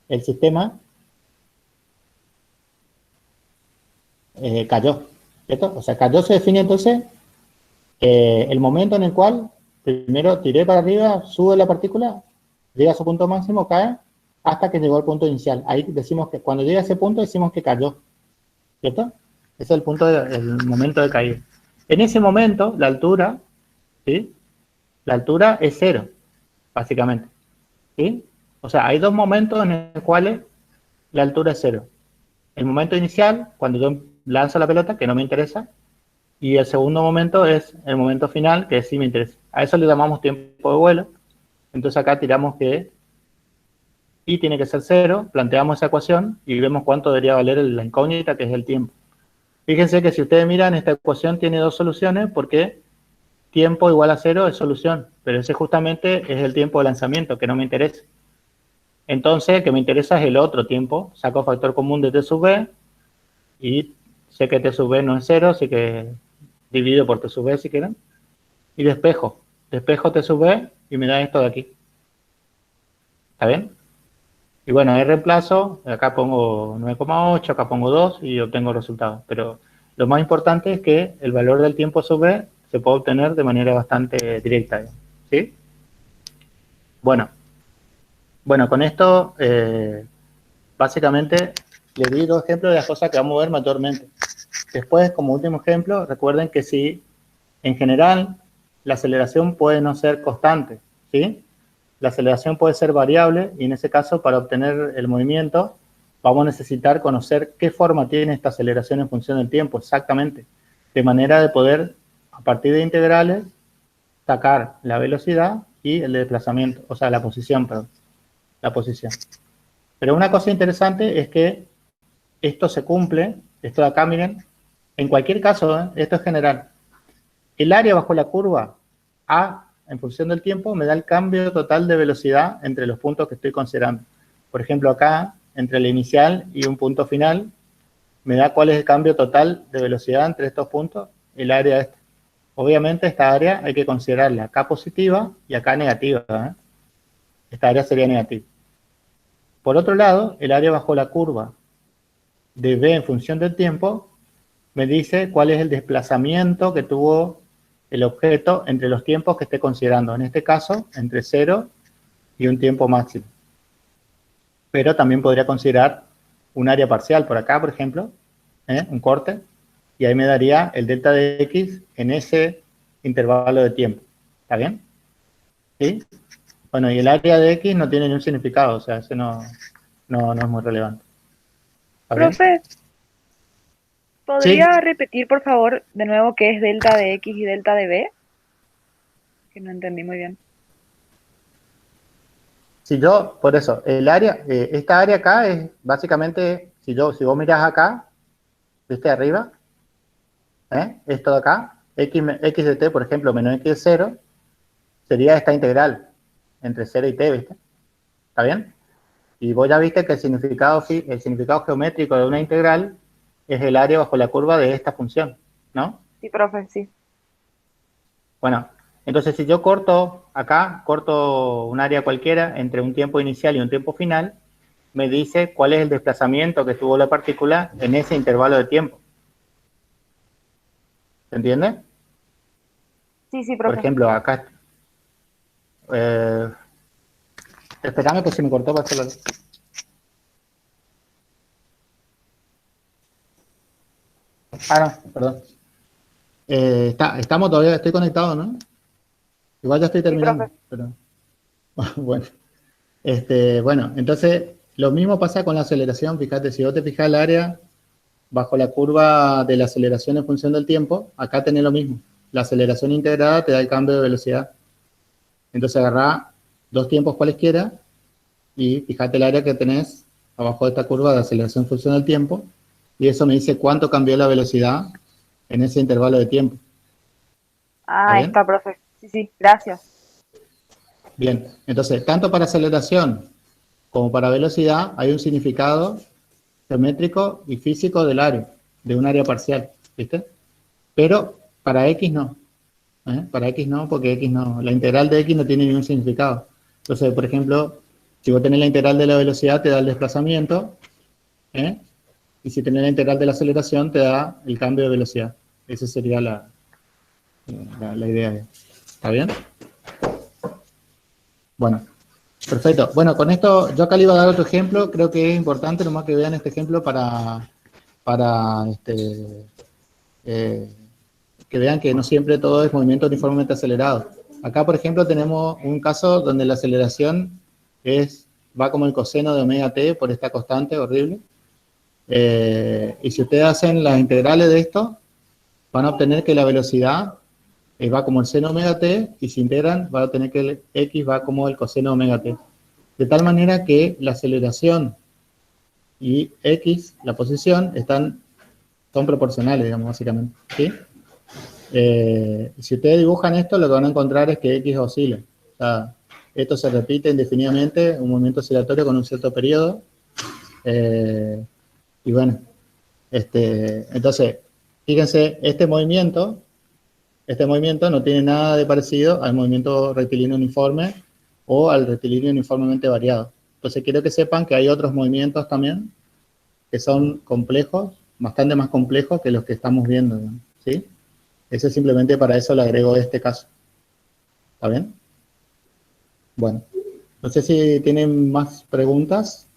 el sistema cayó, ¿cierto? O sea, cayó se define entonces el momento en el cual primero tiré para arriba, sube la partícula, llega a su punto máximo, cae, hasta que llegó al punto inicial. Ahí decimos que cuando llega a ese punto decimos que cayó, ¿cierto? Ese es el momento de caída. En ese momento, la altura, ¿sí? La altura es 0, básicamente, ¿sí? O sea, hay dos momentos en los cuales la altura es 0. El momento inicial, cuando yo lanzo la pelota, que no me interesa, y el segundo momento es el momento final, que sí me interesa. A eso le llamamos tiempo de vuelo. Entonces acá tiramos que y tiene que ser 0, planteamos esa ecuación y vemos cuánto debería valer la incógnita, que es el tiempo. Fíjense que si ustedes miran, esta ecuación tiene dos soluciones, porque tiempo igual a 0 es solución, pero ese justamente es el tiempo de lanzamiento, que no me interesa. Entonces, el que me interesa es el otro tiempo. Saco factor común de t sub b, y sé que t sub b no es 0, así que divido por t sub b si quieren, y despejo t sub b, y me da esto de aquí. ¿Está bien? Y bueno, ahí reemplazo, acá pongo 9,8, acá pongo 2 y obtengo el resultado. Pero lo más importante es que el valor del tiempo sub b se puede obtener de manera bastante directa, ¿sí? Bueno, con esto, básicamente, les di dos ejemplos de las cosas que vamos a ver mayormente. Después, como último ejemplo, recuerden que si, en general, la aceleración puede no ser constante, ¿sí? La aceleración puede ser variable y en ese caso, para obtener el movimiento, vamos a necesitar conocer qué forma tiene esta aceleración en función del tiempo, exactamente, de manera de poder, a partir de integrales, sacar la velocidad y el desplazamiento, o sea, la posición, perdón, la posición. Pero una cosa interesante es que esto se cumple, esto de acá, miren, en cualquier caso, esto es general. El área bajo la curva A, en función del tiempo, me da el cambio total de velocidad entre los puntos que estoy considerando. Por ejemplo, acá, entre la inicial y un punto final, me da cuál es el cambio total de velocidad entre estos puntos, el área esta. Obviamente, esta área hay que considerarla acá positiva y acá negativa, ¿eh? Esta área sería negativa. Por otro lado, el área bajo la curva de B en función del tiempo me dice cuál es el desplazamiento que tuvo el objeto entre los tiempos que esté considerando. En este caso, entre 0 y un tiempo máximo. Pero también podría considerar un área parcial por acá, por ejemplo, un corte, y ahí me daría el delta de X en ese intervalo de tiempo. ¿Está bien? ¿Sí? Bueno, y el área de X no tiene ningún significado, o sea, ese no es muy relevante. Profe, ¿podría Sí. repetir, por favor, de nuevo qué es delta de X y delta de B? que no entendí muy bien. Si yo, por eso, el área, esta área acá es básicamente, si vos mirás acá, ¿viste arriba? Esto de acá, x de t, por ejemplo, menos x de 0, sería esta integral entre 0 y t, ¿viste? ¿Está bien? Y vos ya viste que el significado geométrico de una integral es el área bajo la curva de esta función, ¿no? Sí, profe, sí. Bueno, entonces si yo corto acá, corto un área cualquiera entre un tiempo inicial y un tiempo final, me dice cuál es el desplazamiento que tuvo la partícula en ese intervalo de tiempo. ¿Se entiende? Sí, sí, Por profe. ejemplo, acá... Esperame que se me cortó para hacerlo. No, perdón. Estamos todavía, estoy conectado, ¿no? Igual ya estoy terminando. profe. Pero, bueno. Bueno, entonces lo mismo pasa con la aceleración. Fíjate, si vos te fijas el área bajo la curva de la aceleración en función del tiempo, acá tenés lo mismo. La aceleración integrada te da el cambio de velocidad. Entonces agarrá dos tiempos cualesquiera y fíjate el área que tenés abajo de esta curva de aceleración en función del tiempo, y eso me dice cuánto cambió la velocidad en ese intervalo de tiempo. Ah, ahí bien? está, profe. Sí, sí, gracias. Bien, entonces, tanto para aceleración como para velocidad hay un significado geométrico y físico del área, de un área parcial, ¿viste? Pero para X no. Para X no, porque X no, la integral de X no tiene ningún significado. Entonces, por ejemplo, si vos tenés la integral de la velocidad, te da el desplazamiento, y si tenés la integral de la aceleración, te da el cambio de velocidad. Esa sería la idea. ¿Está bien? Bueno, perfecto. Bueno, con esto, yo acá le iba a dar otro ejemplo, creo que es importante nomás que vean este ejemplo para que vean que no siempre todo es movimiento uniformemente acelerado. Acá, por ejemplo, tenemos un caso donde la aceleración va como el coseno de omega t por esta constante horrible. Y si ustedes hacen las integrales de esto, van a obtener que la velocidad va como el seno omega t, y si integran, van a obtener que el x va como el coseno omega t. De tal manera que la aceleración y x, la posición, son proporcionales, digamos, básicamente. ¿Sí? Si ustedes dibujan esto, lo que van a encontrar es que X oscila. O sea, esto se repite indefinidamente, un movimiento oscilatorio con un cierto periodo. Y bueno, entonces, fíjense, este movimiento no tiene nada de parecido al movimiento rectilíneo uniforme o al rectilíneo uniformemente variado. Entonces, quiero que sepan que hay otros movimientos también que son complejos, bastante más complejos que los que estamos viendo, ¿sí? Eso simplemente para eso le agrego este caso. ¿Está bien? Bueno, no sé si tienen más preguntas.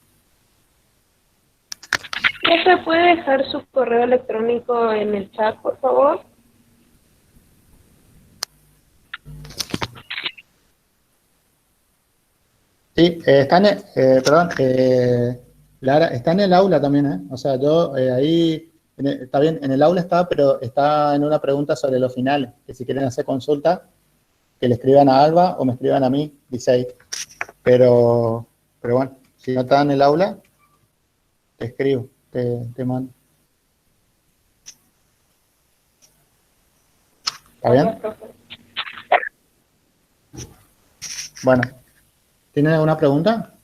¿Se puede dejar su correo electrónico en el chat, por favor? Sí, Lara, está en el aula también, ¿eh? O sea, yo ahí, está bien, en el aula está, pero está en una pregunta sobre los finales, que si quieren hacer consulta, que le escriban a Alba o me escriban a mí, dice ahí. Pero bueno, si no está en el aula, te escribo, te mando. ¿Está bien? Bueno, ¿tienen alguna pregunta?